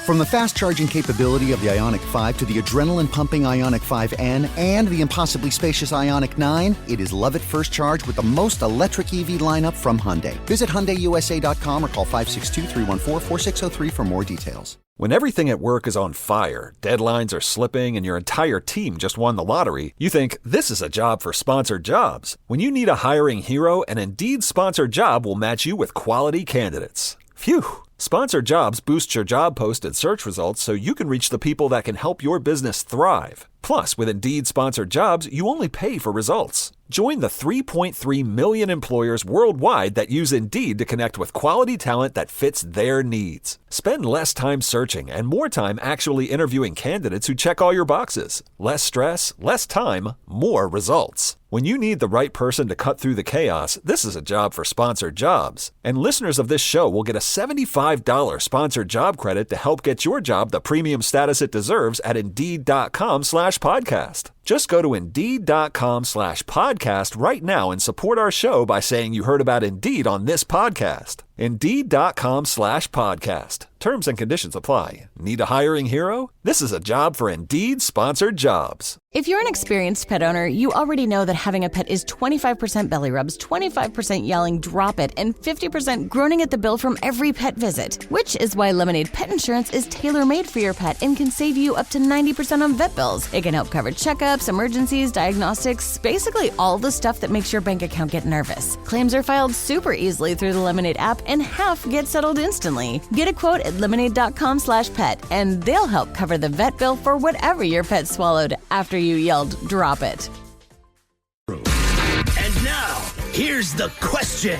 From the fast-charging capability of the Ioniq 5 to the adrenaline-pumping Ioniq 5N and the impossibly spacious Ioniq 9, it is love at first charge with the most electric EV lineup from Hyundai. Visit HyundaiUSA.com or call 562-314-4603 for more details. When everything at work is on fire, deadlines are slipping, and your entire team just won the lottery, you think, this is a job for sponsored jobs. When you need a hiring hero, an Indeed sponsored job will match you with quality candidates. Phew! Sponsored jobs boost your job post and search results so you can reach the people that can help your business thrive. Plus, with Indeed sponsored jobs, you only pay for results. Join the 3.3 million employers worldwide that use Indeed to connect with quality talent that fits their needs. Spend less time searching and more time actually interviewing candidates who check all your boxes. Less stress, less time, more results. When you need the right person to cut through the chaos, this is a job for sponsored jobs. And listeners of this show will get a $75 sponsored job credit to help get your job the premium status it deserves at Indeed.com/podcast. Just go to Indeed.com/podcast right now and support our show by saying you heard about Indeed on this podcast. Indeed.com/podcast. Terms and conditions apply. Need a hiring hero? This is a job for Indeed sponsored jobs. If you're an experienced pet owner, you already know that having a pet is 25% belly rubs, 25% yelling, drop it, and 50% groaning at the bill from every pet visit. Which is why Lemonade Pet Insurance is tailor-made for your pet and can save you up to 90% on vet bills. It can help cover checkups, emergencies, diagnostics, basically all the stuff that makes your bank account get nervous. Claims are filed super easily through the Lemonade app and half get settled instantly. Get a quote at lemonade.com/pet and they'll help cover the vet bill for whatever your pet swallowed after you yelled, drop it. And now, here's the question.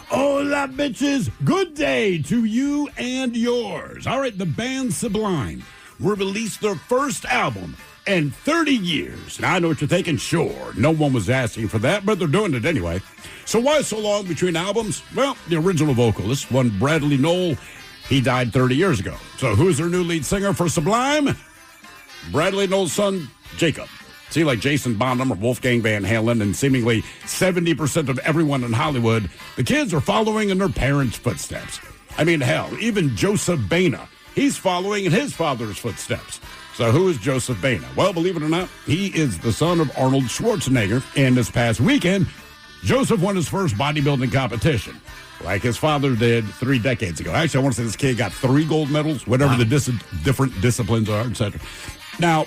Hola, bitches. Good day to you and yours. All right, the band Sublime will release their first album in 30 years. Now, I know what you're thinking. Sure, no one was asking for that, but they're doing it anyway. So why so long between albums? Well, the original vocalist, one Bradley Noel, he died 30 years ago. So who's their new lead singer for Sublime? Bradley Noel's son, Jacob. See, like Jason Bonham or Wolfgang Van Halen and seemingly 70% of everyone in Hollywood, the kids are following in their parents' footsteps. I mean, hell, even Joseph Baina, he's following in his father's footsteps. So who is Joseph Baina? Well, believe it or not, he is the son of Arnold Schwarzenegger. And this past weekend, Joseph won his first bodybuilding competition, like his father did 3 decades ago. Actually, I want to say this kid got 3 gold medals, whatever the different disciplines are, etc. Now,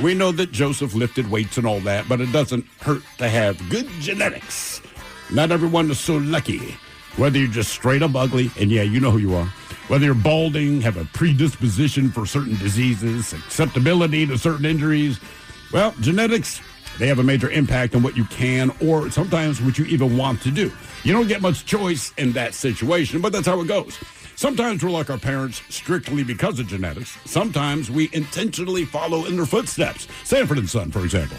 we know that Joseph lifted weights and all that, but it doesn't hurt to have good genetics. Not everyone is so lucky. Whether you're just straight up ugly, and yeah, you know who you are. Whether you're balding, have a predisposition for certain diseases, susceptibility to certain injuries. Well, genetics, they have a major impact on what you can or sometimes what you even want to do. You don't get much choice in that situation, but that's how it goes. Sometimes we're like our parents strictly because of genetics. Sometimes we intentionally follow in their footsteps. Sanford & Son, for example.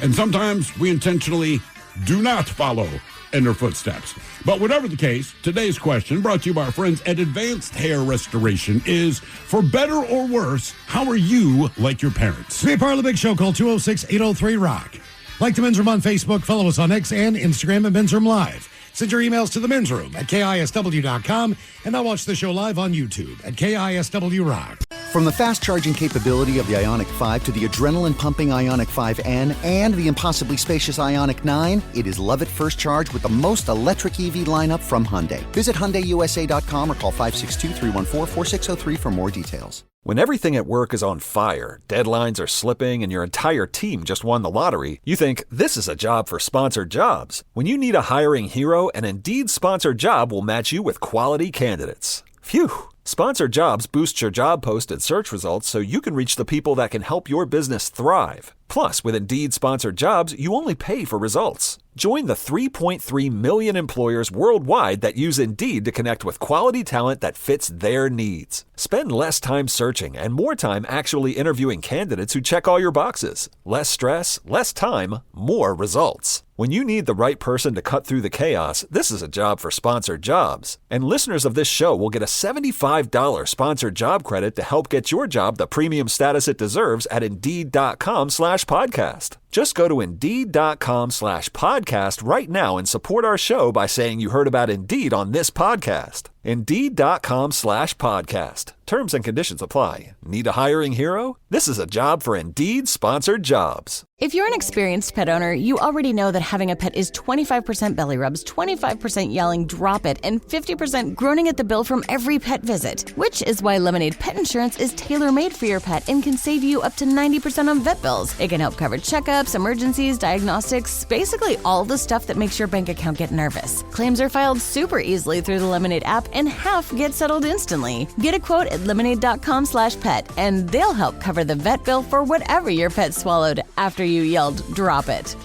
And sometimes we intentionally do not follow in their footsteps. But whatever the case, today's question, brought to you by our friends at Advanced Hair Restoration, is, for better or worse, how are you like your parents? To be a part of the big show, call 206-803-ROCK. Like the Men's Room on Facebook, follow us on X and Instagram at Men's Room Live. Send your emails to the Men's Room at KISW.com, and now watch the show live on YouTube at KISW Rock. From the fast-charging capability of the Ioniq 5 to the adrenaline-pumping Ioniq 5N and the impossibly spacious Ioniq 9, it is love at first charge with the most electric EV lineup from Hyundai. Visit HyundaiUSA.com or call 562-314-4603 for more details. When everything at work is on fire, deadlines are slipping, and your entire team just won the lottery, you think, this is a job for sponsored jobs. When you need a hiring hero, an Indeed sponsored job will match you with quality candidates. Phew! Sponsored jobs boost your job post and search results so you can reach the people that can help your business thrive. Plus, with Indeed sponsored jobs, you only pay for results. Join the 3.3 million employers worldwide that use Indeed to connect with quality talent that fits their needs. Spend less time searching and more time actually interviewing candidates who check all your boxes. Less stress, less time, more results. When you need the right person to cut through the chaos, this is a job for sponsored jobs. And listeners of this show will get a $75 sponsored job credit to help get your job the premium status it deserves at Indeed.com/podcast. Just go to Indeed.com/podcast right now and support our show by saying you heard about Indeed on this podcast. Indeed.com/podcast. Terms and conditions apply. Need a hiring hero? This is a job for Indeed-sponsored jobs. If you're an experienced pet owner, you already know that having a pet is 25% belly rubs, 25% yelling, drop it, and 50% groaning at the bill from every pet visit. Which is why Lemonade Pet Insurance is tailor-made for your pet and can save you up to 90% on vet bills. It can help cover checkups, emergencies, diagnostics, basically all the stuff that makes your bank account get nervous. Claims are filed super easily through the Lemonade app, and half get settled instantly. Get a quote at lemonade.com/pet, and they'll help cover the vet bill for whatever your pet swallowed after you yelled, drop it.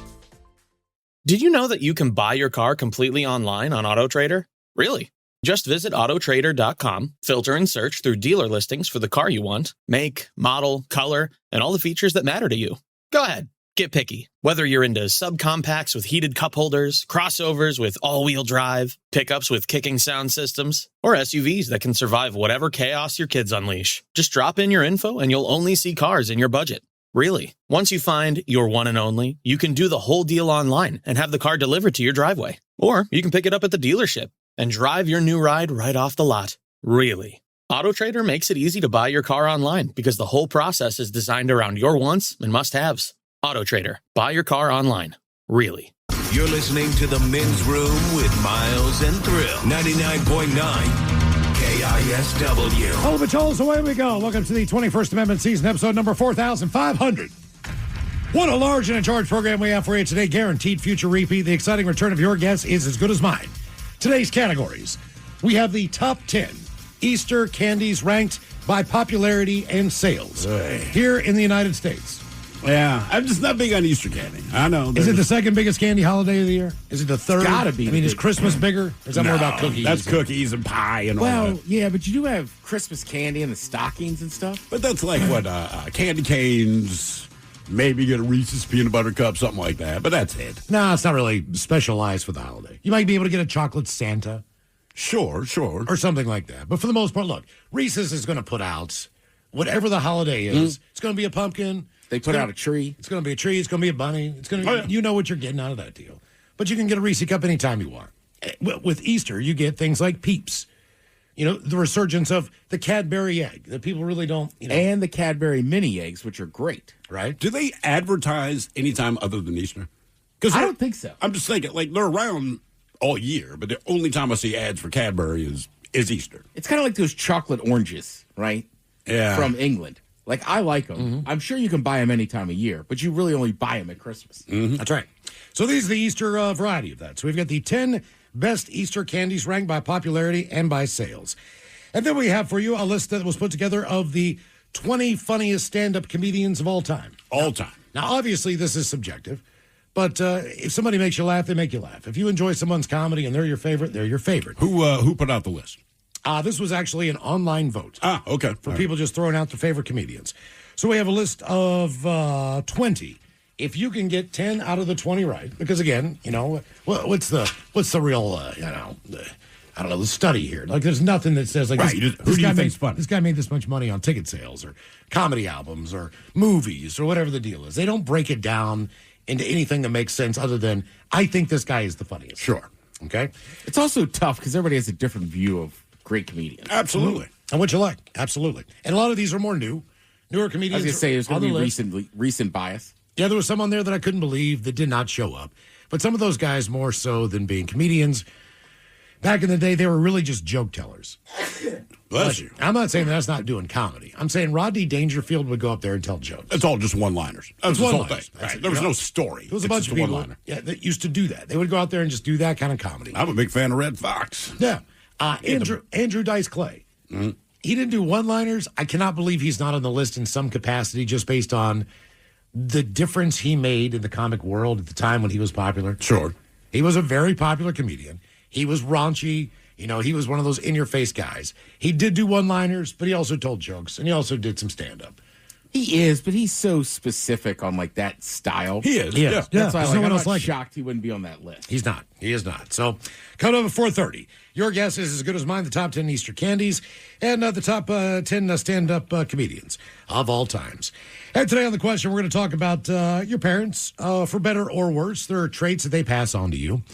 Did you know that you can buy your car completely online on AutoTrader? Really? Just visit autotrader.com, filter and search through dealer listings for the car you want, make, model, color, and all the features that matter to you. Go ahead, get picky. Whether you're into subcompacts with heated cup holders, crossovers with all-wheel drive, pickups with kicking sound systems, or SUVs that can survive whatever chaos your kids unleash. Just drop in your info and you'll only see cars in your budget. Really. Once you find your one and only, you can do the whole deal online and have the car delivered to your driveway. Or you can pick it up at the dealership and drive your new ride right off the lot. Really. AutoTrader makes it easy to buy your car online because the whole process is designed around your wants and must-haves. AutoTrader. Buy your car online. Really. You're listening to The Men's Room with Miles and Thrill. 99.9 KISW. Hello, Patrols, away we go. Welcome to the 21st Amendment season, episode number 4,500. What a large and in charge program we have for you today. Guaranteed future repeat. The exciting return of your guess is as good as mine. Today's categories. We have the top 10 Easter candies ranked by popularity and sales here in the United States. Yeah, I'm just not big on Easter candy. I know. Is it the second biggest candy holiday of the year? Is it the third? It's gotta be. I mean, is Christmas bigger? Or is that more about cookies? That's cookies and pie and all that. Well, yeah, but you do have Christmas candy and the stockings and stuff. But that's like what candy canes, maybe get a Reese's peanut butter cup, something like that. But that's it. No, it's not really specialized for the holiday. You might be able to get a chocolate Santa. Sure. Or something like that. But for the most part, look, Reese's is going to put out whatever the holiday is. It's going to be a pumpkin. They put out a tree. It's going to be a tree. It's going to be a bunny. It's going to. You know what you're getting out of that deal. But you can get a Reese cup anytime you want. With Easter, you get things like Peeps. You know, the resurgence of the Cadbury egg that people really don't. And the Cadbury mini eggs, which are great. Right? Do they advertise anytime other than Easter? Because I don't think so. I'm just thinking, like, they're around all year, but the only time I see ads for Cadbury is Easter. It's kind of like those chocolate oranges, right? Yeah. From England. Like, I like them. Mm-hmm. I'm sure you can buy them any time of year, but you really only buy them at Christmas. Mm-hmm. That's right. So these are the Easter variety of that. So we've got the 10 best Easter candies ranked by popularity and by sales. And then we have for you a list that was put together of the 20 funniest stand-up comedians of all time. Now, obviously, this is subjective, but if somebody makes you laugh, they make you laugh. If you enjoy someone's comedy and they're your favorite, they're your favorite. Who put out the list? This was actually an online vote. Okay. For people just throwing out their favorite comedians. So we have a list of 20. If you can get 10 out of the 20 right, because again, what's the real, I don't know, the study here. Like, there's nothing that says, like, right. Who do you think's funny? This guy made this much money on ticket sales or comedy albums or movies or whatever the deal is. They don't break it down into anything that makes sense other than, I think this guy is the funniest. Sure. Okay? It's also tough because everybody has a different view of great comedians. Absolutely. And what you like. Absolutely. And a lot of these are more newer comedians. I was going to say, there's going to be recent bias. Yeah, there was some on there that I couldn't believe that did not show up. But some of those guys, more so than being comedians, back in the day, they were really just joke tellers. Bless you. I'm not saying that's not doing comedy. I'm saying Rodney Dangerfield would go up there and tell jokes. It's all just one-liners. That's the whole thing. Right. There was no story. There was a bunch of people that used to do that. They would go out there and just do that kind of comedy. I'm a big fan of Red Fox. Yeah. Andrew Dice Clay. Mm-hmm. He didn't do one-liners. I cannot believe he's not on the list in some capacity just based on the difference he made in the comic world at the time when he was popular. Sure. He was a very popular comedian. He was raunchy. He was one of those in-your-face guys. He did do one-liners, but he also told jokes, and he also did some stand-up. He is, but he's so specific on, like, that style. He is. Yeah. That's why I'm not shocked he wouldn't be on that list. He's not. He is not. So, coming up at 4:30. Your guess is as good as mine, the top 10 Easter candies and the top 10 stand-up comedians of all times. And today on the question, we're going to talk about your parents, for better or worse. There are traits that they pass on to you.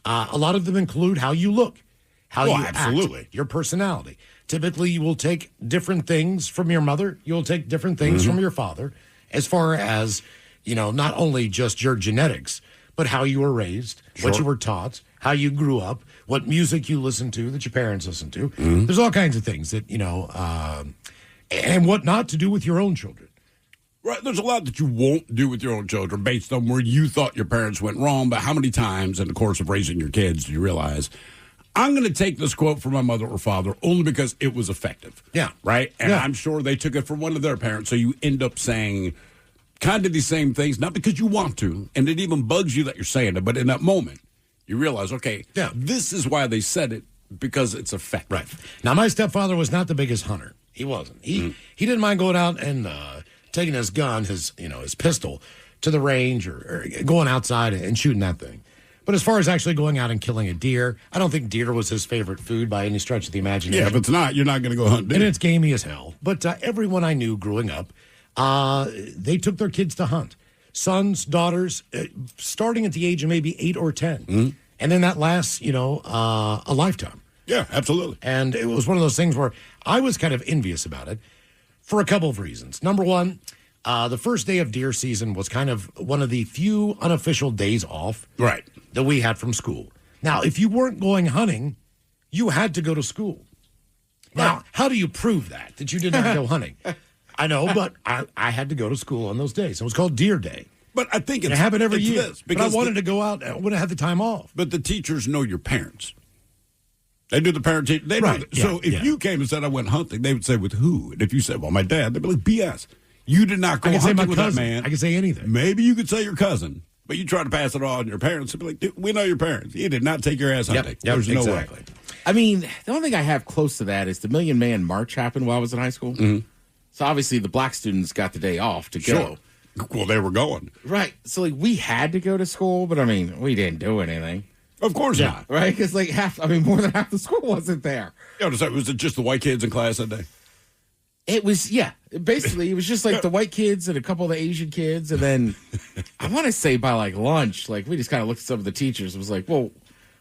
A lot of them include how you look. how you absolutely. act, your personality. Typically, you will take different things from your mother. You'll take different things from your father as far as, not only just your genetics, but how you were raised, what you were taught, how you grew up, what music you listened to that your parents listened to. There's all kinds of things that, and what not to do with your own children. Right. There's a lot that you won't do with your own children based on where you thought your parents went wrong, but how many times in the course of raising your kids do you realize, I'm going to take this quote from my mother or father only because it was effective. Yeah. Right? And I'm sure they took it from one of their parents, so you end up saying kind of the same things, not because you want to, and it even bugs you that you're saying it, but in that moment, you realize, okay, this is why they said it, because it's effective. Right. Now, my stepfather was not the biggest hunter. He wasn't. He didn't mind going out and taking his gun, his pistol, to the range or going outside and shooting that thing. But as far as actually going out and killing a deer, I don't think deer was his favorite food by any stretch of the imagination. Yeah, if it's not, you're not going to go hunt deer. And it's gamey as hell. But everyone I knew growing up, they took their kids to hunt. Sons, daughters, starting at the age of maybe 8 or 10. And then that lasts, a lifetime. Yeah, absolutely. And it was one of those things where I was kind of envious about it for a couple of reasons. Number one, the first day of deer season was kind of one of the few unofficial days off that we had from school. Now, if you weren't going hunting, you had to go to school. Now, how do you prove that you did not go hunting? I know, but I had to go to school on those days. It was called Deer Day. But I think it happened every year. But I because wanted to go out. I would have had the time off. But the teachers know your parents. They do the parent teacher. They know Right. So if you came and said I went hunting, they would say with who? And if you said, well, my dad, they'd be like, BS. You did not go I can say hunting my with cousin. that man. I can say anything. Maybe you could say your cousin, but you try to pass it on to your parents. They'd be like, dude, we know your parents. You did not take your ass hunting. There's no way. I mean, the only thing I have close to that is the Million Man March happened while I was in high school. So obviously the black students got the day off to go. Well, they were going. Right. So like we had to go to school, but I mean, we didn't do anything. Of course not. Right? Because like more than half the school wasn't there. Yeah, was it just the white kids in class that day? It was, basically, it was just like the white kids and a couple of the Asian kids. And then I want to say by like lunch, like we just kind of looked at some of the teachers and was like, well,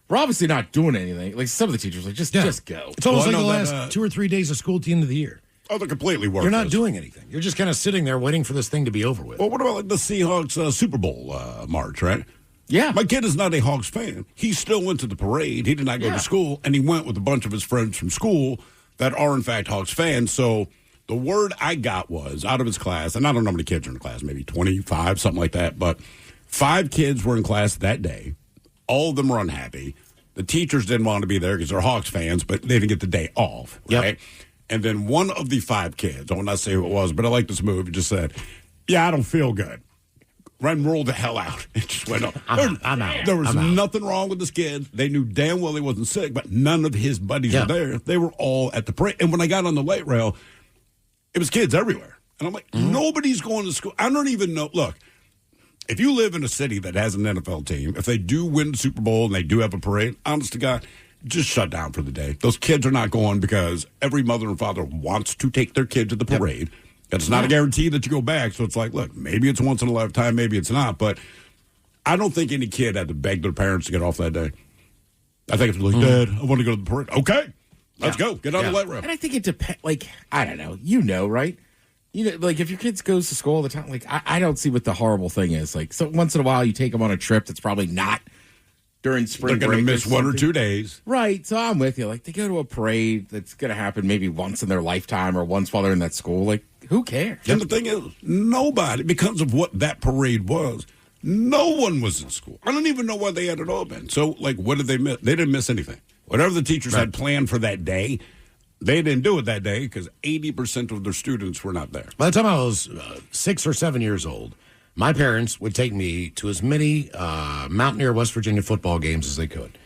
we're obviously not doing anything. Like some of the teachers were like, just go. It's almost like the last 2 or 3 days of school at the end of the year. Oh, they're completely worthless. You're not doing anything. You're just kind of sitting there waiting for this thing to be over with. Well, what about like the Seahawks Super Bowl march, right? Yeah. My kid is not a Hawks fan. He still went to the parade. He did not go to school, and he went with a bunch of his friends from school that are, in fact, Hawks fans. So the word I got was out of his class, and I don't know how many kids are in the class, maybe 25, something like that, but 5 kids were in class that day. All of them were unhappy. The teachers didn't want to be there because they're Hawks fans, but they didn't get the day off, right? And then one of the 5 kids, I will not say who it was, but I like this move, just said, I don't feel good. Run, rolled the hell out. It just went up. I'm out. There was nothing wrong with this kid. They knew damn well he wasn't sick, but none of his buddies were there. They were all at the parade. And when I got on the light rail, it was kids everywhere. And I'm like, nobody's going to school. I don't even know. Look, if you live in a city that has an NFL team, if they do win the Super Bowl and they do have a parade, honest to God, just shut down for the day. Those kids are not going because every mother and father wants to take their kid to the parade. It's not a guarantee that you go back. So it's like, look, maybe it's once in a lifetime, maybe it's not. But I don't think any kid had to beg their parents to get off that day. I think it's like, Dad, I want to go to the parade. Okay, let's go. Get on the light rail. And I think it depends. Like, I don't know. Right? Like if your kids goes to school all the time, like I don't see what the horrible thing is. Like, so once in a while you take them on a trip that's probably not during spring break. They're going to miss 1 or 2 days. Right. So I'm with you. Like, they go to a parade that's going to happen maybe once in their lifetime or once while they're in that school. Like, who cares? And the thing is, nobody, because of what that parade was, no one was in school. I don't even know why they had it open. So, like, what did they miss? They didn't miss anything. Whatever the teachers had planned for that day, they didn't do it that day because 80% of their students were not there. By the time I was 6 or 7 years old, my parents would take me to as many Mountaineer, West Virginia football games as they could.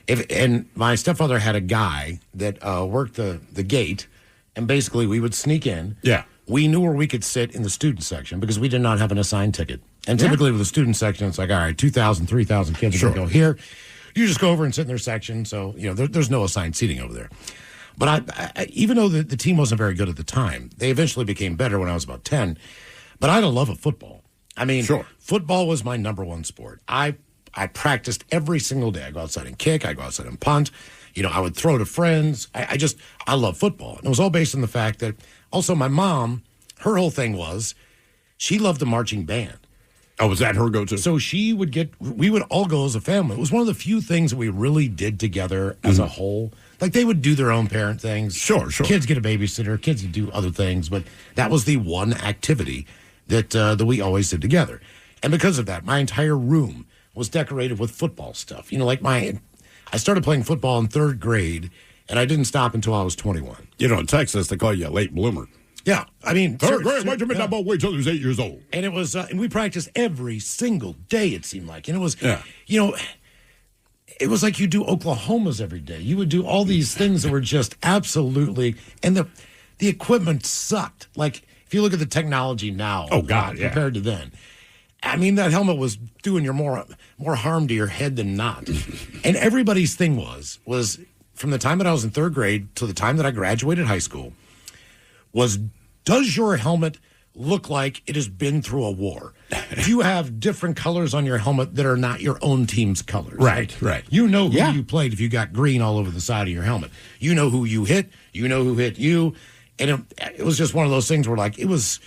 And my stepfather had a guy that worked the gate, and basically we would sneak in. Yeah. We knew where we could sit in the student section because we did not have an assigned ticket. And typically with the student section, it's like, all right, 2,000, 3,000 kids are going to go here. You just go over and sit in their section. So, there's no assigned seating over there. But I even though the team wasn't very good at the time, they eventually became better when I was about 10. But I had a love of football. I mean, football was my number one sport. I practiced every single day. I go outside and kick. I go outside and punt. I would throw to friends. I love football. And it was all based on the fact that also my mom, her whole thing was she loved the marching band. Oh, was that her go-to? So we would all go as a family. It was one of the few things that we really did together as a whole. Like they would do their own parent things. Sure. Kids get a babysitter, kids would do other things, but that was the one activity that we always did together. And because of that, my entire room was decorated with football stuff. I started playing football in 3rd grade, and I didn't stop until I was 21. In Texas, they call you a late bloomer. Yeah, I mean, 3rd grade, why'd you make that ball wait till he was 8 years old? And it was, and we practiced every single day, it seemed like. And it was, it was like you do Oklahomas every day. You would do all these things that were just absolutely, and the equipment sucked. Like, if you look at the technology now, compared to then, I mean, that helmet was doing your more harm to your head than not. And everybody's thing was from the time that I was in 3rd grade to the time that I graduated high school, was does your helmet look like it has been through a war? Do you have different colors on your helmet that are not your own team's colors? Right. You know who you played if you got green all over the side of your helmet. You know who you hit. You know who hit you. And it was just one of those things where, like, it was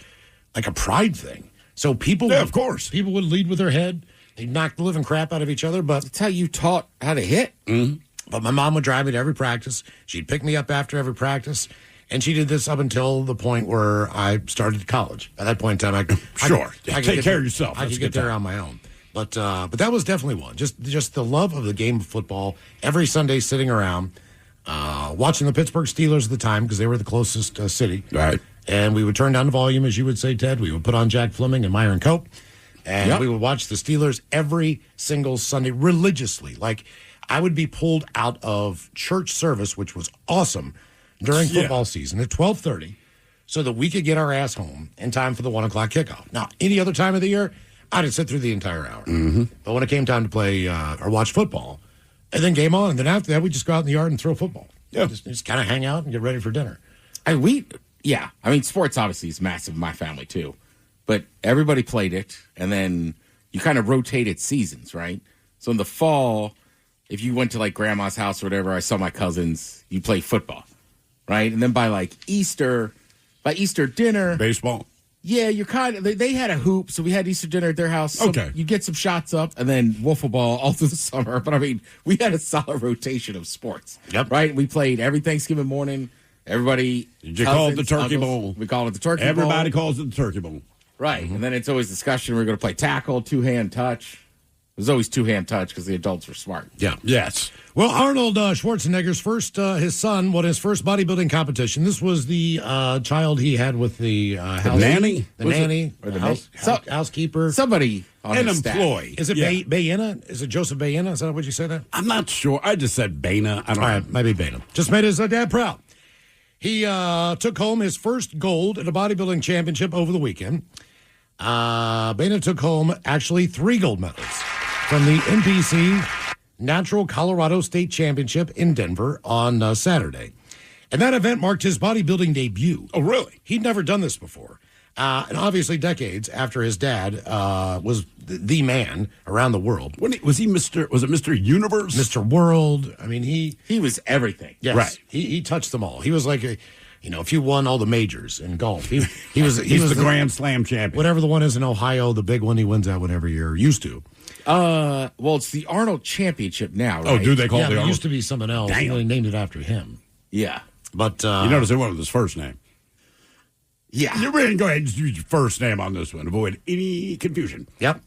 like a pride thing. So people, of course, people would lead with their head. They'd knock the living crap out of each other. But that's how you taught how to hit. Mm-hmm. But my mom would drive me to every practice. She'd pick me up after every practice. And she did this up until the point where I started college. At that point in time, I could take care of yourself. I could get there on my own. But that was definitely one. Just the love of the game of football. Every Sunday, sitting around, watching the Pittsburgh Steelers at the time because they were the closest city. Right. And we would turn down the volume, as you would say, Ted. We would put on Jack Fleming and Myron Cope, and we would watch the Steelers every single Sunday religiously. Like, I would be pulled out of church service, which was awesome, during football season at 12:30 so that we could get our ass home in time for the 1 o'clock kickoff. Now, any other time of the year, I'd sit through the entire hour. Mm-hmm. But when it came time to play or watch football, and then game on, and then after that, we'd just go out in the yard and throw football. Yeah. Just kind of hang out and get ready for dinner. I mean, sports obviously is massive in my family too, but everybody played it, and then you kind of rotated seasons, right? So in the fall, if you went to like grandma's house or whatever, I saw my cousins, you play football, right? And then by Easter dinner, baseball. Yeah, you're kind of. They had a hoop, so we had Easter dinner at their house. So okay, you get some shots up, and then wiffle ball all through the summer. But I mean, we had a solid rotation of sports. Yep. Right. We played every Thanksgiving morning. Everybody. Did you call it the Turkey Bowl? We call it the Turkey Bowl. Everybody calls it the Turkey Bowl. Right, and then it's always discussion. We're going to play tackle, 2-hand touch. It was always 2-hand touch because the adults were smart. Yeah. Yes. Well, Arnold Schwarzenegger's his son won his first bodybuilding competition. This was the child he had with the nanny? The nanny, or the housekeeper. Somebody on an his employee. Staff. Is it Baena? Is it Joseph Baena? Is that what you said? That? I'm not sure. I just said Baena. I don't know. All right, maybe Baena. Just made his dad proud. He took home his first gold at a bodybuilding championship over the weekend. Baena took home actually 3 gold medals from the NPC Natural Colorado State Championship in Denver on Saturday. And that event marked his bodybuilding debut. Oh, really? He'd never done this before. And obviously decades after his dad was the man around the world. Was it Mr. Universe? Mr. World. I mean, he was everything. Yes. Right. He touched them all. He was like if you won all the majors in golf, he was the Grand Slam champion. Whatever the one is in Ohio, the big one, he wins that one every year. Used to. Well, it's the Arnold Championship now, right? Oh, do they call it the It Arnold? used to be something else. Damn. They named it after him. Yeah. But you notice they went with his first name. Yeah. You really go ahead and just use your first name on this one. Avoid any confusion. Yep.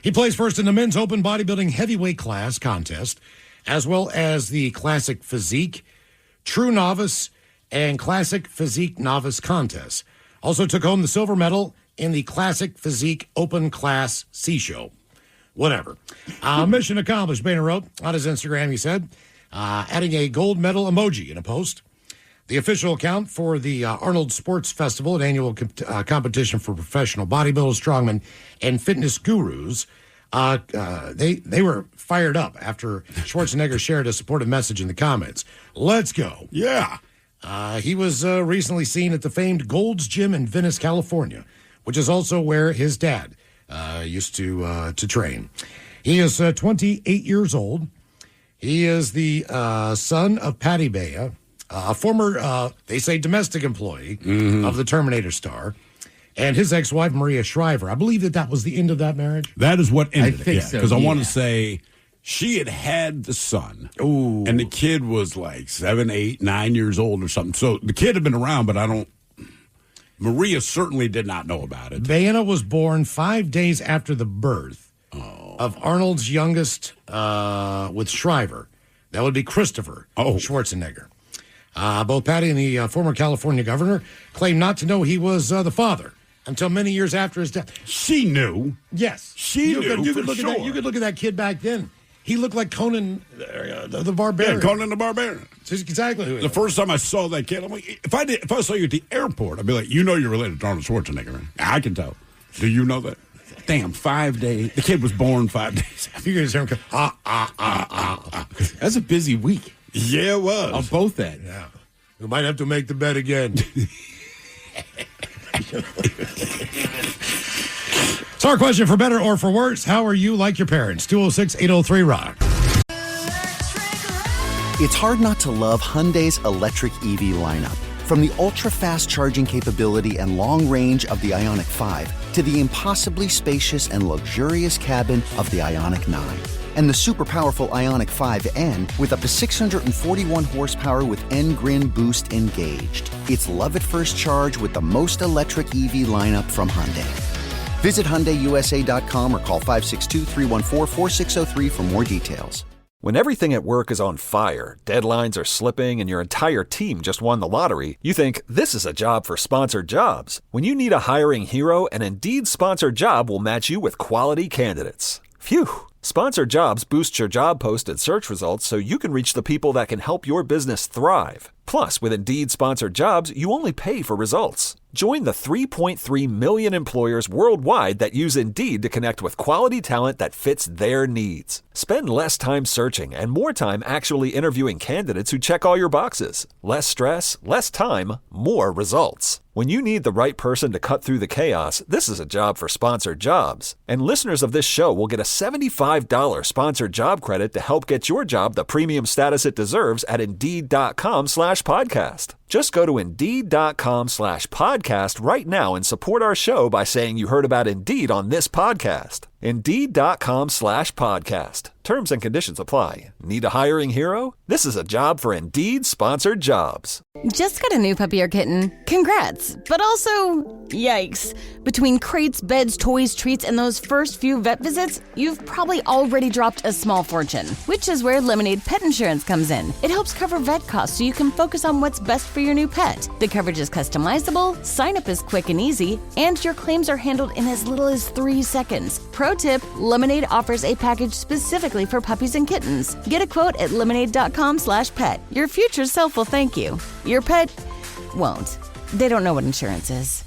He plays first in the men's open bodybuilding heavyweight class contest, as well as the classic physique, true novice, and classic physique novice contests. Also took home the silver medal in the classic physique open class C show. Whatever. Mission accomplished, Boehner wrote on his Instagram, he said, adding a gold medal emoji in a post. The official account for the Arnold Sports Festival, an annual competition for professional bodybuilders, strongmen, and fitness gurus, they were fired up after Schwarzenegger shared a supportive message in the comments. Let's go. Yeah. He was recently seen at the famed Gold's Gym in Venice, California, which is also where his dad used to train. He is 28 years old. He is the son of Patty Bea, a former, they say, domestic employee of the Terminator star, and his ex-wife, Maria Shriver. I believe that was the end of that marriage. That is what ended I think it. so, Because I want yeah. to say she had the son. Ooh. And the kid was like 7, 8, 9 years old or something. So the kid had been around, but Maria certainly did not know about it. Bea was born 5 days after the birth of Arnold's youngest with Shriver. That would be Christopher Schwarzenegger. Both Patty and the former California governor claimed not to know he was the father until many years after his death. She knew. Yes. She knew You for could look sure. at that. You could look at that kid back then. He looked like Conan the Barbarian. Yeah, Conan the Barbarian. That's exactly who he The was. first time I saw that kid, I'm like, if I saw you at the airport, I'd be like, you know you're related to Arnold Schwarzenegger, right? I can tell. Do you know that? Damn, 5 days. The kid was born 5 days. You could just hear him go, That's a busy week Yeah, it was. on both ends. Yeah. We might have to make the bet again. So our question, for better or for worse, how are you like your parents? 206-803-ROCK. It's hard not to love Hyundai's electric EV lineup. From the ultra-fast charging capability and long range of the Ioniq 5 to the impossibly spacious and luxurious cabin of the Ioniq 9. And the super powerful Ioniq 5N with up to 641 horsepower with N-Grin Boost engaged. It's love at first charge with the most electric EV lineup from Hyundai. Visit HyundaiUSA.com or call 562-314-4603 for more details. When everything at work is on fire, deadlines are slipping, and your entire team just won the lottery, you think, this is a job for sponsored jobs. When you need a hiring hero, an Indeed sponsored job will match you with quality candidates. Phew! Sponsored jobs boost your job post and search results so you can reach the people that can help your business thrive. Plus, with Indeed sponsored jobs, you only pay for results. Join the 3.3 million employers worldwide that use Indeed to connect with quality talent that fits their needs. Spend less time searching and more time actually interviewing candidates who check all your boxes. Less stress, less time, more results. When you need the right person to cut through the chaos, this is a job for sponsored jobs. And listeners of this show will get a $75 sponsored job credit to help get your job the premium status it deserves at Indeed.com/podcast. Just go to Indeed.com/podcast right now and support our show by saying you heard about Indeed on this podcast. Indeed.com/podcast. Terms and conditions apply. Need a hiring hero? This is a job for Indeed sponsored jobs. Just got a new puppy or kitten? Congrats! But also, yikes. Between crates, beds, toys, treats, and those first few vet visits, you've probably already dropped a small fortune, which is where Lemonade Pet Insurance comes in. It helps cover vet costs so you can focus on what's best for your new pet. The coverage is customizable, sign-up is quick and easy, and your claims are handled in as little as 3 seconds. Pro tip, Lemonade offers a package specifically for puppies and kittens. Get a quote at lemonade.com/pet. Your future self will thank you. Your pet won't. They don't know what insurance is.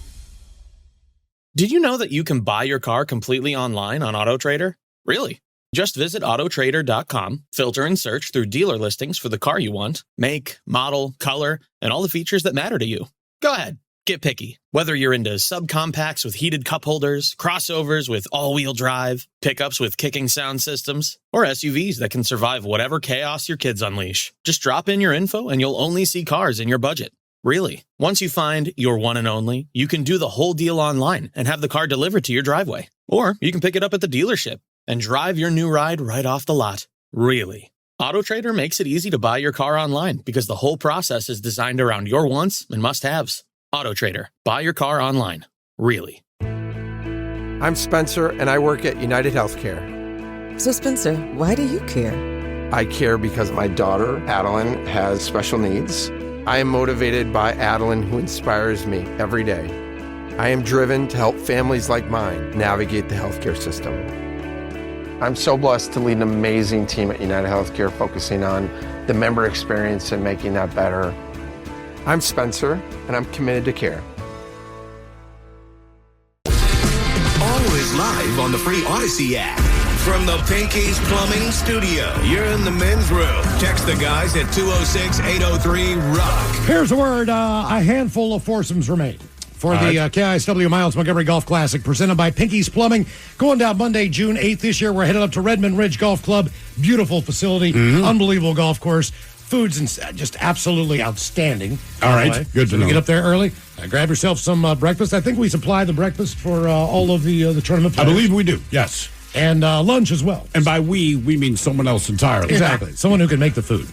Did you know that you can buy your car completely online on AutoTrader? Really? Just visit autotrader.com, filter and search through dealer listings for the car you want, make, model, color, and all the features that matter to you. Go ahead, get picky. Whether you're into subcompacts with heated cup holders, crossovers with all-wheel drive, pickups with kicking sound systems, or SUVs that can survive whatever chaos your kids unleash. Just drop in your info and you'll only see cars in your budget. Really. Once you find your one and only, you can do the whole deal online and have the car delivered to your driveway. Or you can pick it up at the dealership and drive your new ride right off the lot. Really. AutoTrader makes it easy to buy your car online because the whole process is designed around your wants and must-haves. AutoTrader. Buy your car online. Really. I'm Spencer, and I work at United Healthcare. So, Spencer, why do you care? I care because my daughter, Adeline, has special needs. I am motivated by Adeline, who inspires me every day. I am driven to help families like mine navigate the healthcare system. I'm so blessed to lead an amazing team at United Healthcare focusing on the member experience and making that better. I'm Spencer, and I'm committed to care. Always live on the free Odyssey app. From the Pinky's Plumbing Studio, you're in the men's room. Text the guys at 206-803-ROCK. Here's a word, a handful of foursomes remain. for the KISW Miles Montgomery Golf Classic presented by Pinky's Plumbing. Going down Monday, June 8th this year. We're headed up to Redmond Ridge Golf Club. Beautiful facility, unbelievable golf course. Food's just absolutely outstanding. All right, good to know. Get up there early. Grab yourself some breakfast. I think we supply the breakfast for all of the tournament players. I believe we do, yes. And lunch as well. And by we mean someone else entirely. Exactly. Someone who can make the food.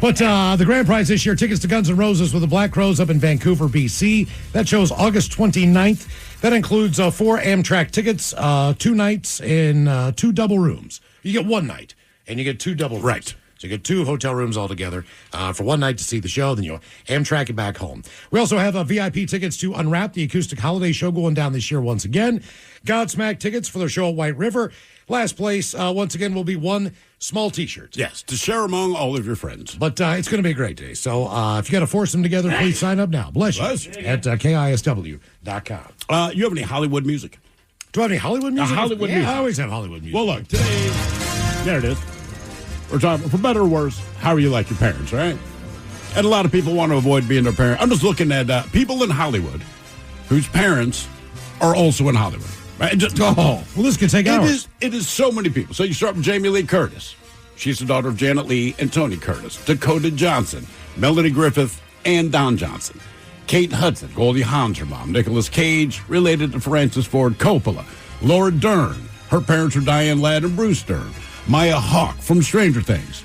But the grand prize this year, tickets to Guns N' Roses with the Black Crowes up in Vancouver, BC. That show's August 29th. That includes 4 Amtrak tickets, 2 nights in 2 double rooms. You get 1 night, and you get 2 double rooms. Right. So you get 2 hotel rooms altogether for 1 night to see the show. Then you Amtrak it back home. We also have VIP tickets to Unwrap, the acoustic holiday show going down this year once again. Godsmack tickets for their show at White River. Last place, once again, will be 1 small T-shirt. Yes, to share among all of your friends. But it's going to be a great day. So if you got to force them together, please sign up now. Bless you. At KISW.com. You have any Hollywood music? Do I have any Hollywood music? Hollywood music. I always have Hollywood music. Well, look, today, there it is. We're talking, for better or worse, how are you like your parents, right? And a lot of people want to avoid being their parents. I'm just looking at people in Hollywood whose parents are also in Hollywood. Right? Well, this could take hours. It is so many people. So you start with Jamie Lee Curtis. She's the daughter of Janet Leigh and Tony Curtis. Dakota Johnson, Melanie Griffith, and Don Johnson. Kate Hudson, Goldie Hawn's her mom. Nicolas Cage, related to Francis Ford Coppola. Laura Dern, her parents are Diane Ladd and Bruce Dern. Maya Hawke from Stranger Things.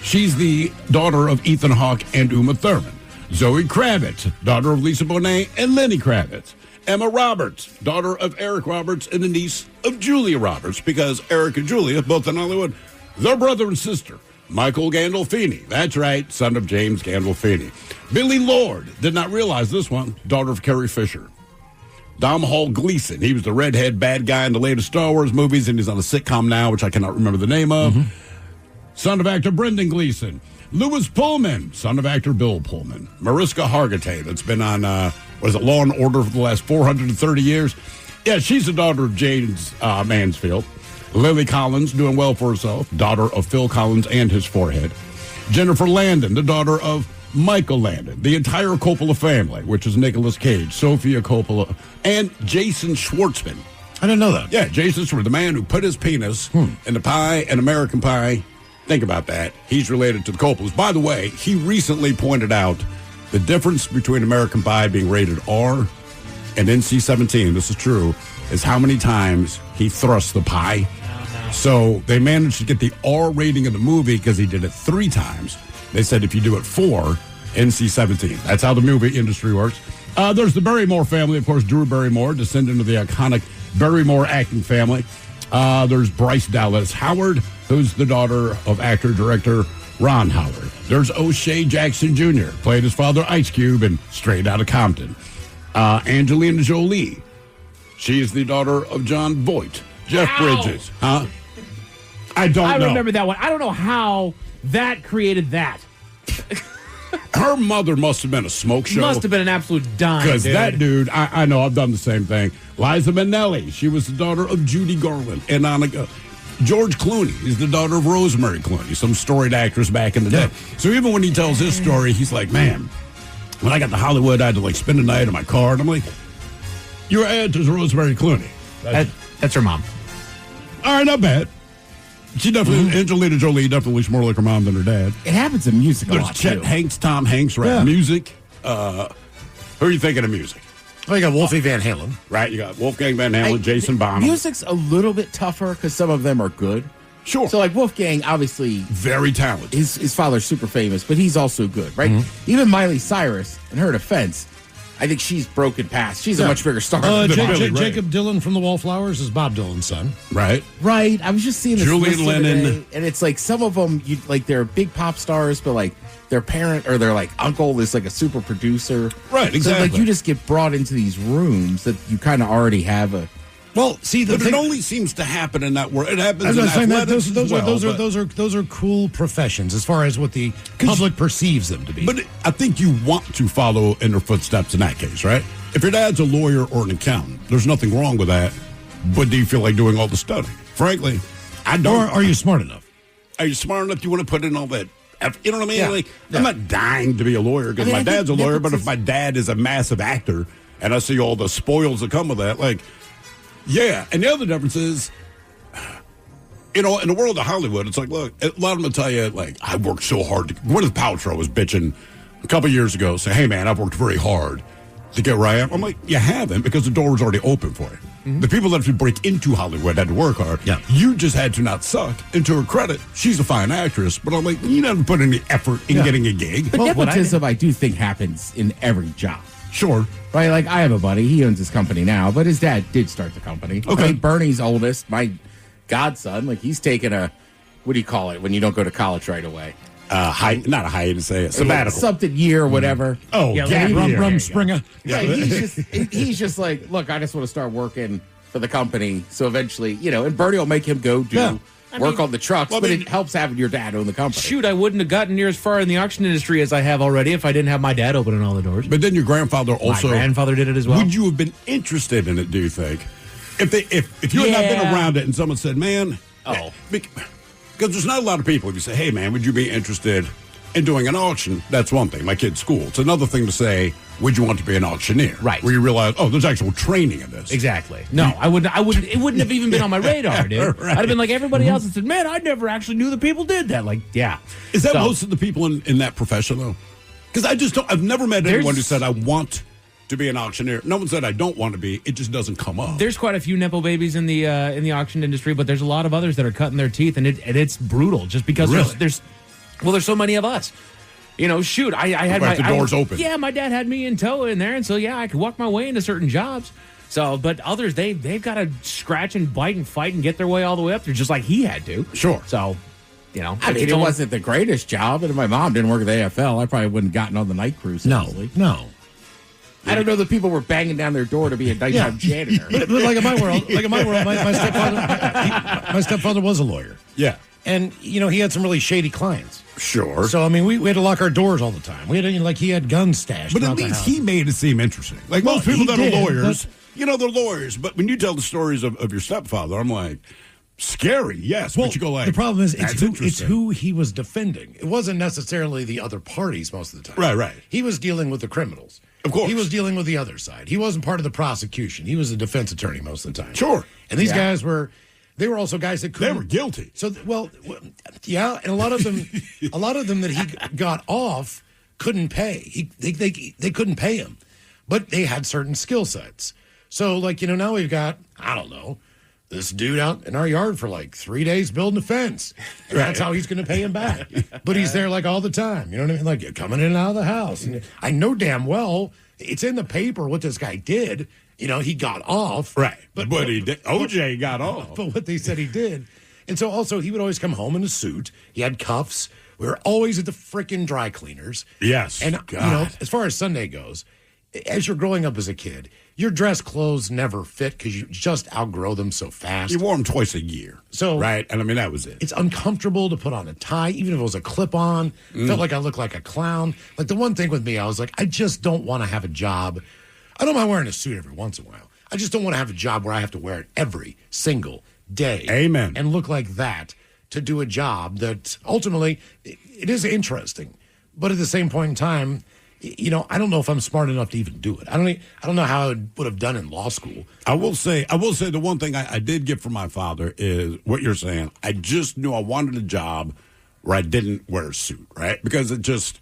She's the daughter of Ethan Hawke and Uma Thurman. Zoe Kravitz, daughter of Lisa Bonet and Lenny Kravitz. Emma Roberts, daughter of Eric Roberts and the niece of Julia Roberts, because Eric and Julia, both in Hollywood, they're brother and sister. Michael Gandolfini, that's right, son of James Gandolfini. Billy Lord, did not realize this one, daughter of Carrie Fisher. Dom Hall Gleason, he was the redhead bad guy in the latest Star Wars movies, and he's on a sitcom now, which I cannot remember the name of. Son of actor Brendan Gleeson. Louis Pullman, son of actor Bill Pullman. Mariska Hargitay, that's been on, Law and Order for the last 430 years. Yeah, she's the daughter of James Mansfield. Lily Collins, doing well for herself, daughter of Phil Collins and his forehead. Jennifer Landon, the daughter of Michael Landon. The entire Coppola family, which is Nicolas Cage, Sofia Coppola, and Jason Schwartzman. I didn't know that. Yeah, Jason Schwartzman, the man who put his penis in the pie, an American Pie. Think about that. He's related to the Coppolas. By the way, he recently pointed out the difference between American Pie being rated R and NC-17, this is true, is how many times he thrusts the pie. So they managed to get the R rating of the movie because he did it 3 times. They said if you do it 4, NC-17. That's how the movie industry works. There's the Barrymore family, of course, Drew Barrymore, descendant of the iconic Barrymore acting family. There's Bryce Dallas Howard, who's the daughter of actor-director Ron Howard. There's O'Shea Jackson Jr., played his father Ice Cube in Straight Outta Compton. Angelina Jolie, she's the daughter of John Voight. Jeff Bridges, huh? I don't know. I remember that one. I don't know how that created that. Her mother must have been a smoke show. Must have been an absolute dime. Because that dude, I know, I've done the same thing. Liza Minnelli, she was the daughter of Judy Garland and Annika. George Clooney is the daughter of Rosemary Clooney, some storied actress back in the day. So even when he tells his story, he's like, man, when I got to Hollywood, I had to spend the night in my car. And I'm like, your aunt is Rosemary Clooney. That's her mom. All right, not bad. She definitely, Angelina Jolie definitely looks more like her mom than her dad. It happens in music a There's lot, Chet too. Hanks, Tom Hanks, right? Yeah. Music. Who are you thinking of music? Well, you got Wolfie Van Halen. Right, you got Wolfgang Van Halen, Jason Bonham. Music's a little bit tougher because some of them are good. Sure. So, Wolfgang, obviously, very talented. His father's super famous, but he's also good, right? Even Miley Cyrus, in her defense, I think she's broken past. She's a much bigger star. than Billy Ray. Jacob Dylan from the Wallflowers is Bob Dylan's son. Right. Right. I was just seeing this Julian list the other Lennon. day, and it's some of them, they're big pop stars, but their parent or their uncle is a super producer. Right, exactly. So you just get brought into these rooms that you kind of already have a. Well, see, but it only seems to happen in that world. It happens in saying athletics those are cool professions as far as what the public perceives them to be. But I think you want to follow in their footsteps in that case, right? If your dad's a lawyer or an accountant, there's nothing wrong with that. But do you feel like doing all the studying? Frankly, I don't. Or are you smart enough? Are you smart enough? Do you want to put in all that? You know what I mean? Yeah. I'm not dying to be a lawyer because my dad's a lawyer, but if my dad is a massive actor, and I see all the spoils that come with that. Like, yeah. And the other difference is, in the world of Hollywood, it's like, look, a lot of them will tell you, like, I worked so hard. Gwyneth Paltrow was bitching a couple years ago, saying, hey, man, I've worked very hard to get where I am. I'm like, you haven't, because the door was already open for you. Mm-hmm. The people that have to break into Hollywood had to work hard. Yeah. You just had to not suck. And to her credit, she's a fine actress, but I'm like, you never put any effort in getting a gig. But nepotism, I do think, happens in every job. Sure. Right? Like, I have a buddy. He owns his company now, but his dad did start the company. Okay. I mean, Bernie's oldest, my godson, like, he's taken what do you call it when you don't go to college right away? Not a hiatus, say a sabbatical. Something year or whatever. Oh, yeah. Springer. Yeah, he's just like, look, I just want to start working for the company. So eventually, and Bernie will make him go work on the trucks, but it helps having your dad own the company. Shoot, I wouldn't have gotten near as far in the auction industry as I have already if I didn't have my dad opening all the doors. But then your grandfather also... My grandfather did it as well. Would you have been interested in it, do you think? If you had not been around it and someone said, man... Oh. Because there's not a lot of people, if you say, hey, man, would you be interested in doing an auction? That's one thing, my kid's school. It's another thing to say, would you want to be an auctioneer? Right. Where you realize, there's actual training in this. Exactly. No, I wouldn't. It wouldn't have even been on my radar, dude. Right. I'd have been like everybody else and said, man, I never actually knew that people did that. Like, yeah. Is that most of the people in that profession, though? Because I've never met anyone who said, I want to be an auctioneer. No one said I don't want to be. It just doesn't come up. There's quite a few nepo babies in the auction industry, but there's a lot of others that are cutting their teeth, and it's brutal just because there's so many of us. Shoot, I had the doors open. Yeah, my dad had me in tow in there, and so I could walk my way into certain jobs. So, but others they've got to scratch and bite and fight and get their way all the way up there, just like he had to. Sure. So, I mean, it wasn't the greatest job, and if my mom didn't work at the AFL, I probably wouldn't have gotten on the night crew. No. I don't know that people were banging down their door to be a nighttime janitor. But like in my world, my stepfather was a lawyer. Yeah. And, he had some really shady clients. Sure. So, I mean, we had to lock our doors all the time. We had he had guns stashed. But at least he made it seem interesting. Like most people that are lawyers, they're lawyers. But when you tell the stories of your stepfather, I'm like, scary, yes. But you go like, the problem is it's who he was defending. It wasn't necessarily the other parties most of the time. Right. He was dealing with the criminals. Of course. He was dealing with the other side. He wasn't part of the prosecution. He was a defense attorney most of the time. Sure. And these guys were also guys that couldn't. They were guilty. So, and a lot of them that he got off couldn't pay. They couldn't pay him, but they had certain skill sets. So, now we've got, I don't know, this dude out in our yard for 3 days building a fence. And that's how he's going to pay him back. But he's there all the time. You know what I mean? Like coming in and out of the house. And I know damn well it's in the paper what this guy did. He got off. Right. But he did. OJ got off. But what they said he did. And so also he would always come home in a suit. He had cuffs. We were always at the frickin' dry cleaners. Yes. And, as far as Sunday goes, as you're growing up as a kid, your dress clothes never fit because you just outgrow them so fast. You wore them twice a year. So, right? And I mean, that was it. It's uncomfortable to put on a tie, even if it was a clip-on. Felt like I looked like a clown. Like the one thing with me, I was like, I just don't want to have a job. I don't mind wearing a suit every once in a while. I just don't want to have a job where I have to wear it every single day. Amen. And look like that to do a job that ultimately, it is interesting. But at the same point in time, I don't know if I'm smart enough to even do it. I don't know how I would have done in law school. I will say the one thing I did get from my father is what you're saying. I just knew I wanted a job where I didn't wear a suit, right? Because it just,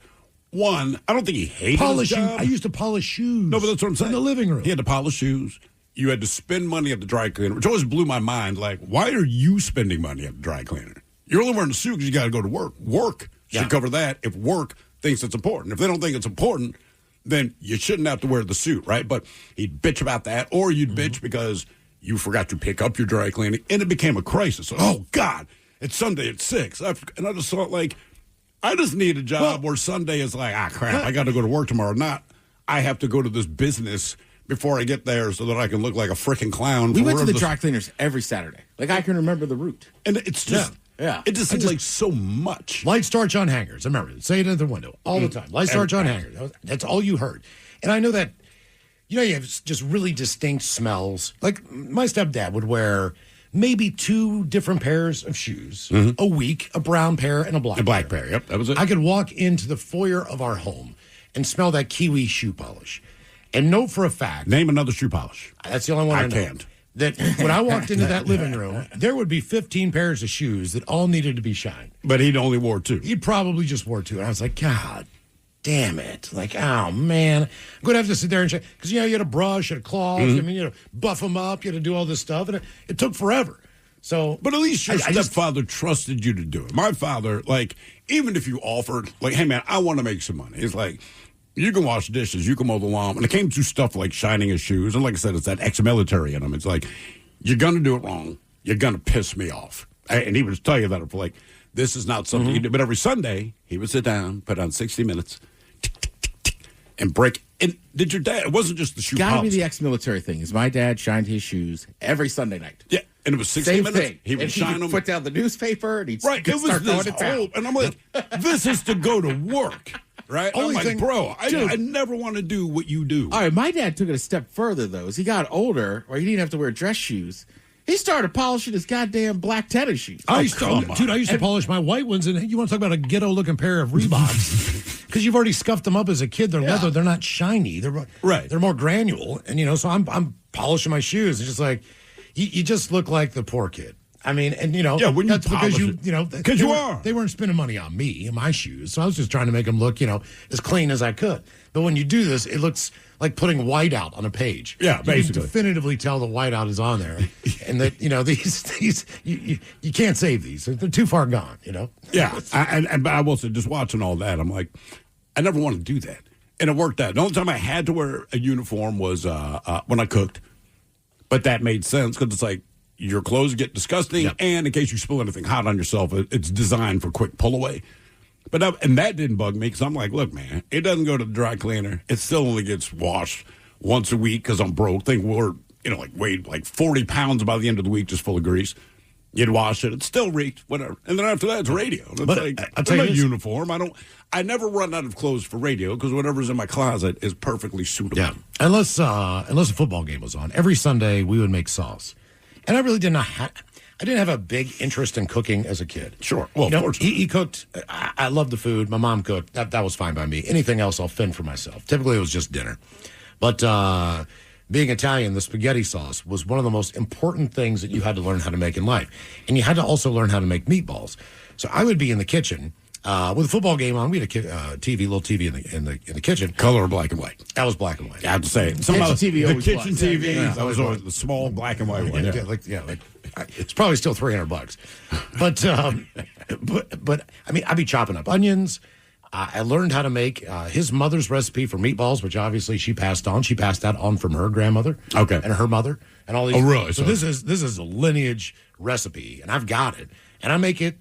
I don't think he hated his job. I used to polish shoes. No, but that's what I'm saying. In the living room. He had to polish shoes. You had to spend money at the dry cleaner, which always blew my mind. Like, why are you spending money at the dry cleaner? You're only wearing a suit because you got to go to work. Work should cover that if work thinks it's important. If they don't think it's important, then you shouldn't have to wear the suit, right? But he'd bitch about that, or you'd bitch because you forgot to pick up your dry cleaning, and it became a crisis. Oh, God, it's Sunday at 6. And I just thought, I just need a job where Sunday is like, crap, I got to go to work tomorrow. Not, I have to go to this business before I get there so that I can look like a freaking clown. We went to the dry cleaners every Saturday. I can remember the route. And it's just... Yeah. It just seems like so much. Light starch on hangers. I remember, say it at the window all the time. Light starch on hangers. That's all you heard. And I know that, you have just really distinct smells. Like my stepdad would wear maybe 2 different pairs of shoes a week, a brown pair and a black pair. Yep, that was it. I could walk into the foyer of our home and smell that kiwi shoe polish. and know for a fact. Name another shoe polish. That's the only one I know. can't. That when I walked into that living room, there would be 15 pairs of shoes that all needed to be shined. But he'd only wore 2. He probably just wore 2. And I was like, God damn it. Like, oh, man. I'm going to have to sit there and shine. Because, you had a brush and a cloth. I mean, you had to buff them up. You had to do all this stuff. And it took forever. So, but at least your stepfather trusted you to do it. My father, like, even if you offered, like, hey, man, I want to make some money. It's like, you can wash dishes, you can mow the lawn. When it came to stuff like shining his shoes, and like I said, it's that ex-military in him. It's like, you're going to do it wrong. You're going to piss me off. And he would just tell you that, like, this is not something you do. But every Sunday, he would sit down, put on 60 Minutes, and break. And did your dad, it wasn't just the shoe Gotta polish. be the ex-military thing, is my dad shined his shoes every Sunday night. Yeah, and it was 60 Same minutes. thing. He would shine them. Put down the newspaper, and he'd Right, it was start this throwing it down. whole, and I'm like, this is to go to work. Right? Only I'm like, thing- bro, I never want to do what you do. All right, my dad took it a step further, though. As he got older, or he didn't have to wear dress shoes, he started polishing his goddamn black tennis shoes. I used to polish my white ones, and you want to talk about a ghetto-looking pair of Reeboks. Because you've already scuffed them up as a kid. They're leather. They're not shiny. They're more granule. And, so I'm polishing my shoes. It's just like, you just look like the poor kid. I mean, and when that's you because polish because you are. They weren't spending money on me and my shoes, so I was just trying to make them look, as clean as I could. But when you do this, it looks like putting whiteout on a page. Yeah, basically. You can definitively tell the whiteout is on there, and that these you can't save these; they're too far gone. Yeah, but I will say, just watching all that, I'm like, I never wanted to do that, and it worked out. The only time I had to wear a uniform was when I cooked, but that made sense because it's like, your clothes get disgusting, and in case you spill anything hot on yourself, it's designed for quick pull away. But that didn't bug me because I'm like, look, man, it doesn't go to the dry cleaner. It still only gets washed once a week because I'm broke. Think we're weighed like 40 pounds by the end of the week, just full of grease. You'd wash it, it still reeked, whatever. And then after that, it's radio. It's but like, I'll tell you I'm a this. uniform. I never run out of clothes for radio because whatever's in my closet is perfectly suitable. Yeah, unless a football game was on. Every Sunday we would make sauce. And I really I didn't have a big interest in cooking as a kid. Sure. Well, of course. He cooked. I loved the food. My mom cooked. That was fine by me. Anything else, I'll fend for myself. Typically, it was just dinner. But being Italian, the spaghetti sauce was one of the most important things that you had to learn how to make in life. And you had to also learn how to make meatballs. So I would be in the kitchen with a football game on. We had a little TV in the kitchen. Color or black and white? That was black and white. I have to say, Kitchen TV the always kitchen was. TV. Yeah, That was always the small black and white one. It's probably still $300, but I mean, I'd be chopping up onions. I learned how to make his mother's recipe for meatballs, which obviously she passed on. She passed that on from her grandmother, okay, and her mother, and all these. Oh, really? So this is a lineage recipe, and I've got it, and I make it,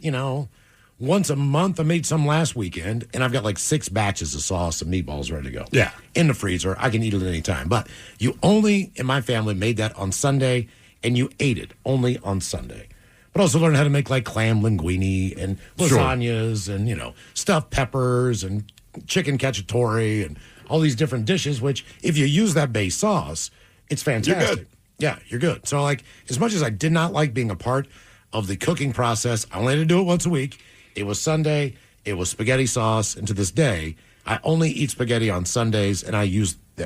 once a month. I made some last weekend, and I've got like 6 batches of sauce and meatballs ready to go. Yeah, in the freezer. I can eat it at any time. But you only in my family made that on Sunday, and you ate it only on Sunday. But also learned how to make like clam linguine and lasagnas and, stuffed peppers and chicken cacciatore and all these different dishes, which if you use that base sauce, it's fantastic. You're good. Yeah, you're good. So like, as much as I did not like being a part of the cooking process, I only had to do it once a week. It was Sunday. It was spaghetti sauce. And to this day, I only eat spaghetti on Sundays, and I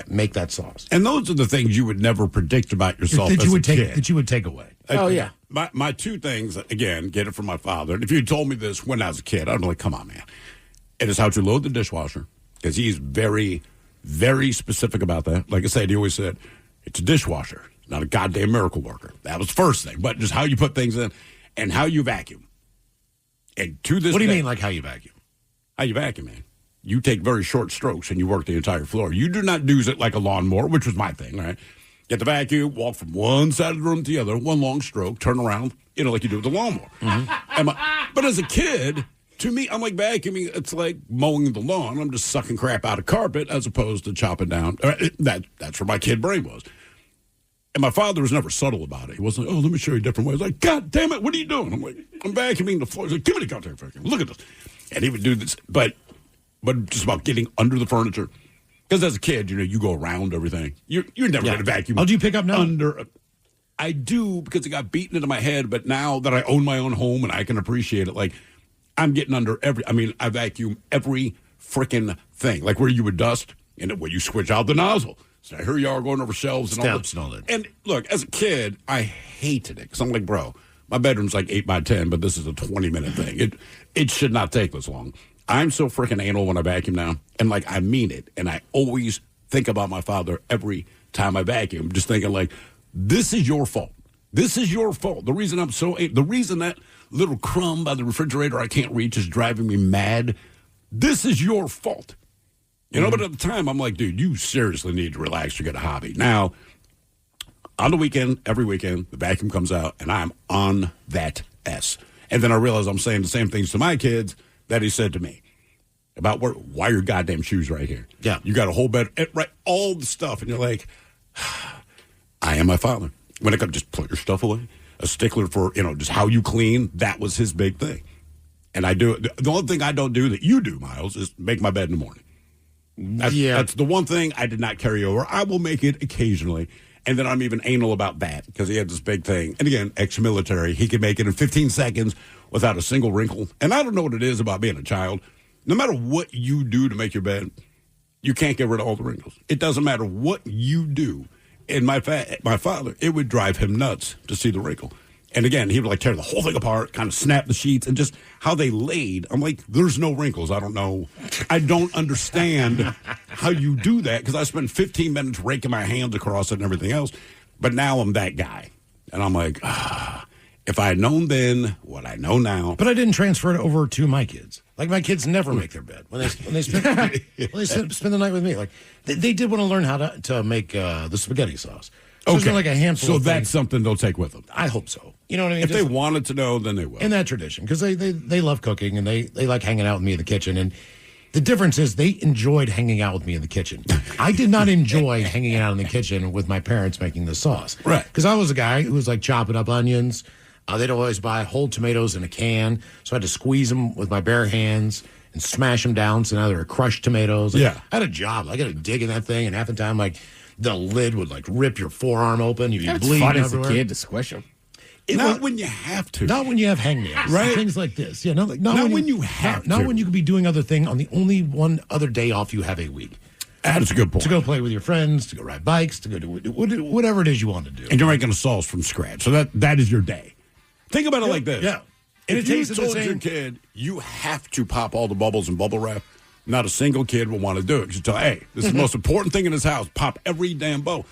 make that sauce. And those are the things you would never predict about yourself that you would as a kid. That you would take away. Oh, yeah. My 2 things, again, get it from my father. And if you had told me this when I was a kid, I'd be like, come on, man. It is how to load the dishwasher, because he's very, very specific about that. Like I said, he always said, it's a dishwasher, not a goddamn miracle worker. That was the first thing. But just how you put things in and how you vacuum. And to this What do you day, mean, like how you vacuum? How you vacuum, man. You take very short strokes and you work the entire floor. You do not use it like a lawnmower, which was my thing, right? Get the vacuum, walk from one side of the room to the other, one long stroke, turn around, like you do with the lawnmower. Mm-hmm. But as a kid, to me, I'm like vacuuming. It's like mowing the lawn. I'm just sucking crap out of carpet as opposed to chopping down. That's where my kid brain was. And my father was never subtle about it. He wasn't like, oh, let me show you different ways. Like, God damn it, what are you doing? I'm like, I'm vacuuming the floor. He's like, give me the goddamn vacuum. Look at this. And he would do this, but just about getting under the furniture. Because as a kid, you go around everything. You're never going to vacuum. Oh, do you pick up now? I do, because it got beaten into my head, but now that I own my own home and I can appreciate it, like, I'm getting under I vacuum every freaking thing. Like where you would dust, and where you switch out the nozzle. So here you are going over shelves and Steps and all that. And look, as a kid, I hated it because I'm like, bro, my bedroom's like 8 by 10, but this is a 20-minute thing. It should not take this long. I'm so freaking anal when I vacuum now, and like I mean it, and I always think about my father every time I vacuum, just thinking like, this is your fault. This is your fault. The reason the reason that little crumb by the refrigerator I can't reach is driving me mad. This is your fault. You know, but at the time, I'm like, dude, you seriously need to relax or get a hobby. Now, on the weekend, every weekend, the vacuum comes out, and I'm on that S. And then I realize I'm saying the same things to my kids that he said to me about why your goddamn shoes right here. Yeah. You got a whole bed, right, all the stuff, and you're like, I am my father. When it comes, just put your stuff away. A stickler for, just how you clean, that was his big thing. And I do it. The only thing I don't do that you do, Miles, is make my bed in the morning. That's the one thing I did not carry over. I will make it occasionally. And then I'm even anal about that because he had this big thing. And again, ex-military, he could make it in 15 seconds without a single wrinkle. And I don't know what it is about being a child. No matter what you do to make your bed, you can't get rid of all the wrinkles. It doesn't matter what you do. And my father, it would drive him nuts to see the wrinkle. And again, he would like tear the whole thing apart, kind of snap the sheets, and just how they laid. I'm like, there's no wrinkles. I don't know. I don't understand how you do that because I spent 15 minutes raking my hands across it and everything else. But now I'm that guy. And I'm like, if I had known then what I know now. But I didn't transfer it over to my kids. Like, my kids never make their bed when they spend the night with me. Like, they did want to learn how to make the spaghetti sauce. So Okay, like a handful. So of that's things. something they'll take with them. I hope so. You know what I mean? If they wanted to know, then they will. In that tradition, because they love cooking and they like hanging out with me in the kitchen. And the difference is they enjoyed hanging out with me in the kitchen. I did not enjoy hanging out in the kitchen with my parents making the sauce. Right. Because I was a guy who was like chopping up onions. They'd always buy whole tomatoes in a can, so I had to squeeze them with my bare hands and smash them down. So now they're crushed tomatoes. Like, Yeah. I had a job. I got to dig in that thing, and half the time, like, the lid would like rip your forearm open. You'd be bleeding fun as a everywhere. kid to squish them. Not when you have to. Not when you have hangnails. Right. Things like this. Yeah, not when you have Not to. when you could be doing other thing on the only one other day off you have a week. That's a good point. To go play with your friends, to go ride bikes, to go do whatever it is you want to do. And you're making a sauce from scratch. So that is your day. Think about it like this. Yeah. And It if you tastes the told same. your kid, you have to pop all the bubbles in bubble wrap, not a single kid will want to do it. You tell, hey, this is the most important thing in this house. Pop every damn bubble.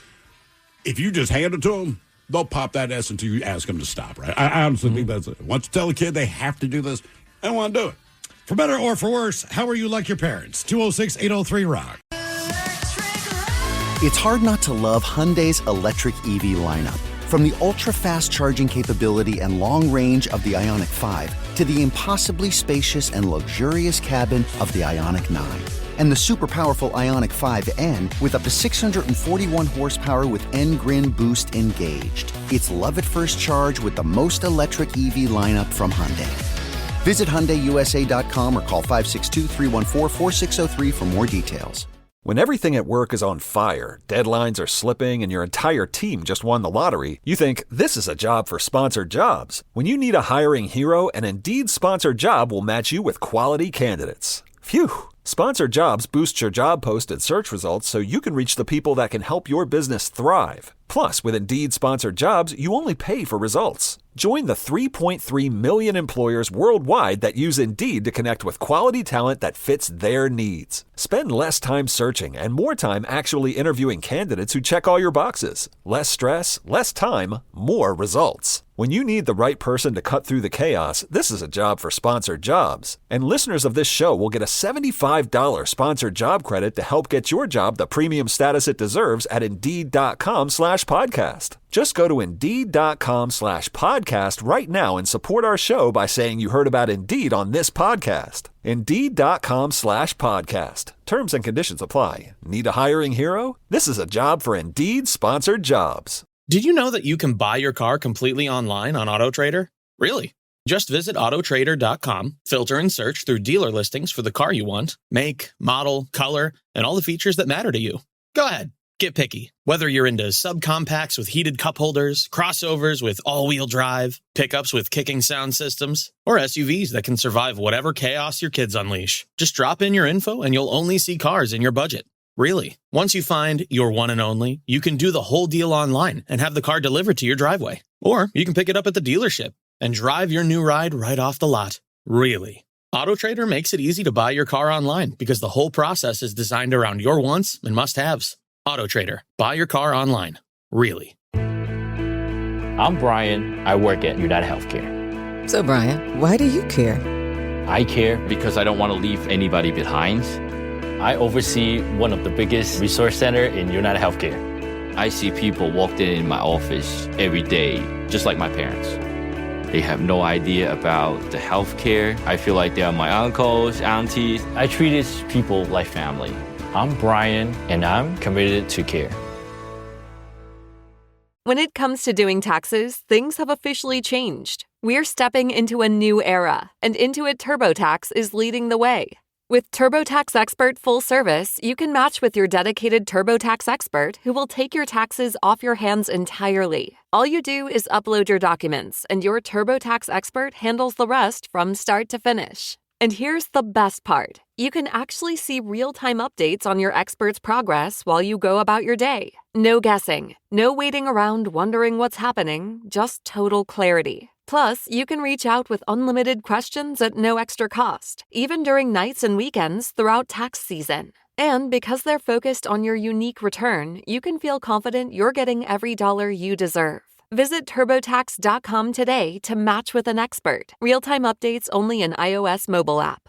If you just hand it to them, they'll pop that S until you ask them to stop, right? I honestly think that's it. Once you tell a kid they have to do this, they want to do it. For better or for worse, how are you like your parents? 206-803-ROCK. It's hard not to love Hyundai's electric EV lineup. From the ultra-fast charging capability and long range of the Ioniq 5 to the impossibly spacious and luxurious cabin of the Ioniq 9. And the super powerful Ioniq 5N with up to 641 horsepower with N-Grin Boost engaged. It's love at first charge with the most electric EV lineup from Hyundai. Visit HyundaiUSA.com or call 562-314-4603 for more details. When everything at work is on fire, deadlines are slipping, and your entire team just won the lottery, you think this is a job for sponsored jobs. When you need a hiring hero, an Indeed sponsored job will match you with quality candidates. Phew! Sponsored jobs boost your job post and search results so you can reach the people that can help your business thrive. Plus, with Indeed sponsored jobs, you only pay for results. Join the 3.3 million employers worldwide that use Indeed to connect with quality talent that fits their needs. Spend less time searching and more time actually interviewing candidates who check all your boxes. Less stress, less time, more results. When you need the right person to cut through the chaos, this is a job for sponsored jobs. And listeners of this show will get a $75 sponsored job credit to help get your job the premium status it deserves at Indeed.com/podcast. Just go to Indeed.com/podcast right now and support our show by saying you heard about Indeed on this podcast. Indeed.com/podcast. Terms and conditions apply. Need a hiring hero? This is a job for Indeed sponsored jobs. Did you know that you can buy your car completely online on AutoTrader? Really? Just visit autotrader.com, filter and search through dealer listings for the car you want, make, model, color, and all the features that matter to you. Go ahead, get picky. Whether you're into subcompacts with heated cup holders, crossovers with all-wheel drive, pickups with kicking sound systems, or SUVs that can survive whatever chaos your kids unleash. Just drop in your info and you'll only see cars in your budget. Really? Once you find your one and only, you can do the whole deal online and have the car delivered to your driveway. Or you can pick it up at the dealership and drive your new ride right off the lot. Really? AutoTrader makes it easy to buy your car online because the whole process is designed around your wants and must-haves. AutoTrader. Buy your car online. Really? I'm Brian. I work at United Healthcare. So, Brian, why do you care? I care because I don't want to leave anybody behind. I oversee one of the biggest resource centers in United Healthcare. I see people walk in my office every day, just like my parents. They have no idea about the healthcare. I feel like they are my uncles, aunties. I treat these people like family. I'm Brian, and I'm committed to care. When it comes to doing taxes, things have officially changed. We're stepping into a new era, and Intuit TurboTax is leading the way. With TurboTax Expert Full Service, you can match with your dedicated TurboTax expert who will take your taxes off your hands entirely. All you do is upload your documents, and your TurboTax expert handles the rest from start to finish. And here's the best part. You can actually see real-time updates on your expert's progress while you go about your day. No guessing, no waiting around wondering what's happening, just total clarity. Plus, you can reach out with unlimited questions at no extra cost, even during nights and weekends throughout tax season. And because they're focused on your unique return, you can feel confident you're getting every dollar you deserve. Visit TurboTax.com today to match with an expert. Real-time updates only in iOS mobile app.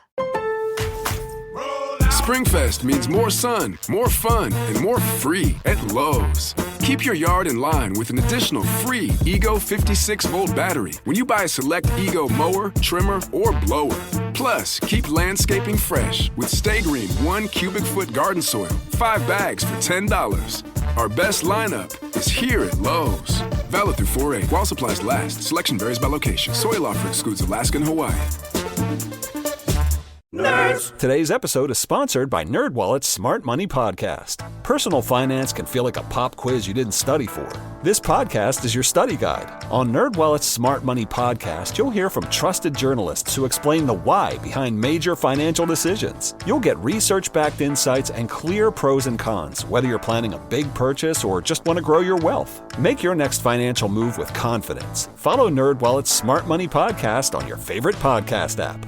Springfest means more sun, more fun, and more free at Lowe's. Keep your yard in line with an additional free Ego 56-volt battery when you buy a select Ego mower, trimmer, or blower. Plus, keep landscaping fresh with Stay Green 1 cubic foot garden soil, 5 bags for $10. Our best lineup is here at Lowe's. Valid through 4/8 while supplies last. Selection varies by location. Soil offer excludes Alaska and Hawaii. Nerds! Today's episode is sponsored by NerdWallet's Smart Money Podcast. Personal finance can feel like a pop quiz you didn't study for. This podcast is your study guide. On NerdWallet's Smart Money Podcast, you'll hear from trusted journalists who explain the why behind major financial decisions. You'll get research-backed insights and clear pros and cons, whether you're planning a big purchase or just want to grow your wealth. Make your next financial move with confidence. Follow NerdWallet's Smart Money Podcast on your favorite podcast app.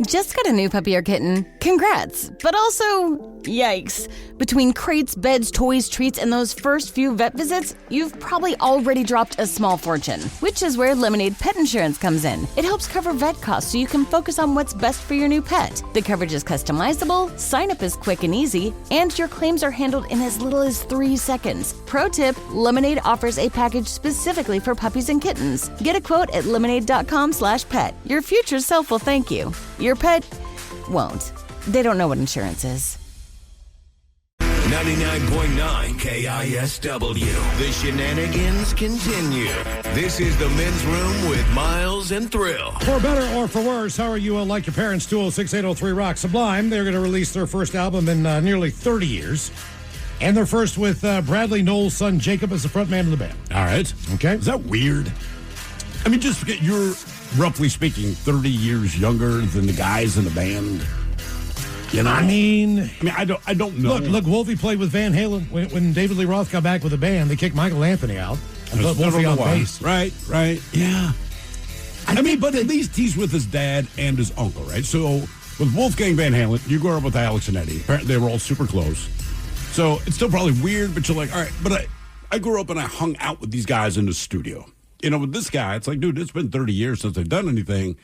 Just got a new puppy or kitten? Congrats! But also, yikes. Between crates, beds, toys, treats, and those first few vet visits, you've probably already dropped a small fortune, which is where Lemonade Pet Insurance comes in. It helps cover vet costs so you can focus on what's best for your new pet. The coverage is customizable, sign-up is quick and easy, and your claims are handled in as little as 3 seconds. Pro tip, Lemonade offers a package specifically for puppies and kittens. Get a quote at lemonade.com/pet. Your future self will thank you. Your pet won't. They don't know what insurance is. 99.9 KISW. The shenanigans continue. This is the Men's Room with Miles and Thrill. For better or for worse, how are you like your parents? 206-803-ROCK. Sublime, they're going to release their first album in nearly 30 years. And they're first with Bradley Noel's son, Jacob, as the frontman of the band. All right. Okay. Is that weird? I mean, just because you're, roughly speaking, 30 years younger than the guys in the band. You know, I mean, I don't know. Look, Wolfie played with Van Halen when David Lee Roth got back with the band. They kicked Michael Anthony out and put Wolfie on bass. Right, yeah. I mean, but at least he's with his dad and his uncle, right? So with Wolfgang Van Halen, you grew up with Alex and Eddie. Apparently, they were all super close. So it's still probably weird, but you're like, all right. But I grew up and I hung out with these guys in the studio. You know, with this guy, it's like, dude, it's been 30 years since they've done anything.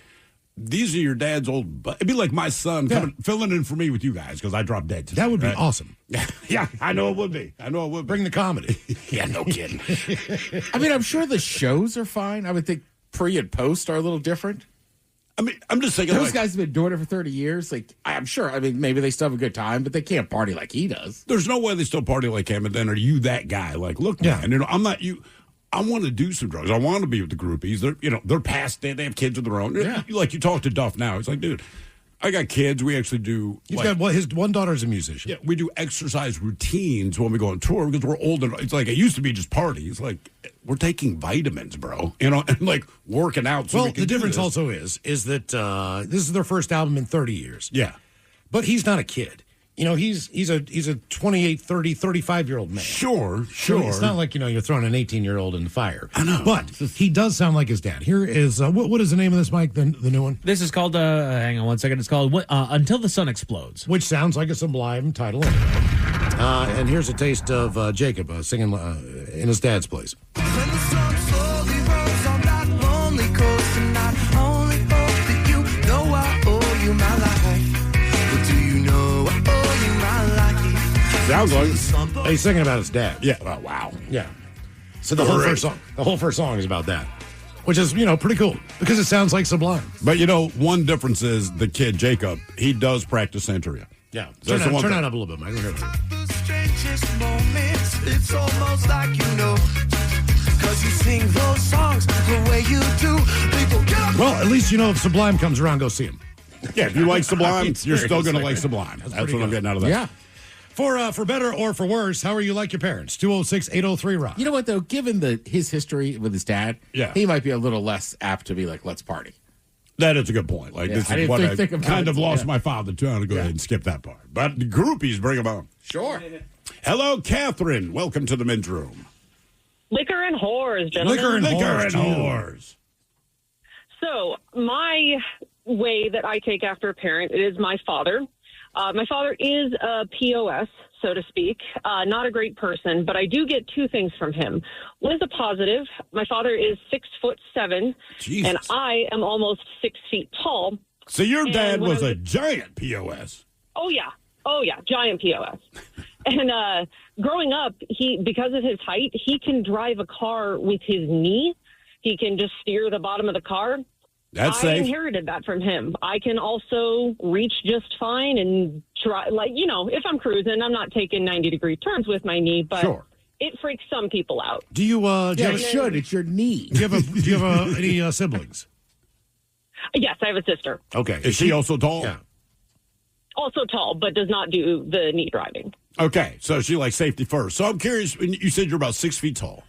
These are your dad's old... It'd be like my son filling in for me with you guys because I dropped dead today. That would be awesome. Yeah, I know it would be. Bring the comedy. Yeah, no kidding. I mean, I'm sure the shows are fine. I would think pre and post are a little different. I mean, I'm just thinking... Those guys have been doing it for 30 years. Like, I'm sure, I mean, maybe they still have a good time, but they can't party like he does. There's no way they still party like him, and then are you that guy? Like, look, man, you know, I'm not you... I want to do some drugs. I want to be with the groupies. They're past it. They have kids of their own. Yeah. Like you talk to Duff now. He's like, dude, I got kids. We actually do. He's got his one daughter's a musician. Yeah, we do exercise routines when we go on tour because we're older. It's like it used to be just parties. Like we're taking vitamins, bro. You know, and like working out. So well, the difference also is that this is their first album in 30 years. Yeah, but he's not a kid. You know, he's a 28, 30, 35-year-old man. Sure. It's not like, you're throwing an 18-year-old in the fire. I know. But he does sound like his dad. Here is, what is the name of this, Mike, the new one? This is called, hang on one second, it's called Until the Sun Explodes. Which sounds like a sublime title. And here's a taste of Jacob singing in his dad's place. When the storm slowly rolls on that lonely coast, and I only hope that you know I owe you my life. But do you know I owe you my life? Sounds like he's singing about his dad. Yeah. Oh, wow. Yeah. So the whole first song is about that, which is pretty cool because it sounds like Sublime. But one difference is the kid Jacob. He does practice Santeria. Yeah. So Turn that up a little bit, Mike. The strangest moments, it's almost like because you sing those songs the way you do. People get up. Well, at least if Sublime comes around, go see him. Yeah, if you like Sublime, you're still going to like Sublime. That's what I'm getting out of that. Yeah. For better or for worse, how are you like your parents? 206-803-ROCK. You know what, though? Given his history with his dad, he might be a little less apt to be like, let's party. That is a good point. This is what I kind of lost my father to. I'm going to go ahead and skip that part. But the groupies, bring them on. Sure. Hello, Catherine. Welcome to the men's room. Liquor and whores, gentlemen. Liquor and whores. So, my way that I take after a parent is my father. My father is a POS, so to speak, not a great person, but I do get two things from him. One is a positive. My father is 6'7", Jesus. and I am almost 6 feet tall. So your dad was a giant POS. Oh yeah, giant POS. And growing up, because of his height, he can drive a car with his knee. He can just steer the bottom of the car. That's I safe. inherited that from him. I can also reach just fine and try, if I'm cruising, I'm not taking 90-degree turns with my knee, but it freaks some people out. Do you? It should. It's your knee. Do you have any siblings? Yes, I have a sister. Okay. Is she also tall? Yeah. Also tall, but does not do the knee driving. Okay, so she likes safety first. So I'm curious, you said you're about 6 feet tall.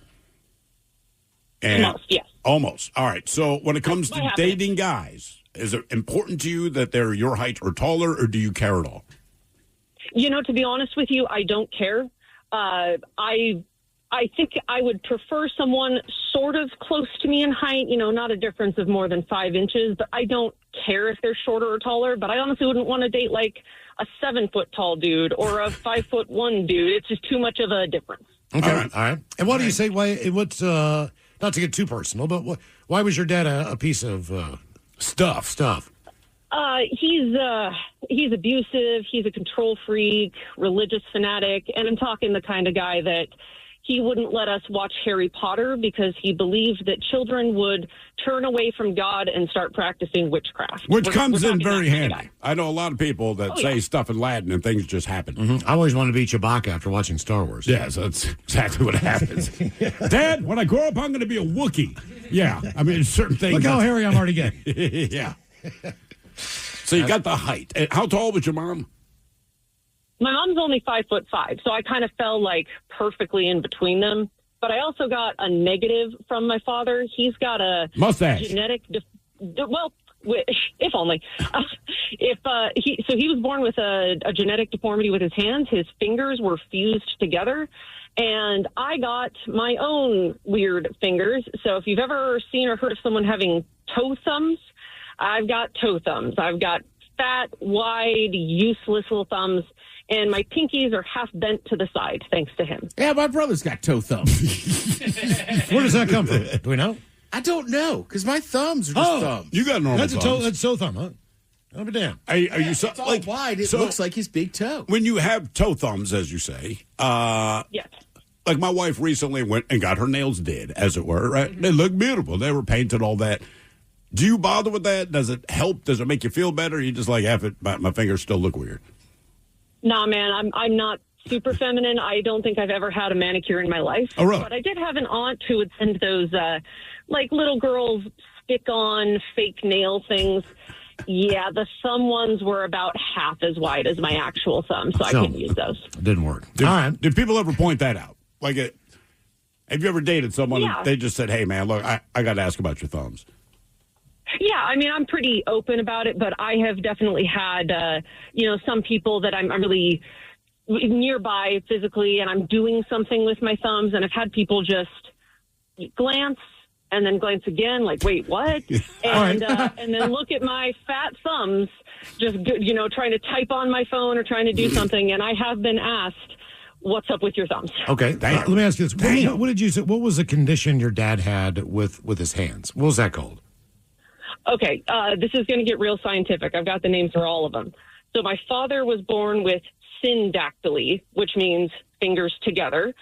And almost, yes. Almost. All right. So when it comes to dating guys, is it important to you that they're your height or taller, or do you care at all? To be honest with you, I don't care. I think I would prefer someone sort of close to me in height, not a difference of more than 5 inches, but I don't care if they're shorter or taller, but I honestly wouldn't want to date like a 7-foot tall dude or a 5'1" dude. It's just too much of a difference. Okay. All right. And what do you say? What's, not to get too personal, but why was your dad a piece of stuff? He's abusive. He's a control freak, religious fanatic, and I'm talking the kind of guy that he wouldn't let us watch Harry Potter because he believed that children would turn away from God and start practicing witchcraft. Which comes in very handy. I know a lot of people that say stuff in Latin and things just happen. Mm-hmm. I always wanted to be Chewbacca after watching Star Wars. Yeah, so that's exactly what happens. Dad, when I grow up, I'm going to be a Wookiee. Yeah, I mean, certain things. Look how hairy I'm already getting. Yeah. So you got the height. How tall was your mom? My mom's only 5'5", so I kind of fell perfectly in between them. But I also got a negative from my father. He's got a mustache. Genetic, if only. He was born with a genetic deformity with his hands. His fingers were fused together, and I got my own weird fingers. So if you've ever seen or heard of someone having toe thumbs, I've got toe thumbs. I've got fat, wide, useless little thumbs. And my pinkies are half bent to the side, thanks to him. Yeah, my brother's got toe thumbs. Where does that come from? Do we know? I don't know, because my thumbs are just thumbs. You got normal thumbs. That's toe thumb, huh? I'll be damned. Are you it's all wide. It looks like his big toe. When you have toe thumbs, as you say, yes. Like my wife recently went and got her nails did, as it were, right? Mm-hmm. They look beautiful. They were painted, all that. Do you bother with that? Does it help? Does it make you feel better? Or you just like, F it, my fingers still look weird? Nah, man, I'm not super feminine. I don't think I've ever had a manicure in my life. Oh, really? But I did have an aunt who would send those, little girls stick-on fake nail things. Yeah, the thumb ones were about half as wide as my actual thumb, so I couldn't use those. It didn't work. All right. Did people ever point that out? Have you ever dated someone and they just said, hey, man, look, I got to ask about your thumbs? Yeah, I mean, I'm pretty open about it, but I have definitely had, some people that I'm really nearby physically, and I'm doing something with my thumbs, and I've had people just glance and then glance again, like, wait, what? And and then look at my fat thumbs, just trying to type on my phone or trying to do something, and I have been asked, what's up with your thumbs? Okay, let me ask you this: what did you say? What was the condition your dad had with his hands? What was that called? Okay, this is going to get real scientific. I've got the names for all of them. So my father was born with syndactyly, which means fingers together.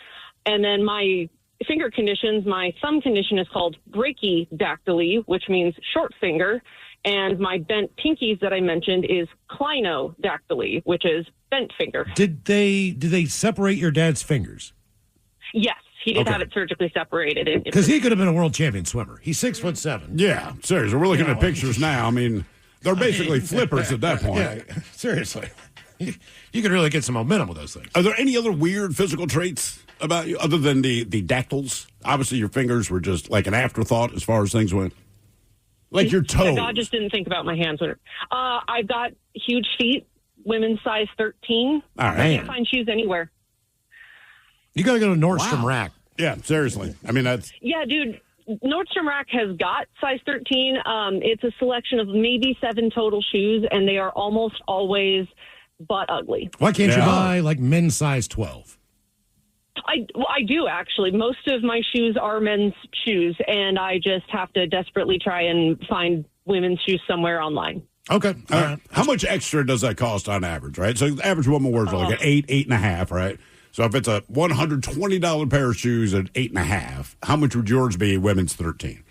And then my finger conditions, my thumb condition is called brachydactyly, which means short finger. And my bent pinkies that I mentioned is clinodactyly, which is bent finger. Did they separate your dad's fingers? Yes. He did have it surgically separated. Because he could have been a world champion swimmer. He's 6'7". Yeah, seriously. We're looking at pictures now. I mean, they're basically flippers at that point. Yeah, seriously. You could really get some momentum with those things. Are there any other weird physical traits about you other than the dactyls? Obviously, your fingers were just like an afterthought as far as things went. Like your toes. God just didn't think about my hands. I've got huge feet, women's size 13. All right. I can't find shoes anywhere. You got to go to Nordstrom Rack. Yeah, seriously. I mean, that's... Yeah, dude. Nordstrom Rack has got size 13. It's a selection of maybe 7 total shoes, and they are almost always butt ugly. Why can't you buy, like, men's size 12? I do, actually. Most of my shoes are men's shoes, and I just have to desperately try and find women's shoes somewhere online. Okay. All right. How much extra does that cost on average, right? So the average woman wears like an 8.5, right? So if it's a $120 pair of shoes at 8.5, how much would yours be women's 13?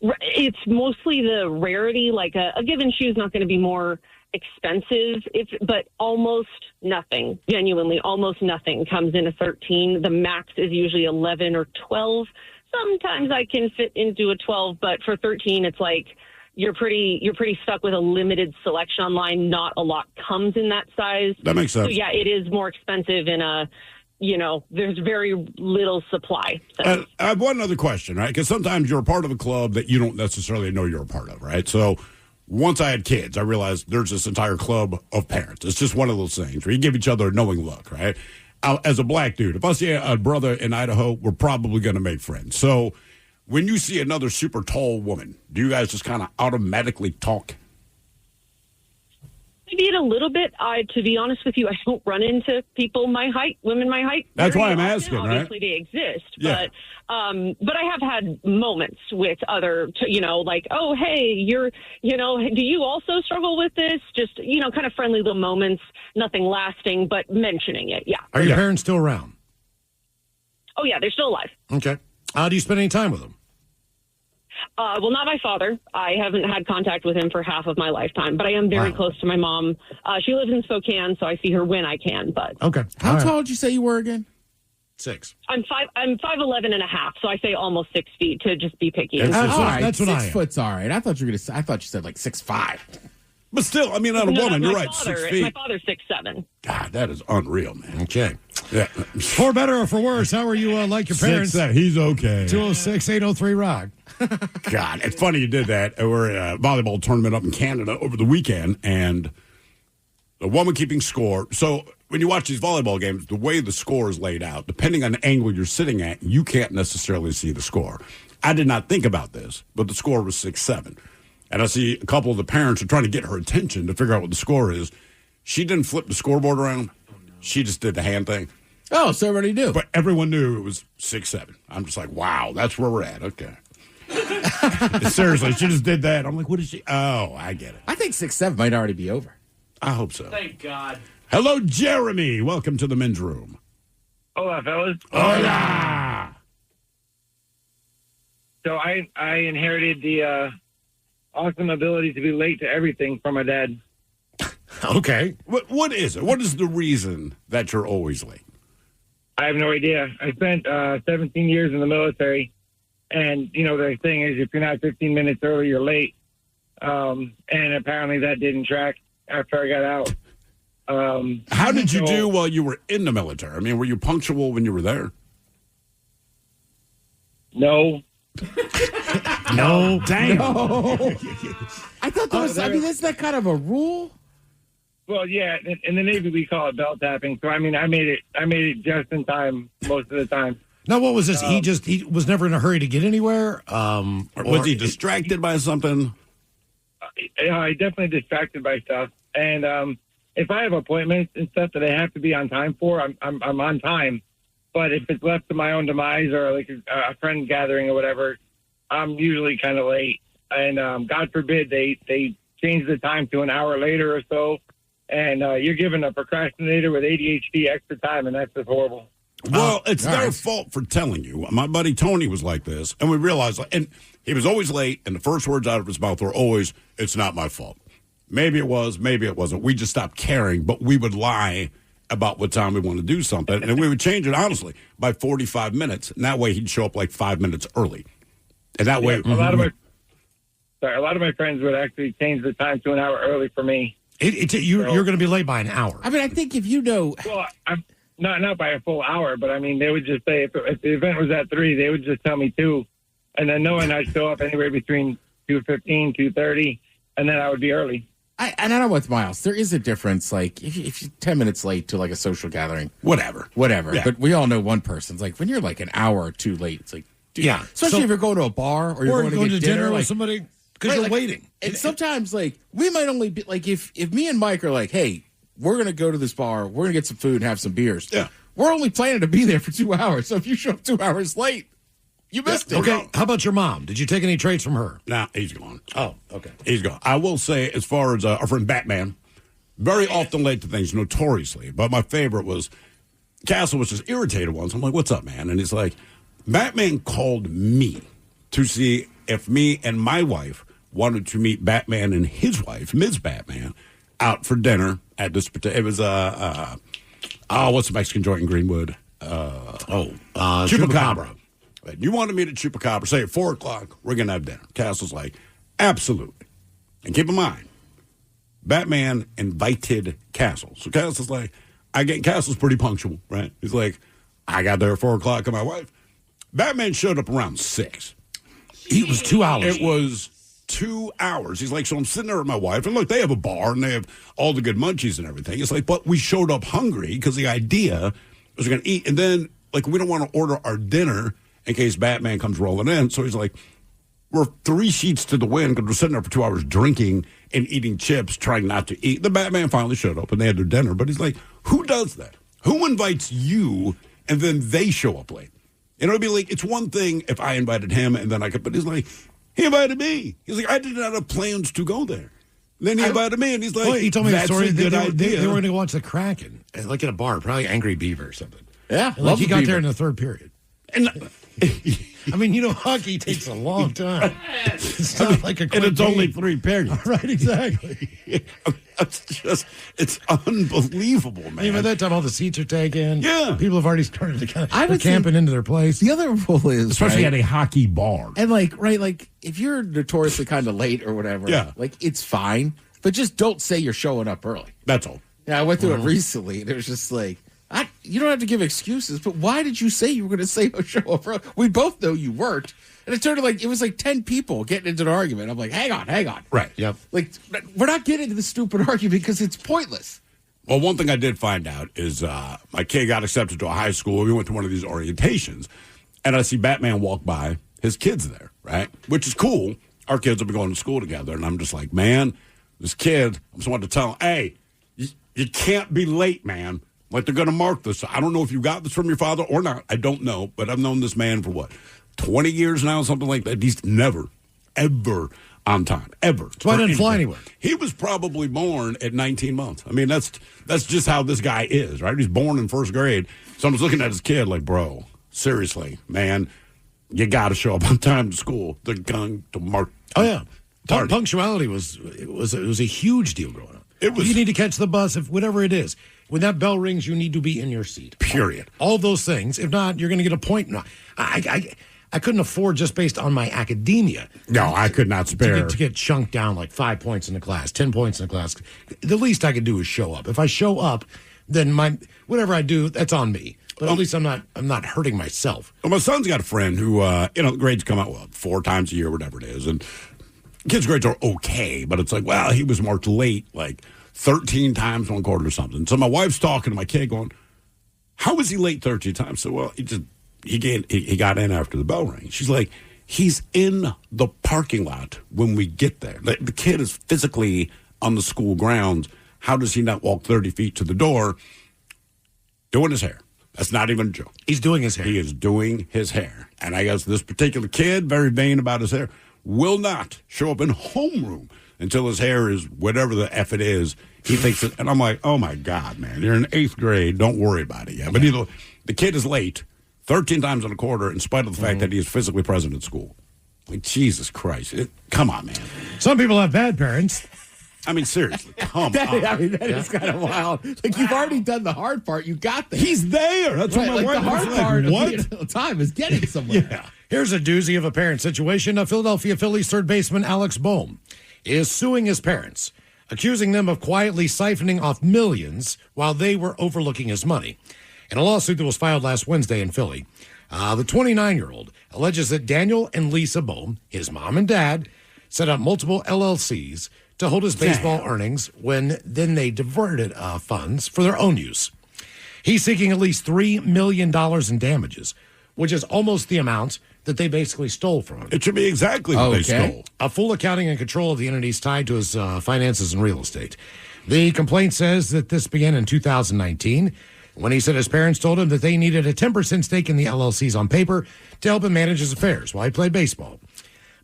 It's mostly the rarity. Like a given shoe is not going to be more expensive, but almost nothing, genuinely, almost nothing comes in a 13. The max is usually 11 or 12. Sometimes I can fit into a 12, but for 13, it's like you're pretty stuck with a limited selection online. Not a lot comes in that size. That makes sense. So yeah, it is more expensive in there's very little supply. I have one other question, right? Because sometimes you're a part of a club that you don't necessarily know you're a part of, right? So once I had kids, I realized there's this entire club of parents. It's just one of those things where you give each other a knowing look, right? As a black dude, if I see a brother in Idaho, we're probably going to make friends. So when you see another super tall woman, do you guys just kind of automatically talk? I did a little bit. To be honest with you, I don't run into people my height, women my height. That's why I'm often. asking, right? Obviously, they exist, Yeah. but I have had moments with other, like, oh, hey, do you also struggle with this? Just, kind of friendly little moments, nothing lasting, but mentioning it, yeah. Are your parents still around? Oh, yeah, they're still alive. Okay. Do you spend any time with them? Well, not my father. I haven't had contact with him for half of my lifetime, but I am very close to my mom. She lives in Spokane, so I see her when I can. But okay, how tall did you say you were again? 6. I'm 5'11" and a half, so I say almost 6 feet to just be picky. That's what I am. 6 foot's all right. I thought you said like 6'5". But still, I mean, on a woman, you're right, father, 6 feet. My father's 6'7". God, that is unreal, man. Okay. Yeah. For better or for worse, how are you like your parents? 6'7". He's okay. 206-803-ROCK. God, it's funny you did that. We're at a volleyball tournament up in Canada over the weekend, and the woman keeping score. So when you watch these volleyball games, the way the score is laid out, depending on the angle you're sitting at, you can't necessarily see the score. I did not think about this, but the score was 6-7. And I see a couple of the parents are trying to get her attention to figure out what the score is. She didn't flip the scoreboard around. She just did the hand thing. Oh, so everybody knew. But everyone knew it was 6-7. I'm just like, wow, that's where we're at. Okay. Seriously, she just did that. I'm like, what is she? Oh, I get it. I think 6'7" might already be over. I hope so. Thank God. Hello, Jeremy. Welcome to the men's room. Hola, fellas. Hola. So I inherited the awesome ability to be late to everything from my dad. Okay. What is it? What is the reason that you're always late? I have no idea. I spent 17 years in the military, and, the thing is, if you're not 15 minutes early, you're late. And apparently that didn't track after I got out. How did you do while you were in the military? I mean, were you punctual when you were there? No. No, damn. No. I thought that was. I mean, isn't that kind of a rule? Well, yeah, in the Navy we call it bell tapping. So I mean, I made it just in time most of the time. Now, what was this? He was never in a hurry to get anywhere. Or was he distracted by something? I definitely distracted by stuff. And if I have appointments and stuff that I have to be on time for, I'm on time. But if it's left to my own demise or like a friend gathering or whatever, I'm usually kind of late. And God forbid they change the time to an hour later or so. And you're giving a procrastinator with ADHD extra time, and that's just horrible. Well, it's their fault for telling you. My buddy Tony was like this, and we realized, and he was always late, and the first words out of his mouth were always, "It's not my fault." Maybe it was, maybe it wasn't. We just stopped caring, but we would lie about what time we want to do something, and we would change it, honestly, by 45 minutes, and that way he'd show up like 5 minutes early. And that way... A lot of my friends would actually change the time to an hour early for me. You're going to be late by an hour. I mean, I think if you know... Well, I'm not by a full hour, but I mean, they would just say, if the event was at 3, they would just tell me 2. And then knowing I'd show up anywhere between 2:15, 2:30, and then I would be early. I don't know what's Miles. There is a difference. Like, if you're 10 minutes late to, like, a social gathering. Whatever. Yeah. But we all know one person's like, when you're, like, an hour or 2 late, it's like... Dude, yeah. Especially if you're going to a bar or you're going to get dinner with like, somebody... Because you're waiting. And sometimes, like, we might only be, like, if me and Mike are like, hey, we're going to go to this bar, we're going to get some food and have some beers. Yeah. We're only planning to be there for 2 hours. So if you show up 2 hours late, you missed it. Okay, how about your mom? Did you take any traits from her? Nah, he's gone. Oh, okay. He's gone. I will say, as far as our friend Batman, very often late to things, notoriously. But my favorite was, Castle was just irritated once. I'm like, what's up, man? And he's like, Batman called me to see if me and my wife wanted to meet Batman and his wife, Ms. Batman, out for dinner at this particular... It was, what's the Mexican joint in Greenwood? Chupacabra. You want to meet at Chupacabra, say at 4 o'clock, we're going to have dinner. Castle's like, absolutely. And keep in mind, Batman invited Castle. So Castle's like, Castle's pretty punctual, right? He's like, I got there at 4 o'clock with my wife. Batman showed up around 6. It was 2 hours. It was 2 hours. He's like, so I'm sitting there with my wife, and look, they have a bar, and they have all the good munchies and everything. It's like, but we showed up hungry because the idea was we're going to eat, and then, like, we don't want to order our dinner in case Batman comes rolling in. So he's like, we're 3 sheets to the wind because we're sitting there for 2 hours drinking and eating chips, trying not to eat. The Batman finally showed up, and they had their dinner, but he's like, who does that? Who invites you, and then they show up late? And it'll be like, it's one thing if I invited him, and then I could, but he's like, he invited me. He's like, I did not have plans to go there. And then he invited me, and he's like, he told me that's a story. a good idea. They were going to watch the Kraken, like in a bar, probably Angry Beaver or something. Yeah, like he got there in the third period. And I mean, hockey takes a long time. It's not like a quick and it's game. only 3 periods. Right, exactly. It's unbelievable, man. By that time, all the seats are taken. Yeah. People have already started to kind I of would camping think into their place. The other rule is, especially right, at a hockey bar. and like if you're notoriously kind of late or whatever, Yeah. like it's fine, but just don't say you're showing up early. That's all. Yeah, I went through it recently, and it was just like, you don't have to give excuses, but why did you say you were going to say show up early? We both know you weren't. And it turned out it was like 10 people getting into an argument. I'm like, hang on. Right, yep. Like, we're not getting into the stupid argument because it's pointless. Well, one thing I did find out is my kid got accepted to a high school. We went to one of these orientations, and I see Batman walk by. His kid's there, right? Which is cool. Our kids will be going to school together, and I'm just like, man, this kid, I'm just wanting to tell him, hey, you can't be late, man. Like, they're going to mark this. I don't know if you got this from your father or not. I don't know, but I've known this man for 20 years now, something like that. He's never, ever on time, ever. That's why I didn't fly anywhere. He was probably born at 19 months. I mean, that's just how this guy is, right? He's born in first grade. So I was looking at his kid like, bro, seriously, man, you got to show up on time to school. They're going to mark. Oh, yeah. Punctuality was a huge deal growing up. You need to catch the bus, if whatever it is. When that bell rings, you need to be in your seat. Period. All those things. If not, you're going to get a point. No, I couldn't afford, just based on my academia. No, I could not spare. To get chunked down like 5 points in the class, 10 points in the class. The least I could do is show up. If I show up, then whatever I do, that's on me. But at least I'm not hurting myself. Well, my son's got a friend who, the grades come out, 4 times a year, whatever it is. And kids' grades are okay, but it's like, well, he was marked late, 13 times one quarter or something. So my wife's talking to my kid going, how was he late 13 times? So, well, he got in after the bell rang. She's like, he's in the parking lot when we get there. The kid is physically on the school grounds. How does he not walk 30 feet to the door doing his hair? That's not even a joke. He's doing his hair. He is doing his hair. And I guess this particular kid, very vain about his hair, will not show up in homeroom until his hair is whatever the F it is. He thinks it. And I'm like, oh, my God, man. You're in 8th grade. Don't worry about it yet. But the kid is late 13 times in a quarter in spite of the fact that he is physically present at school. Like, Jesus Christ. Come on, man. Some people have bad parents. I mean, seriously, come on. That is kind of wild. Like, you've already done the hard part. You got there. He's there. That's what my wife the hard was part like, of time is getting somewhere. Yeah. Here's a doozy of a parent situation. A Philadelphia Phillies third baseman, Alex Bohm, is suing his parents, accusing them of quietly siphoning off millions while they were overlooking his money. In a lawsuit that was filed last Wednesday in Philly, the 29-year-old alleges that Daniel and Lisa Bohm, his mom and dad, set up multiple LLCs to hold his baseball earnings when then they diverted funds for their own use. He's seeking at least $3 million in damages, which is almost the amount that they basically stole from him. It should be exactly what they stole. A full accounting and control of the entities tied to his finances and real estate. The complaint says that this began in 2019 when he said his parents told him that they needed a 10% stake in the LLCs on paper to help him manage his affairs while he played baseball.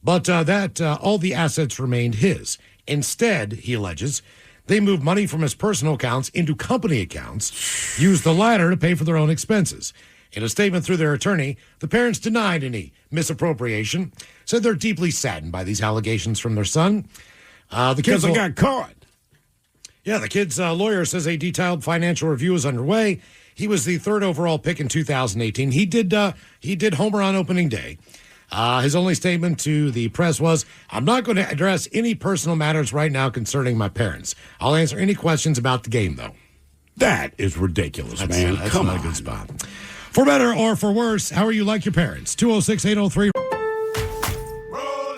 But all the assets remained his. Instead, he alleges, they moved money from his personal accounts into company accounts, used the latter to pay for their own expenses. In a statement through their attorney, the parents denied any misappropriation, said they're deeply saddened by these allegations from their son. Because they got caught. Yeah, the kid's lawyer says a detailed financial review is underway. He was the 3rd overall pick in 2018. He did homer on opening day. His only statement to the press was, I'm not going to address any personal matters right now concerning my parents. I'll answer any questions about the game, though. That is ridiculous, man. That's Come not on. a good spot. For better or for worse, how are you like your parents? 206-803.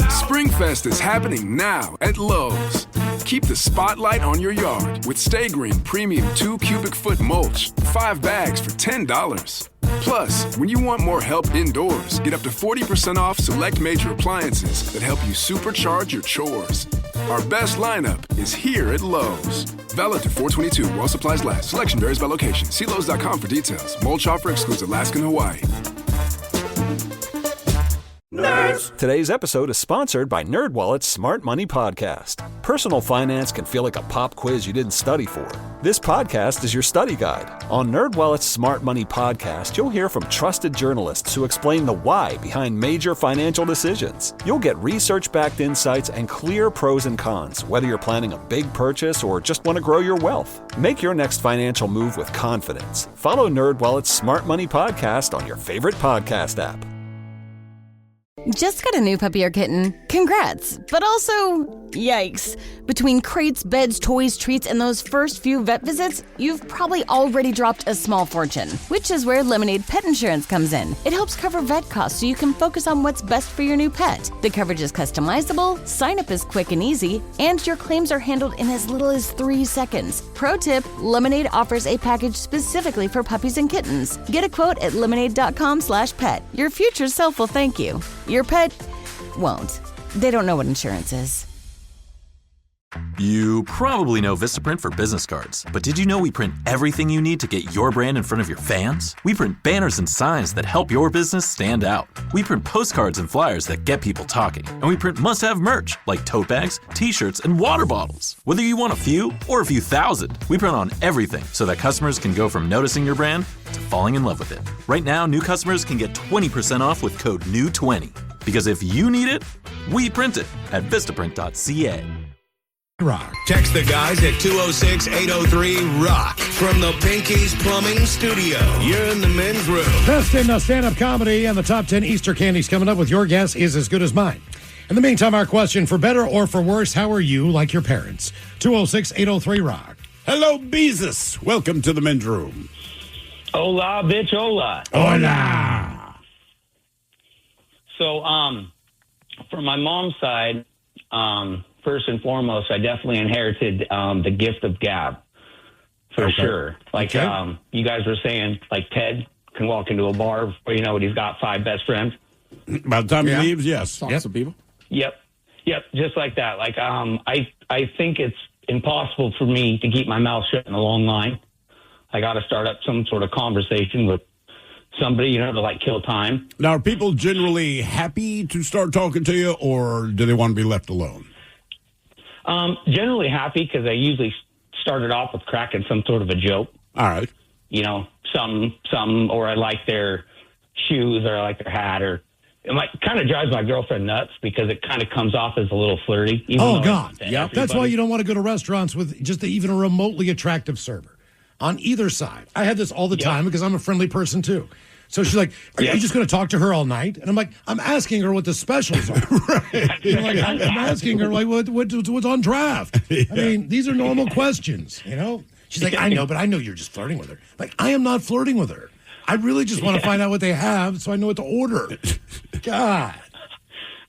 Springfest is happening now at Lowe's. Keep the spotlight on your yard with Stay Green Premium 2 cubic foot mulch, 5 bags for $10. Plus, when you want more help indoors, get up to 40% off select major appliances that help you supercharge your chores. Our best lineup is here at Lowe's. Valid to 4/22 while supplies last. Selection varies by location. See Lowe's.com for details. Mulch offer excludes Alaska and Hawaii. Nerds! Today's episode is sponsored by NerdWallet's Smart Money Podcast. Personal finance can feel like a pop quiz you didn't study for. This podcast is your study guide. On NerdWallet's Smart Money Podcast, you'll hear from trusted journalists who explain the why behind major financial decisions. You'll get research-backed insights and clear pros and cons, whether you're planning a big purchase or just want to grow your wealth. Make your next financial move with confidence. Follow NerdWallet's Smart Money Podcast on your favorite podcast app. Just got a new puppy or kitten? Congrats, but also, yikes. Between crates, beds, toys, treats, and those first few vet visits, you've probably already dropped a small fortune, which is where Lemonade Pet Insurance comes in. It helps cover vet costs so you can focus on what's best for your new pet. The coverage is customizable, sign-up is quick and easy, and your claims are handled in as little as 3 seconds. Pro tip, Lemonade offers a package specifically for puppies and kittens. Get a quote at lemonade.com/pet. Your future self will thank you. Your pet won't. They don't know what insurance is. You probably know Vistaprint for business cards, but did you know we print everything you need to get your brand in front of your fans? We print banners and signs that help your business stand out. We print postcards and flyers that get people talking. And we print must-have merch like tote bags, t-shirts, and water bottles. Whether you want a few or a few thousand, we print on everything so that customers can go from noticing your brand to falling in love with it. Right now, new customers can get 20% off with code NEW20. Because if you need it, we print it at Vistaprint.ca. Rock. Text the guys at 206-803-ROCK from the Pinky's Plumbing Studio. You're in the men's room. Best in stand-up comedy and the top 10 Easter candies coming up with your guess is as good as mine. In the meantime, our question, for better or for worse, how are you like your parents? 206-803-ROCK. Hello, Beezus. Welcome to the men's room. Hola, bitch, hola. Hola. So, from my mom's side, first and foremost, I definitely inherited the gift of gab, for sure. Like you guys were saying, like Ted can walk into a bar before you know it, he's got 5 best friends. By the time he leaves, yes. Talk to some people. Yep, just like that. Like I think it's impossible for me to keep my mouth shut in a long line. I got to start up some sort of conversation with somebody, to like kill time. Now, are people generally happy to start talking to you, or do they want to be left alone? Generally happy, because I usually started off with cracking some sort of a joke. All right. Some, or I like their shoes, or I like their hat, or it kind of drives my girlfriend nuts because it kind of comes off as a little flirty. Oh, God. That's why you don't want to go to restaurants with just even a remotely attractive server on either side. I had this all the time because I'm a friendly person, too. So she's like, are you just going to talk to her all night? And I'm like, I'm asking her what the specials are. I'm asking her, like, what's on draft? I mean, these are normal questions, She's like, I know, but I know you're just flirting with her. Like, I am not flirting with her. I really just want to find out what they have so I know what to order. God.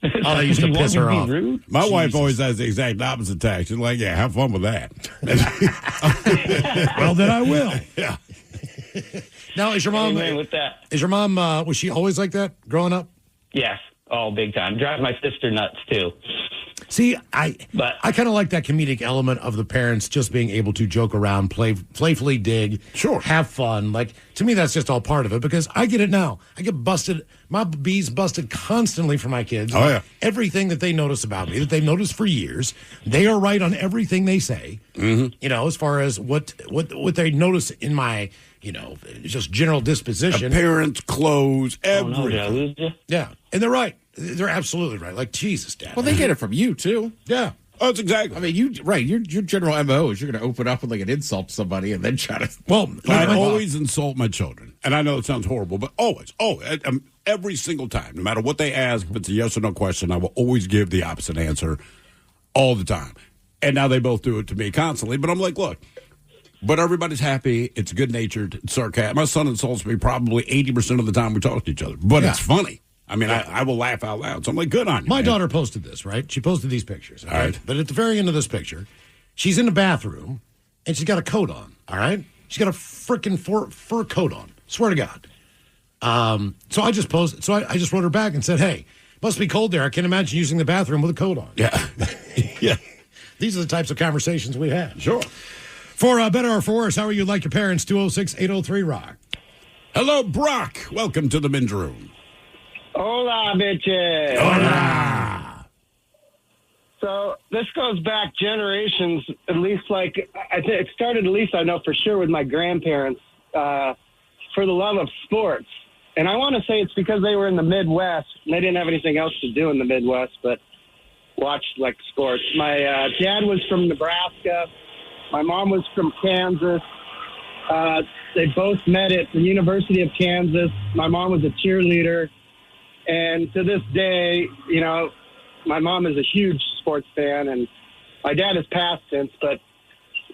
Oh, I used to piss her off. My wife always has the exact opposite tact. She's like, yeah, have fun with that. Well, then I will. Yeah. Now, is your mom, was she always like that growing up? Yes. Oh, big time. Drives my sister nuts, too. See, I kind of like that comedic element of the parents just being able to joke around, playfully dig, have fun. Like, to me, that's just all part of it, because I get it now. I get busted. My B's busted constantly for my kids. Oh, yeah. Everything that they notice about me, that they've noticed for years, they are right on everything they say. Mm-hmm. As far as what they notice in my, just general disposition. Appearance, clothes, everything. Yeah, and they're right. They're absolutely right. Like, Jesus, Dad. Well, they get it from you, too. Yeah. Oh, that's exactly. I mean, your general MO is you're going to open up with like an insult to somebody and then try to. Well, I always insult my children. And I know it sounds horrible, but always, every single time, no matter what they ask, if it's a yes or no question, I will always give the opposite answer all the time. And now they both do it to me constantly. But I'm like, look, but everybody's happy. It's good-natured. It's sarcastic. My son insults me probably 80% of the time we talk to each other. But it's funny. I mean, I will laugh out loud. So I'm like, good on you. My daughter posted this, right? She posted these pictures. All right. But at the very end of this picture, she's in the bathroom, and she's got a coat on, all right? She's got a freaking fur coat on. Swear to God. So I just posted. So I just wrote her back and said, hey, must be cold there. I can't imagine using the bathroom with a coat on. Yeah. Yeah. These are the types of conversations we have. Sure. For better or for worse, how are you like your parents? 206-803-ROCK. Hello, Brock. Welcome to the men's room. Hola, bitches. Hola. So this goes back generations, at least like, I think it started, at least I know for sure, with my grandparents for the love of sports. And I want to say it's because they were in the Midwest and they didn't have anything else to do in the Midwest but watch like sports. My dad was from Nebraska. My mom was from Kansas. They both met at the University of Kansas. My mom was a cheerleader. And to this day, my mom is a huge sports fan, and my dad has passed since. But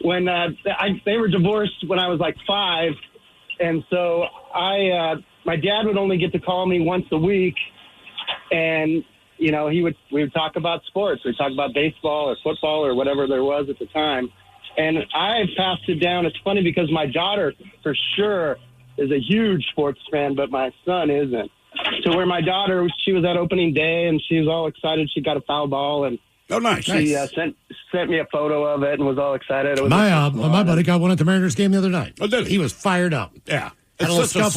when they were divorced when I was like 5, and so my dad would only get to call me once a week, and we would talk about sports. We'd talk about baseball or football or whatever there was at the time. And I passed it down. It's funny because my daughter, for sure, is a huge sports fan, but my son isn't. So where my daughter, she was at opening day, and she was all excited. She got a foul ball, and she sent me a photo of it and was all excited. It was my buddy got one at the Mariners game the other night. Oh, did he? He was fired up. Yeah. Had a little scuff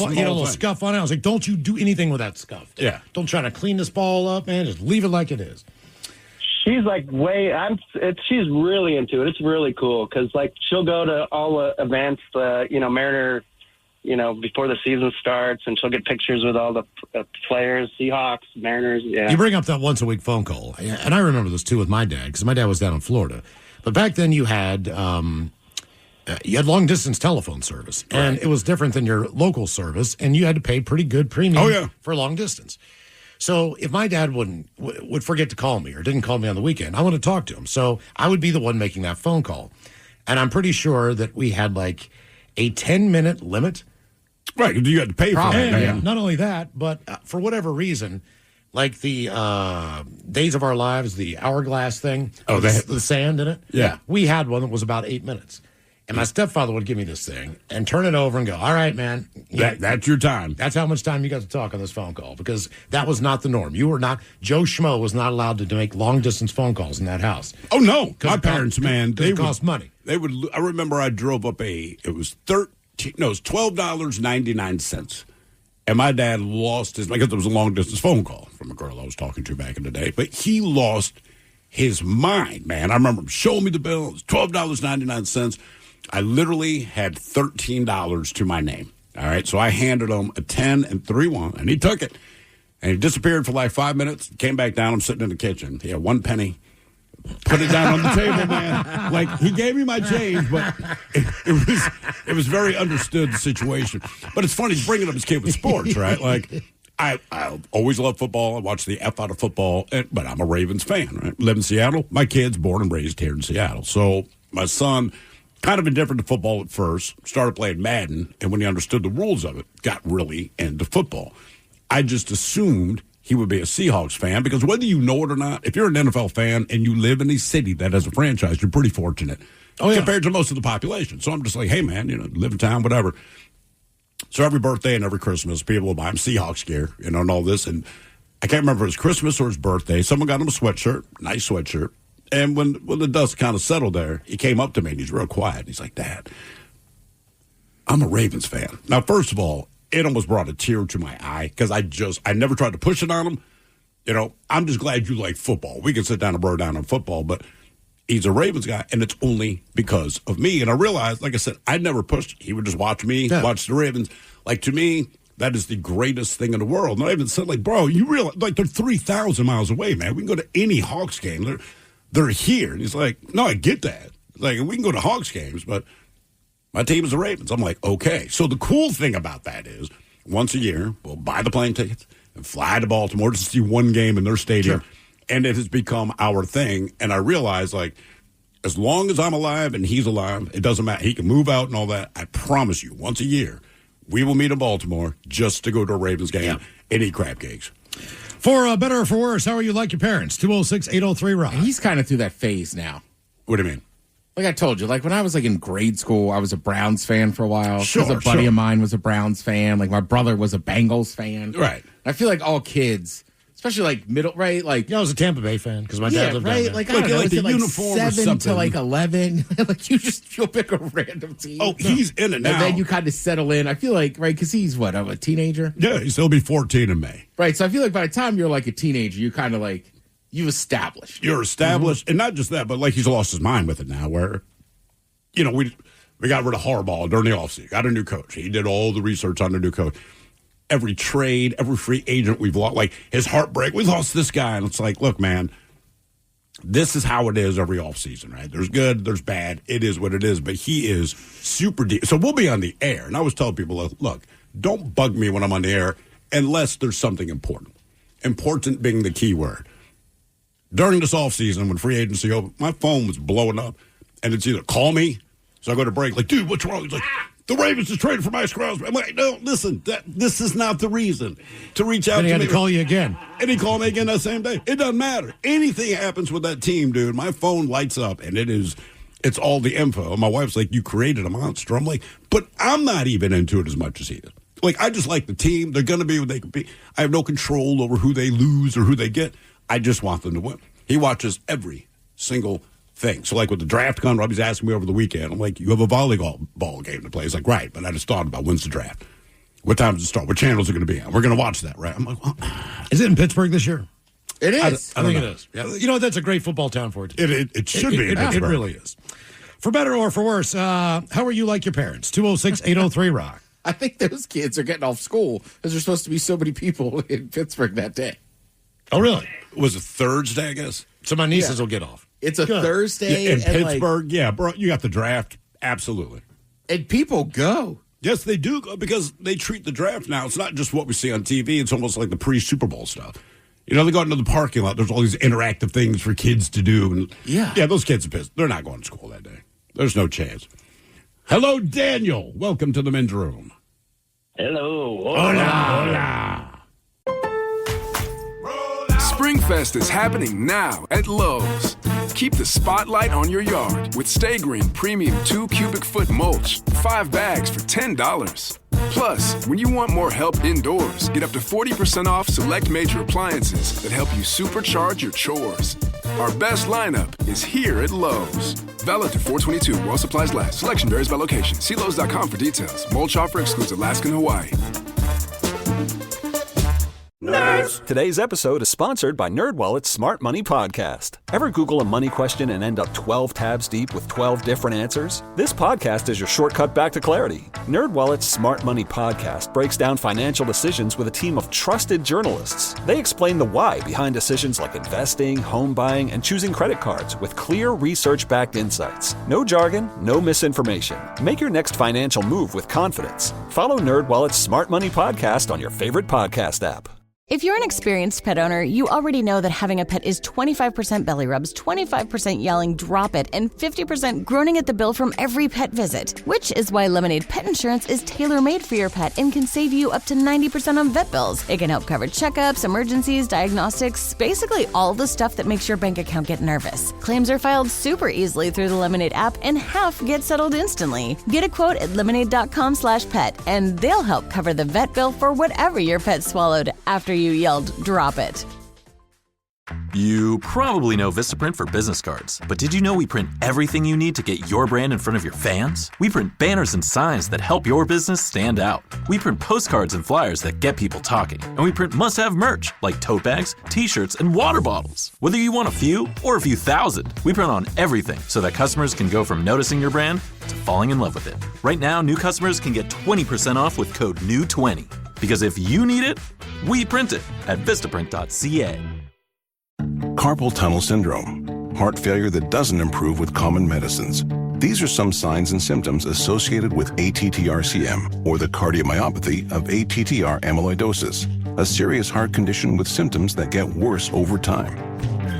on it. I was like, don't you do anything with that scuff. Yeah. Don't try to clean this ball up, man. Just leave it like it is. She's like she's really into it. It's really cool because like she'll go to all the events, Mariner, before the season starts, and she'll get pictures with all the players, Seahawks, Mariners. Yeah. You bring up that once a week phone call, and I remember this too with my dad because my dad was down in Florida. But back then you had long distance telephone service, and it was different than your local service, and you had to pay pretty good premium for long distance. So if my dad would forget to call me or didn't call me on the weekend, I wanted to talk to him. So I would be the one making that phone call. And I'm pretty sure that we had like a 10-minute limit Right, you had to pay for it. Yeah. Not only that, but for whatever reason, like the Days of Our Lives, the hourglass thing, the sand in it. Yeah. We had one that was about 8 minutes. And my stepfather would give me this thing and turn it over and go, all right, man. That's your time. That's how much time you got to talk on this phone call, because that was not the norm. You were not, Joe Schmo was not allowed to make long-distance phone calls in that house. Oh, no. My parents, man. They cost money. They would. I remember I drove up it was $12.99. And my dad lost his, because it was a long-distance phone call from a girl I was talking to back in the day. But he lost his mind, man. I remember him showing me the bill. It was $12.99. I literally had $13 to my name. All right, so I handed him a 10 and 3-1, and he took it. And he disappeared for like 5 minutes, came back down. I'm sitting in the kitchen. He had 1 penny. Put it down on the table, man. Like, he gave me my change, but it was very understood the situation. But it's funny, he's bringing up his kid with sports, right? Like, I always loved football. I watch the F out of football, but I'm a Ravens fan, right? Live in Seattle. My kid's born and raised here in Seattle. So my son, kind of indifferent to football at first, started playing Madden, and when he understood the rules of it, got really into football. I just assumed he would be a Seahawks fan, because whether you know it or not, if you're an NFL fan and you live in a city that has a franchise, you're pretty fortunate compared to most of the population. So I'm just like, hey, man, live in town, whatever. So every birthday and every Christmas, people will buy him Seahawks gear, and all this. And I can't remember if it was Christmas or his birthday. Someone got him a sweatshirt, nice sweatshirt. And when the dust kind of settled there, he came up to me and he's real quiet. He's like, Dad, I'm a Ravens fan. Now, first of all, it almost brought a tear to my eye, because I never tried to push it on him. I'm just glad you like football. We can sit down and bro down on football, but he's a Ravens guy, and it's only because of me. And I realized, like I said, I never pushed. He would just watch me, watch the Ravens. Like, to me, that is the greatest thing in the world. And I even said, like, bro, you realize, like, they're 3,000 miles away, man. We can go to any Hawks game. They're here. And he's like, no, I get that. Like, we can go to Hawks games, but my team is the Ravens. I'm like, okay. So the cool thing about that is, once a year, we'll buy the plane tickets and fly to Baltimore to see one game in their stadium. Sure. And it has become our thing. And I realize, like, as long as I'm alive and he's alive, it doesn't matter. He can move out and all that. I promise you, once a year, we will meet in Baltimore just to go to a Ravens game and eat crab cakes. For better or for worse, how are you like your parents? 206-803-ROCK. He's kind of through that phase now. What do you mean? Like I told you, like when I was like in grade school, I was a Browns fan for a while. Sure, because a buddy of mine was a Browns fan. Like my brother was a Bengals fan. Right. I feel like all kids, especially like middle, right? Like I was a Tampa Bay fan because my dad lived down there. Like I don't know, like is the it like uniform or 7 something. to like 11? Like you'll pick a random team. Oh, he's in it now. And then you kind of settle in. I feel like, right, because he's what, a teenager? Yeah, he'll be 14 in May. Right, so I feel like by the time you're like a teenager, you kind of like, you've established. You're established, and not just that, but like he's lost his mind with it now, where, we got rid of Harbaugh during the offseason, got a new coach. He did all the research on the new coach. Every trade, every free agent we've lost, like his heartbreak, we lost this guy. And it's like, look, man, this is how it is every offseason, right? There's good, there's bad. It is what it is. But he is super deep. So we'll be on the air. And I always tell people, look, don't bug me when I'm on the air unless there's something important. Important being the key word. During this offseason, when free agency opened, my phone was blowing up. And it's either call me, so I go to break, like, dude, what's wrong? He's like, the Ravens just traded for Max Crosby. I'm like, no, listen, this is not the reason to reach out to me. And he had to call you again. And he called me again that same day. It doesn't matter. Anything happens with that team, dude, my phone lights up, and it's all the info. My wife's like, you created a monster. I'm like, but I'm not even into it as much as he is. Like, I just like the team. They're going to be what they can be. I have no control over who they lose or who they get. I just want them to win. He watches every single thing. So, like, with the draft coming, Robbie's asking me over the weekend, I'm like, you have a volleyball game to play. He's like, right, but I just thought about when's the draft? What time does it start? What channels are going to be on? We're going to watch that, right? I'm like, well, is it in Pittsburgh this year? It is. I think it is. Yeah. That's a great football town for it. It should be in Pittsburgh. It really is. For better or for worse, how are you like your parents? 206-803-ROCK. I think those kids are getting off school because there's supposed to be so many people in Pittsburgh that day. Oh, really? Was it Thursday, I guess? So my nieces will get off. It's a Thursday. In Pittsburgh, bro, you got the draft. Absolutely. And people go. Yes, they do go because they treat the draft now. It's not just what we see on TV. It's almost like the pre-Super Bowl stuff. They go into the parking lot. There's all these interactive things for kids to do. And yeah, those kids are pissed. They're not going to school that day. There's no chance. Hello, Daniel. Welcome to the men's room. Hello. Hola. Springfest is happening now at Lowe's. Keep the spotlight on your yard with Stay Green Premium 2 cubic foot mulch, 5 bags for $10. Plus, when you want more help indoors, get up to 40% off select major appliances that help you supercharge your chores. Our best lineup is here at Lowe's. Valid to 4/22 while supplies last. Selection varies by location. See Lowe's.com for details. Mulch offer excludes Alaska and Hawaii. Nerds! Today's episode is sponsored by NerdWallet's Smart Money Podcast. Ever Google a money question and end up 12 tabs deep with 12 different answers? This podcast is your shortcut back to clarity. NerdWallet's Smart Money Podcast breaks down financial decisions with a team of trusted journalists. They explain the why behind decisions like investing, home buying, and choosing credit cards with clear research-backed insights. No jargon, no misinformation. Make your next financial move with confidence. Follow NerdWallet's Smart Money Podcast on your favorite podcast app. If you're an experienced pet owner, you already know that having a pet is 25% belly rubs, 25% yelling, drop it, and 50% groaning at the bill from every pet visit. Which is why Lemonade Pet Insurance is tailor-made for your pet and can save you up to 90% on vet bills. It can help cover checkups, emergencies, diagnostics, basically all the stuff that makes your bank account get nervous. Claims are filed super easily through the Lemonade app and half get settled instantly. Get a quote at lemonade.com/pet and they'll help cover the vet bill for whatever your pet swallowed after you yelled, drop it. You probably know Vistaprint for business cards, but did you know we print everything you need to get your brand in front of your fans? We print banners and signs that help your business stand out. We print postcards and flyers that get people talking. And we print must-have merch like tote bags, t-shirts, and water bottles. Whether you want a few or a few thousand, we print on everything so that customers can go from noticing your brand to falling in love with it. Right now, new customers can get 20% off with code NEW20. Because if you need it, we print it at Vistaprint.ca. Carpal tunnel syndrome, heart failure that doesn't improve with common medicines. These are some signs and symptoms associated with ATTR-CM, or the cardiomyopathy of ATTR amyloidosis, a serious heart condition with symptoms that get worse over time.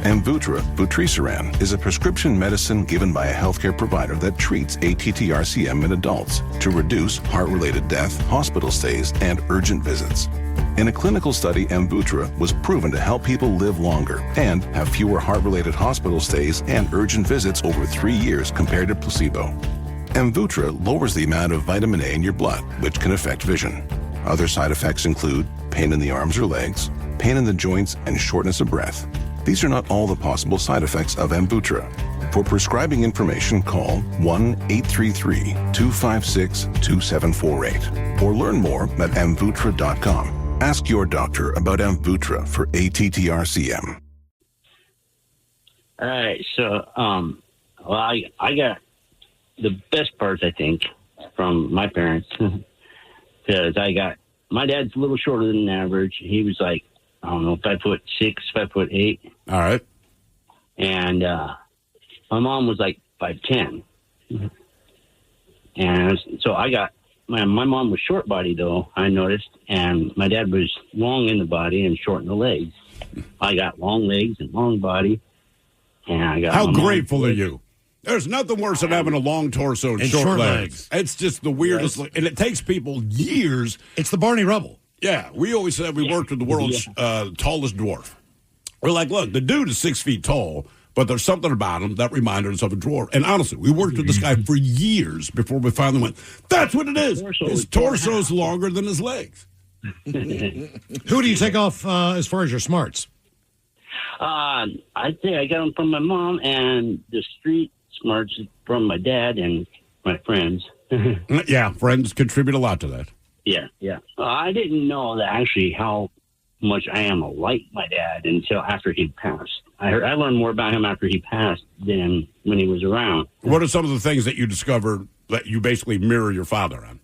Amvuttra, vutrisiran, is a prescription medicine given by a healthcare provider that treats ATTR-CM in adults to reduce heart-related death, hospital stays, and urgent visits. In a clinical study, Amvuttra was proven to help people live longer and have fewer heart-related hospital stays and urgent visits over 3 years compared to placebo. Amvuttra lowers the amount of vitamin A in your blood, which can affect vision. Other side effects include pain in the arms or legs, pain in the joints, and shortness of breath. These are not all the possible side effects of Amvuttra. For prescribing information, call 1-833-256-2748 or learn more at amvuttra.com. Ask your doctor about Amvuttra for ATTR-CM. All right, so I got the best parts, I think, from my parents because my dad's a little shorter than average. He was like, I don't know, 5'6", 5'8". All right. And my mom was like 5'10". And so I got my mom was short body though, I noticed, and my dad was long in the body and short in the legs. I got long legs and long body, and I got. How grateful are you? There's nothing worse than having a long torso and short legs. It's just the weirdest, and it takes people years. It's the Barney Rubble. Yeah, we always said we worked with the world's tallest dwarf. We're like, look, the dude is 6 feet tall, but there's something about him that reminded us of a dwarf. And honestly, we worked with this guy for years before we finally went, that's what it is. His torso's longer than his legs. Who do you take off as far as your smarts? I'd say I got them from my mom, and the street smarts from my dad and my friends. Yeah, friends contribute a lot to that. Yeah. I didn't know that actually how much I am like my dad until after he passed. I learned more about him after he passed than when he was around. What are some of the things that you discovered that you basically mirror your father on?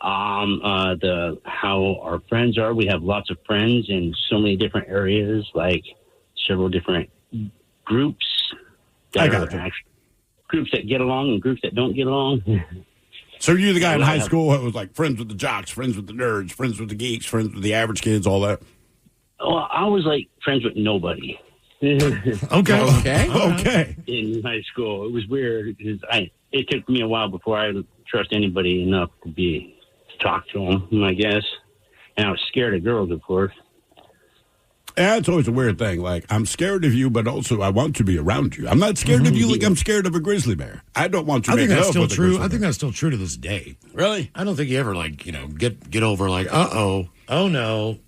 How our friends are. We have lots of friends in so many different areas, like several different groups. Groups that get along and groups that don't get along. So you're the guy in high school who was like friends with the jocks, friends with the nerds, friends with the geeks, friends with the average kids, all that? Well, I was like friends with nobody. Okay. In high school, it was weird because it took me a while before I would trust anybody enough to talk to them, I guess. And I was scared of girls, of course. Yeah, it's always a weird thing. Like, I'm scared of you, but also I want to be around you. I'm not scared of you like I'm scared of a grizzly bear. I don't want to I make think that's love still with a true. grizzly I think bear. that's still true to this day. Really? I don't think you ever get over oh no.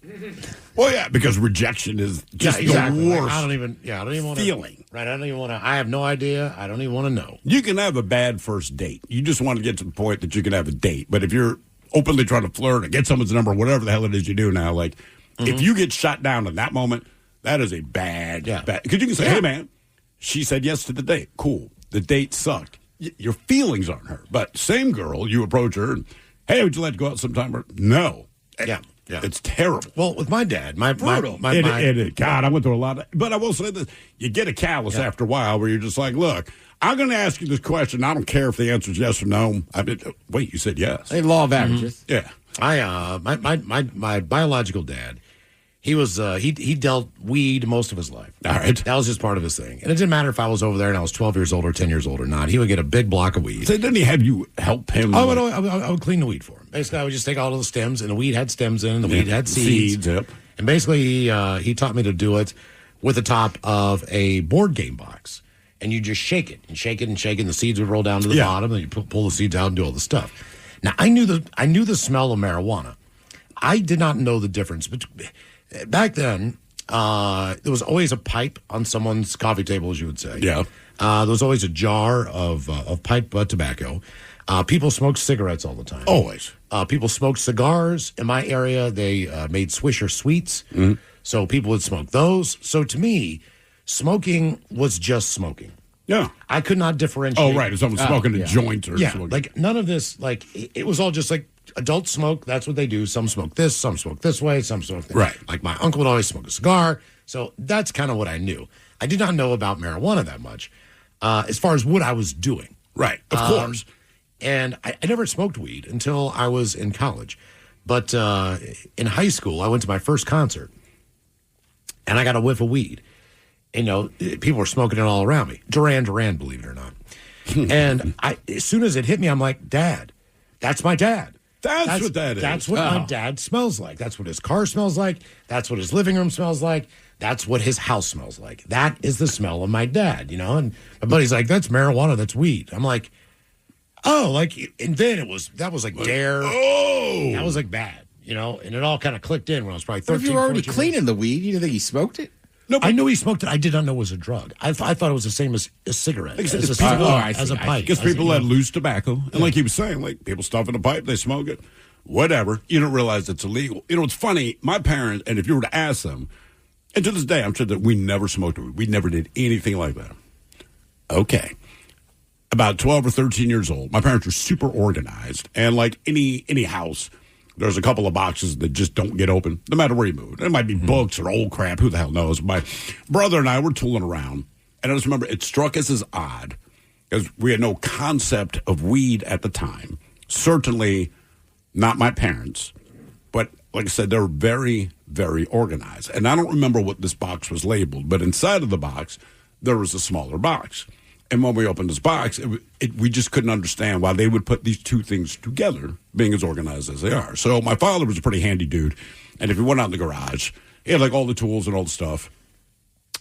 Well, yeah, because rejection is just exactly. the Like, worst. I don't even want feeling. Right? I don't even want to. I have no idea. I don't even want to know. You can have a bad first date. You just want to get to the point that you can have a date. But if you're openly trying to flirt or get someone's number, whatever the hell it is you do now, like if you get shot down in that moment, that is a bad. Because you can say, hey, man, she said yes to the date. Cool. The date sucked. Your feelings aren't hurt. But same girl, you approach her and, hey, would you like to go out sometime? Or, no. Yeah. It's terrible. Well, with my dad, Brutal. God, I went through a lot of. But I will say this: you get a callous after a while, where you're just like, "Look, I'm going to ask you this question. I don't care if the answer is yes or no." Wait, you said yes. Hey, law of averages. Yeah. My biological dad, he was he dealt weed most of his life. All right. That was just part of his thing. And it didn't matter if I was over there and I was 12 years old or 10 years old or not. He would get a big block of weed. So didn't he have you help him? I would clean the weed for him. Basically, I would just take all of the stems, and the weed had stems in, and the weed had seeds. Yep. And basically, he taught me to do it with the top of a board game box. And you just shake it and shake it and shake it, and the seeds would roll down to the bottom, and you pull the seeds out and do all the stuff. Now, I knew the smell of marijuana. I did not know the difference. But back then, there was always a pipe on someone's coffee table, as you would say. Yeah. There was always a jar of pipe tobacco. People smoked cigarettes all the time. Always. People smoked cigars. In my area, they made Swisher Sweets. Mm-hmm. So people would smoke those. So to me, smoking was just smoking. Yeah. I could not differentiate. Oh, right. If someone's smoking a joint or smoking. Like none of this, like it was all just like adults smoke. That's what they do. Some smoke this, some smoke this way, some smoke that. Right. Like my uncle would always smoke a cigar. So that's kind of what I knew. I did not know about marijuana that much as far as what I was doing. Right. Of course. And I never smoked weed until I was in college. But in high school, I went to my first concert, and I got a whiff of weed. And, people were smoking it all around me. Duran Duran, believe it or not. And as soon as it hit me, I'm like, Dad, that's my dad. That's what that is. That's what my dad smells like. That's what his car smells like. That's what his living room smells like. That's what his house smells like. That is the smell of my dad, And my buddy's like, that's marijuana, that's weed. I'm like, oh, and then that was like Dare. Oh. That was like bad, and it all kind of clicked in when I was probably 13. But if you were already 14 cleaning the weed, you didn't think he smoked it? No, I knew he smoked it. I did not know it was a drug. I thought it was the same as a cigarette, as a pipe. Because people had loose tobacco. And like he was saying, like people stuff in a pipe, they smoke it, whatever. You don't realize it's illegal. It's funny. My parents, and if you were to ask them, and to this day, I'm sure that we never smoked weed. We never did anything like that. Okay. About 12 or 13 years old, my parents were super organized. And like any house, there's a couple of boxes that just don't get open, no matter where you move. It might be books or old crap. Who the hell knows? My brother and I were tooling around. And I just remember it struck us as odd because we had no concept of weed at the time. Certainly not my parents. But like I said, they're very, very organized. And I don't remember what this box was labeled, but inside of the box, there was a smaller box. And when we opened this box, we just couldn't understand why they would put these two things together, being as organized as they are. So my father was a pretty handy dude. And if he went out in the garage, he had like all the tools and all the stuff.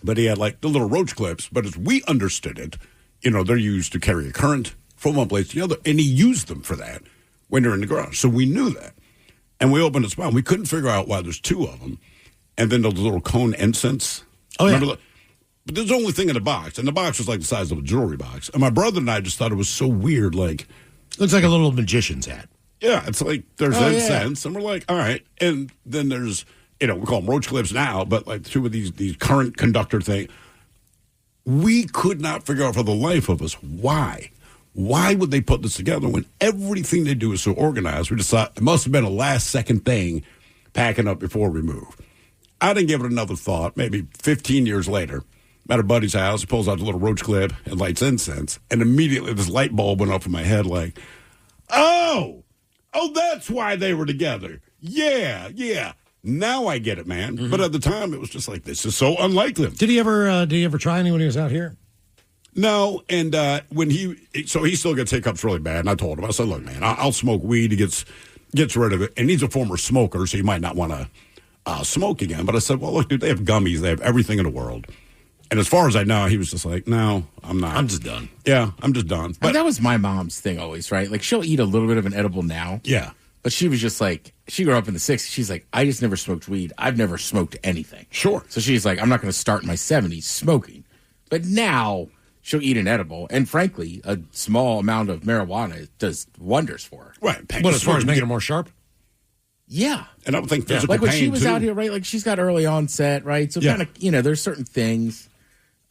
But he had like the little roach clips. But as we understood it, they're used to carry a current from one place to the other. And he used them for that when they're in the garage. So we knew that. And we opened this box. We couldn't figure out why there's two of them. And then the little cone incense. Oh, yeah. Remember But there's the only thing in the box, and the box was like the size of a jewelry box. And my brother and I just thought it was so weird, like... Looks like a little magician's hat. Yeah, it's like there's incense, and we're like, all right. And then there's, we call them roach clips now, but like two of these current conductor thing. We could not figure out for the life of us why. Why would they put this together when everything they do is so organized? We just thought it must have been a last-second thing, packing up before we move. I didn't give it another thought. Maybe 15 years later, I'm at a buddy's house. He pulls out the little roach clip and lights incense. And immediately this light bulb went off in my head like, oh, that's why they were together. Yeah. Now I get it, man. Mm-hmm. But at the time, it was just like, this is so unlike them. Did he ever try any when he was out here? No, and when he still gets hiccups really bad. And I told him, I said, look, man, I'll smoke weed. He gets gets rid of it. And he's a former smoker, so he might not want to smoke again. But I said, well, look, dude, they have gummies. They have everything in the world. And as far as I know, he was just like, no, I'm not. I'm just done. Yeah, I'm just done. But that was my mom's thing always, right? Like, she'll eat a little bit of an edible now. Yeah. But she was just like, she grew up in the 60s. She's like, I just never smoked weed. I've never smoked anything. Sure. So she's like, I'm not going to start in my 70s smoking. But now she'll eat an edible. And frankly, a small amount of marijuana does wonders for her. Right. But as far as making it more sharp? Yeah. And I would think physical like when pain, she was too. out here, right? Like she's got early onset, right? So kind of, there's certain things.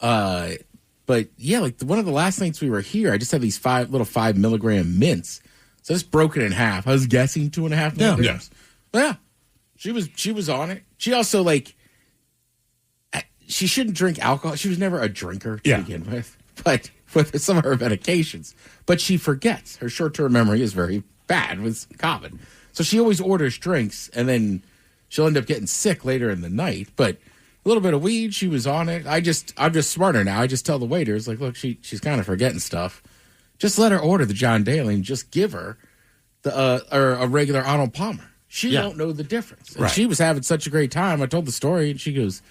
But yeah, like one of the last nights we were here, I just had these 5 milligram mints. So I just broke it in half. I was guessing 2.5 milligrams. Yeah. She was on it. She also she shouldn't drink alcohol. She was never a drinker to begin with, but with some of her medications. But she forgets. Her short-term memory is very bad. It's common. So she always orders drinks, and then she'll end up getting sick later in the night. But a little bit of weed, she was on it. I'm just smarter now. I just tell the waiters, like, look, she's kind of forgetting stuff. Just let her order the John Daly and just give her or a regular Arnold Palmer. She don't know the difference. And she was having such a great time. I told the story, and she goes,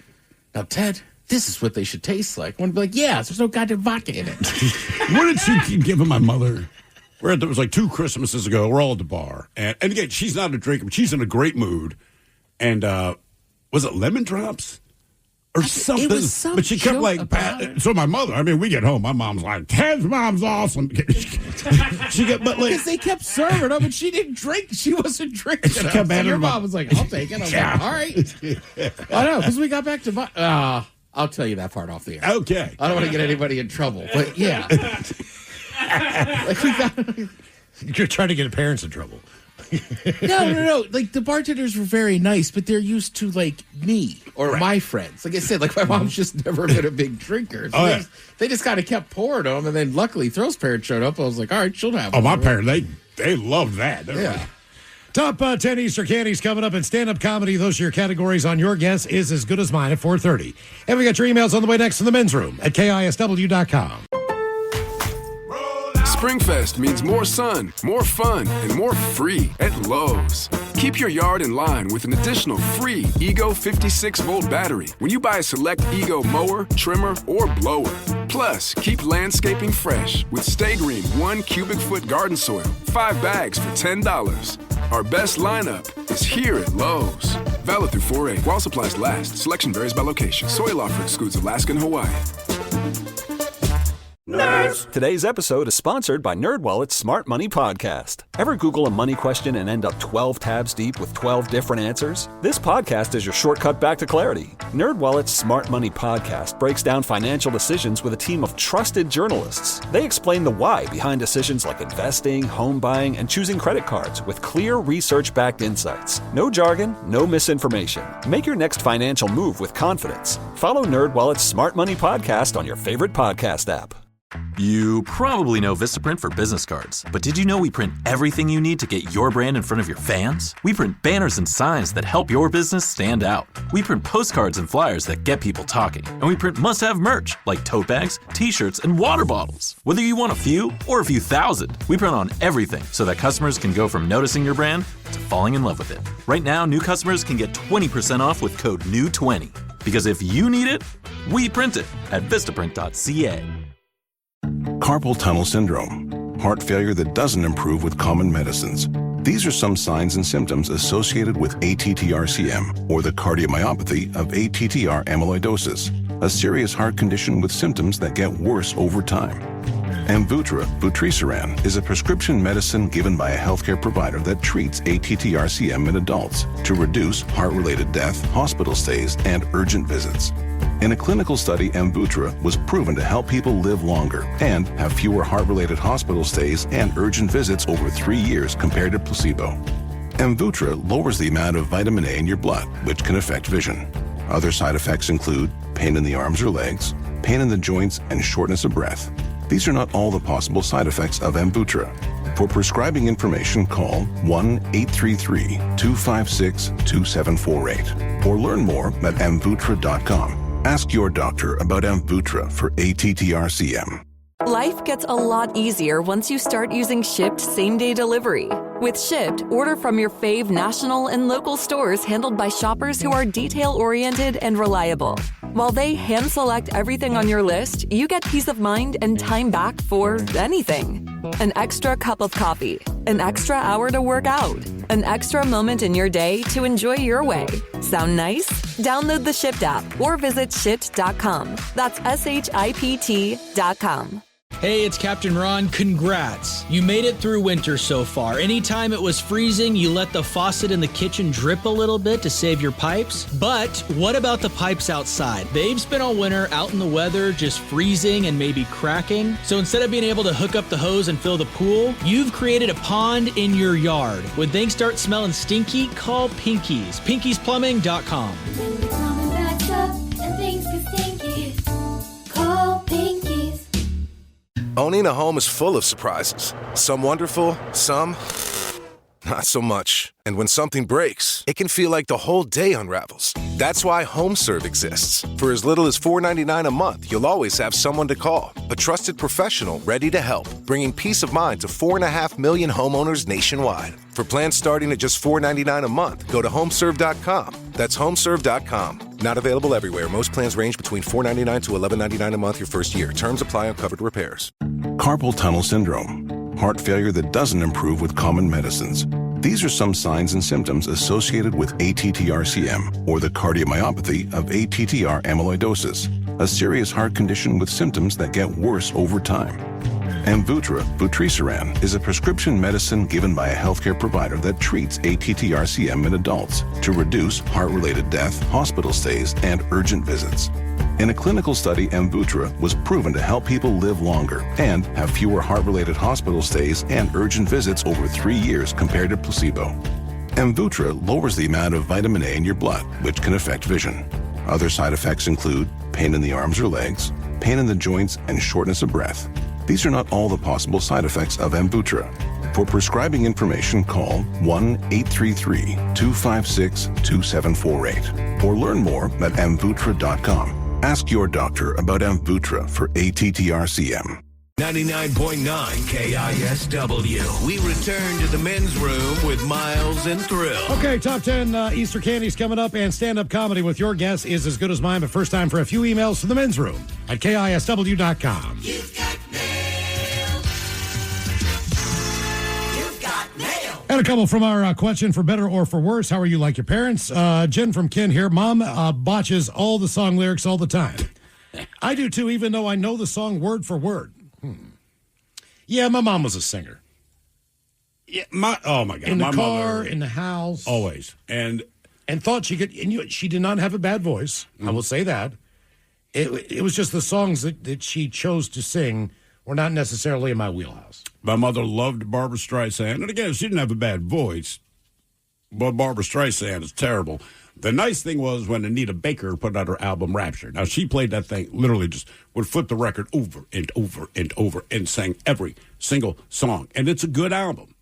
now, Ted, this is what they should taste like. I want to be like, yeah, there's no goddamn vodka in it. What did she keep giving my mother? It was like 2 Christmases ago. We're all at the bar. And again, she's not a drinker, but she's in a great mood. And was it lemon drops? Or something. It was some but she kept so my mother, I mean, we get home, my mom's like, Ted's mom's awesome. She kept, but because they kept serving her, but she didn't drink. She wasn't drinking. She kept Your mom was like, I'll take it. I was like, all right. I know, because we got back to I'll tell you that part off the air. Okay. I don't want to get anybody in trouble, but yeah. You're trying to get parents in trouble. No. Like, the bartenders were very nice, but they're used to, like, me or my friends. Like I said, like, my mom's just never been a big drinker. So they just kind of kept pouring them, and then luckily Thrill's parents showed up. I was like, all right, she'll have them. My parents, they loved that. Yeah. Top 10 Easter candies coming up in stand-up comedy. Those are your categories on Your Guess Is As Good As Mine at 4:30. And we got your emails on the way next to the men's room at KISW.com. Springfest means more sun, more fun, and more free at Lowe's. Keep your yard in line with an additional free Ego 56-volt battery when you buy a select Ego mower, trimmer, or blower. Plus, keep landscaping fresh with Stay Green 1 cubic foot garden soil, 5 bags for $10. Our best lineup is here at Lowe's. Valid through 4/8 while supplies last. Selection varies by location. Soil offer excludes Alaska and Hawaii. Nerds! Today's episode is sponsored by NerdWallet's Smart Money Podcast. Ever Google a money question and end up 12 tabs deep with 12 different answers? This podcast is your shortcut back to clarity. NerdWallet's Smart Money Podcast breaks down financial decisions with a team of trusted journalists. They explain the why behind decisions like investing, home buying, and choosing credit cards with clear research-backed insights. No jargon, no misinformation. Make your next financial move with confidence. Follow NerdWallet's Smart Money Podcast on your favorite podcast app. You probably know Vistaprint for business cards, but did you know we print everything you need to get your brand in front of your fans? We print banners and signs that help your business stand out. We print postcards and flyers that get people talking. And we print must-have merch like tote bags, t-shirts, and water bottles. Whether you want a few or a few thousand, we print on everything so that customers can go from noticing your brand to falling in love with it. Right now, new customers can get 20% off with code NEW20. Because if you need it, we print it at Vistaprint.ca. Carpal tunnel syndrome, heart failure that doesn't improve with common medicines. These are some signs and symptoms associated with ATTR-CM, or the cardiomyopathy of ATTR amyloidosis, a serious heart condition with symptoms that get worse over time. Amvuttra, vutrisiran, is a prescription medicine given by a healthcare provider that treats ATTR-CM in adults to reduce heart-related death, hospital stays, and urgent visits. In a clinical study, Amvuttra was proven to help people live longer and have fewer heart-related hospital stays and urgent visits over 3 years compared to placebo. Amvuttra lowers the amount of vitamin A in your blood, which can affect vision. Other side effects include pain in the arms or legs, pain in the joints, and shortness of breath. These are not all the possible side effects of Amvuttra. For prescribing information, call 1-833-256-2748 or learn more at amvuttra.com. Ask your doctor about Amvuttra for ATTR-CM. Life gets a lot easier once you start using Shipt same-day delivery. With Shipt, order from your fave national and local stores handled by shoppers who are detail-oriented and reliable. While they hand-select everything on your list, you get peace of mind and time back for anything. An extra cup of coffee, an extra hour to work out, an extra moment in your day to enjoy your way. Sound nice? Download the Shipt app or visit Shipt.com. That's SHIPT.com. Hey, it's Captain Ron. Congrats. You made it through winter so far. Anytime it was freezing, you let the faucet in the kitchen drip a little bit to save your pipes. But what about the pipes outside? They've spent all winter out in the weather, just freezing and maybe cracking. So instead of being able to hook up the hose and fill the pool, you've created a pond in your yard. When things start smelling stinky, call Pinkies. PinkiesPlumbing.com. Owning a home is full of surprises. Some wonderful, some not so much. And when something breaks, it can feel like the whole day unravels. That's why HomeServe exists. For as little as $4.99 a month, you'll always have someone to call. A trusted professional ready to help, bringing peace of mind to 4.5 million homeowners nationwide. For plans starting at just $4.99 a month, go to homeserve.com. That's homeserve.com. Not available everywhere. Most plans range between $4.99 to $11.99 a month your first year. Terms apply on covered repairs. Carpal tunnel syndrome, heart failure that doesn't improve with common medicines. These are some signs and symptoms associated with ATTR-CM, or the cardiomyopathy of ATTR amyloidosis, a serious heart condition with symptoms that get worse over time. Amvuttra, vutrisiran, is a prescription medicine given by a healthcare provider that treats ATTR-CM in adults to reduce heart-related death, hospital stays, and urgent visits. In a clinical study, Amvuttra was proven to help people live longer and have fewer heart-related hospital stays and urgent visits over 3 years compared to placebo. Amvuttra lowers the amount of vitamin A in your blood, which can affect vision. Other side effects include pain in the arms or legs, pain in the joints, and shortness of breath. These are not all the possible side effects of Amvuttra. For prescribing information, call 1-833-256-2748 or learn more at amvuttra.com. Ask your doctor about Amvuttra for ATTR-CM. 99.9 KISW. We return to the men's room with Miles and Thrill. Okay, top 10 Easter candies coming up, and stand-up comedy with your guess is as good as mine, but first time for a few emails to the men's room at KISW.com. You've got mail. You've got mail. And a couple from our question, for better or for worse, how are you like your parents? Jen from Ken here. Mom botches all the song lyrics all the time. I do too, even though I know the song word for word. Yeah, my mom was a singer. Yeah, oh my God. In the my car, mother, in the house. always. And thought she could, and she did not have a bad voice. I will say that. It was just the songs that she chose to sing were not necessarily in my wheelhouse. my mother loved Barbara Streisand. And again, she didn't have a bad voice, but Barbara Streisand is terrible. The nice thing was when Anita Baker put out her album Rapture. Now, she played that thing, literally just would flip the record over and over and over and sang every single song. And it's a good album.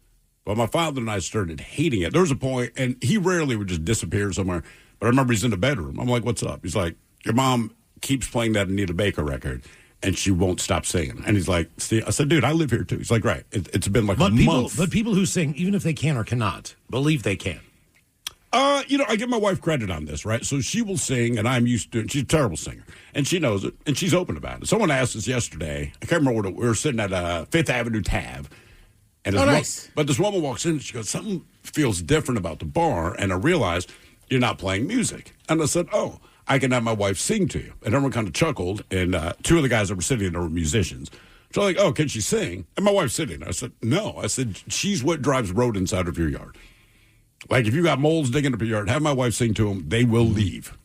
But my father and I started hating it. There was a point, and he rarely would just disappear somewhere. But I remember he's in the bedroom. I'm like, what's up? He's like, your mom keeps playing that Anita Baker record, and she won't stop singing. And he's like, see, I said, dude, I live here too. He's like, right. It's been like a month. But people who sing, even if they can or cannot, believe they can. I give my wife credit on this, right? So she will sing, and I'm used to it. She's a terrible singer, and she knows it, and she's open about it. Someone asked us yesterday, I can't remember what we were sitting at Fifth Avenue Tab. And nice. But this woman walks in, and she goes, something feels different about the bar, and I realized you're not playing music. And I said, oh, I can have my wife sing to you. And everyone kind of chuckled, and two of the guys that were sitting there were musicians. So I'm like, oh, can she sing? And my wife's sitting there. I said, no. I said, she's what drives rodents out of your yard. Like, if you got moles digging up your yard, have my wife sing to them. They will leave.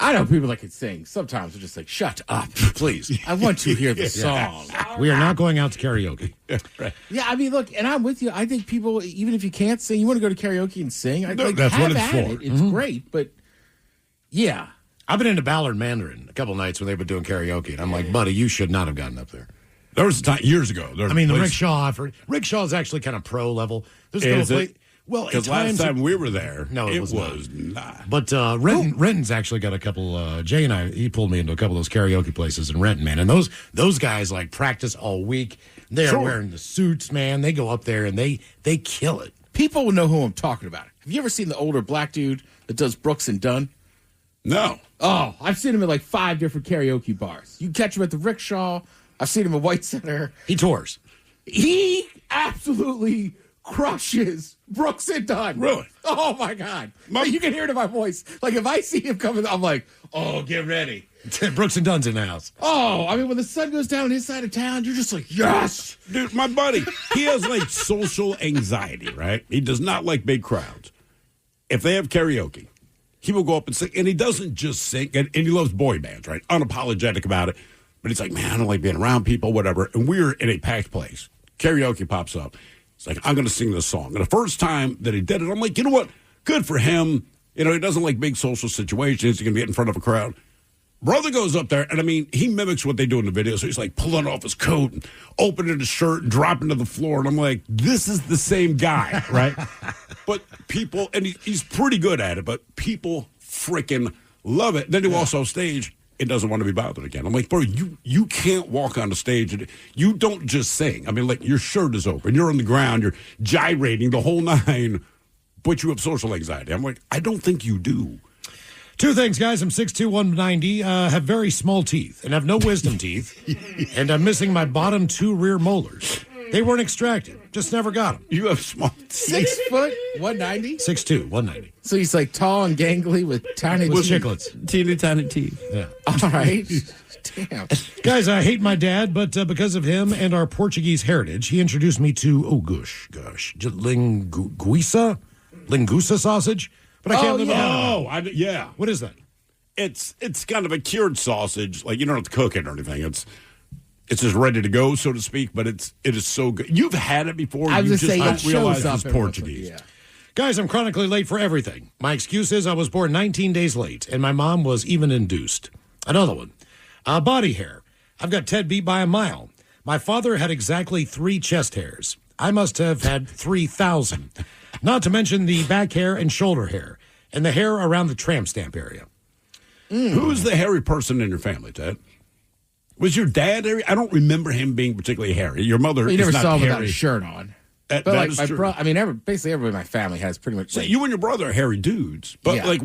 I know people that can sing. Sometimes they're just like, shut up, please. I want to hear the song. We are not going out to karaoke. Right. Yeah, I mean, look, and I'm with you. I think people, even if you can't sing, you want to go to karaoke and sing. That's what it's for. It's great, but yeah. I've been into Ballard Mandarin a couple nights when they've been doing karaoke, and I'm like, buddy, you should not have gotten up there. There was a time years ago. The Rick Shaw. Rick Shaw is actually kind of pro level. There's Well, because last time we were there, no, it was not. But Renton's actually got a couple. Jay and he pulled me into a couple of those karaoke places in Renton, man. And those guys like practice all week. They're wearing the suits, man. They go up there and they kill it. People will know who I'm talking about. Have you ever seen the older black dude that does Brooks and Dunn? No. Oh, I've seen him at like 5 different karaoke bars. You can catch him at the Rickshaw. I've seen him at White Center. He tours. He absolutely crushes Brooks and Dunn. Really? Oh, my God. You can hear it in my voice. Like, if I see him coming, I'm like, oh, get ready. Brooks and Dunn's in the house. Oh, I mean, when the sun goes down his side of town, you're just like, yes. Dude, my buddy, he has like social anxiety, right? He does not like big crowds. If they have karaoke, he will go up and sing. And he doesn't just sing. And he loves boy bands, right? Unapologetic about it. But he's like, man, I don't like being around people, whatever. And we're in a packed place. Karaoke pops up. It's like, I'm going to sing this song. And the first time that he did it, I'm like, you know what? Good for him. You know, he doesn't like big social situations. He can be in front of a crowd. Brother goes up there, and I mean, he mimics what they do in the video. So he's like pulling off his coat and opening his shirt and dropping to the floor. And I'm like, this is the same guy, right? But people, and he's pretty good at it, but people freaking love it. Then he walks off stage and doesn't want to be bothered again. I'm like, bro, you can't walk on the stage. And you don't just sing. I mean, like, your shirt is open. You're on the ground. You're gyrating the whole nine, but you have social anxiety. I'm like, I don't think you do. Two things, guys. I'm 6'2", 190, have very small teeth, and have no wisdom teeth, and I'm missing my bottom 2 rear molars. They weren't extracted. Just never got them. You have small teeth. 6 foot, 190? 6'2", 190. So he's like tall and gangly with tiny with chiclets. Teeny tiny teeth. Yeah. All right. Damn. Guys, I hate my dad, but because of him and our Portuguese heritage, he introduced me to, linguiça sausage. But I can't live without it. Yeah. What is that? It's kind of a cured sausage. Like, you don't have to cook it or anything. It's just ready to go, so to speak, but it is so good. You've had it before. I was you just saying, don't realize shows it's up Portuguese. Yeah. Guys, I'm chronically late for everything. My excuse is I was born 19 days late, and my mom was even induced. Another one. Body hair. I've got Ted beat by a mile. My father had exactly 3 chest hairs. I must have had 3,000. Not to mention the back hair and shoulder hair, and the hair around the tramp stamp area. Who's the hairy person in your family, Ted? Was your dad hairy? I don't remember him being particularly hairy. Your mother You is never not saw him hairy. without a shirt on. That But is like my true. brother, I mean, basically everybody in my family has pretty much. So Like, you and your brother are hairy dudes. But Yeah. like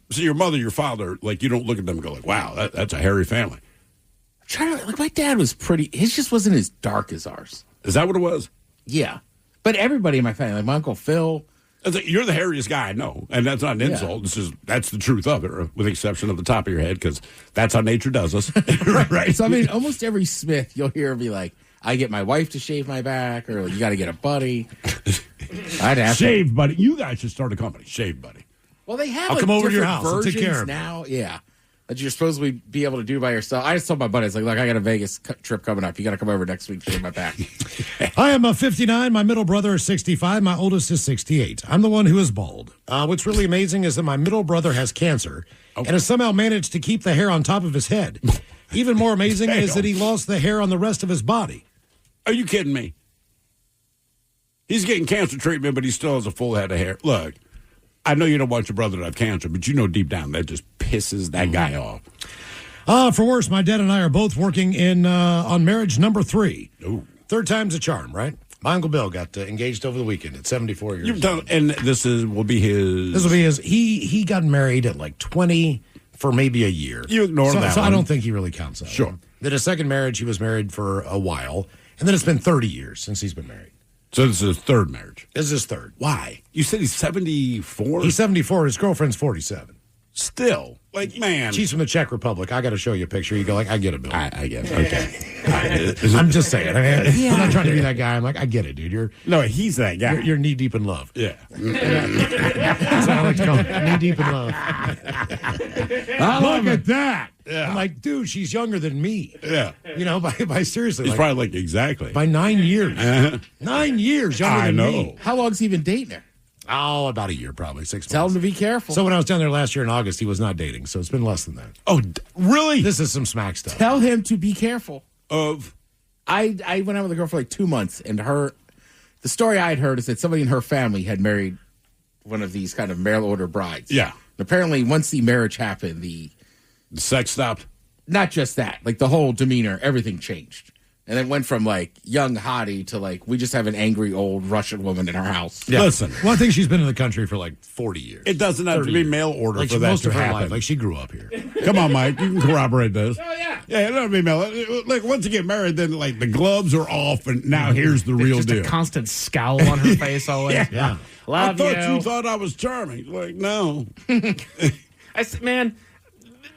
your mother, your father, like you don't look at them and go like, wow, that's a hairy family. like my dad was pretty. His just wasn't as dark as ours. Is that what it was? Yeah, but everybody in my family, like my uncle Phil. You're the hairiest guy I know, and that's not an insult. That's the truth of it, with the exception of the top of your head, because that's how nature does us. Right. So I mean, almost every Smith, you'll hear be like, "I get my wife to shave my back," or "You got to get a buddy." I'd have Shave Buddy. You guys should start a company, Shave Buddy. Well, they have. I'll like, come over to your different house and take care versions of it. now. Yeah, that you're supposed to be able to do by yourself. I just told my buddies, like, look, I got a Vegas trip coming up. You got to come over next week to shave my back. I am 59. My middle brother is 65. My oldest is 68. I'm the one who is bald. What's really amazing is that my middle brother has cancer and has somehow managed to keep the hair on top of his head. Even more amazing is that he lost the hair on the rest of his body. Are you kidding me? He's getting cancer treatment, but he still has a full head of hair. Look, I know you don't want your brother to have cancer, but you know deep down that just pisses that guy off. For worse, my dad and I are both working on marriage number 3. Ooh. Third time's a charm, right? My Uncle Bill got engaged over the weekend at 74 years You've done, and this will be his. This will be his. He got married at like 20 for maybe a year. You ignore that So I one. don't think he really counts that. Sure. One. Then his second marriage, he was married for a while, and then it's been 30 years since he's been married. So this is his third marriage. This is his third. Why? You said he's 74? He's 74. His girlfriend's 47. Still. Like, man. She's from the Czech Republic. I got to show you a picture. You go like, I get it, Bill. I get it. Okay. I'm just saying. I mean, I'm not trying to be that guy. I'm like, I get it, dude. No, he's that guy. You're knee deep in love. Yeah. That's what I like to call it. Knee deep in love. Look at that. Yeah. I'm like, dude, she's younger than me. Yeah. You know, by seriously. He's probably like, exactly. By 9 years. Uh-huh. 9 years younger I than know. me. How long's he been dating her? Oh, about a year, probably 6 months. Tell him to be careful. So when I was down there last year in August, he was not dating. So it's been less than that. Oh, really? This is some smack stuff. Tell him to be careful. Of? I went out with a girl for like 2 months, and her the story I had heard is that somebody in her family had married one of these kind of mail order brides. Yeah. And apparently, once the marriage happened, the sex stopped. Not just that, like the whole demeanor, everything changed. And it went from like young hottie to like, we just have an angry old Russian woman in our house. Yeah. Listen. Well, I think she's been in the country for like 40 years. It doesn't have to be mail order like for that most to of her happen. life. Like she grew up here. Come on, Mike. You can corroborate this. Oh, yeah. Yeah, it doesn't be mail. Like, once you get married, then, like, the gloves are off, and now here's the real just deal. a constant scowl on her face always. Yeah. Love I thought you. you thought I was charming. Like, no. I said, man,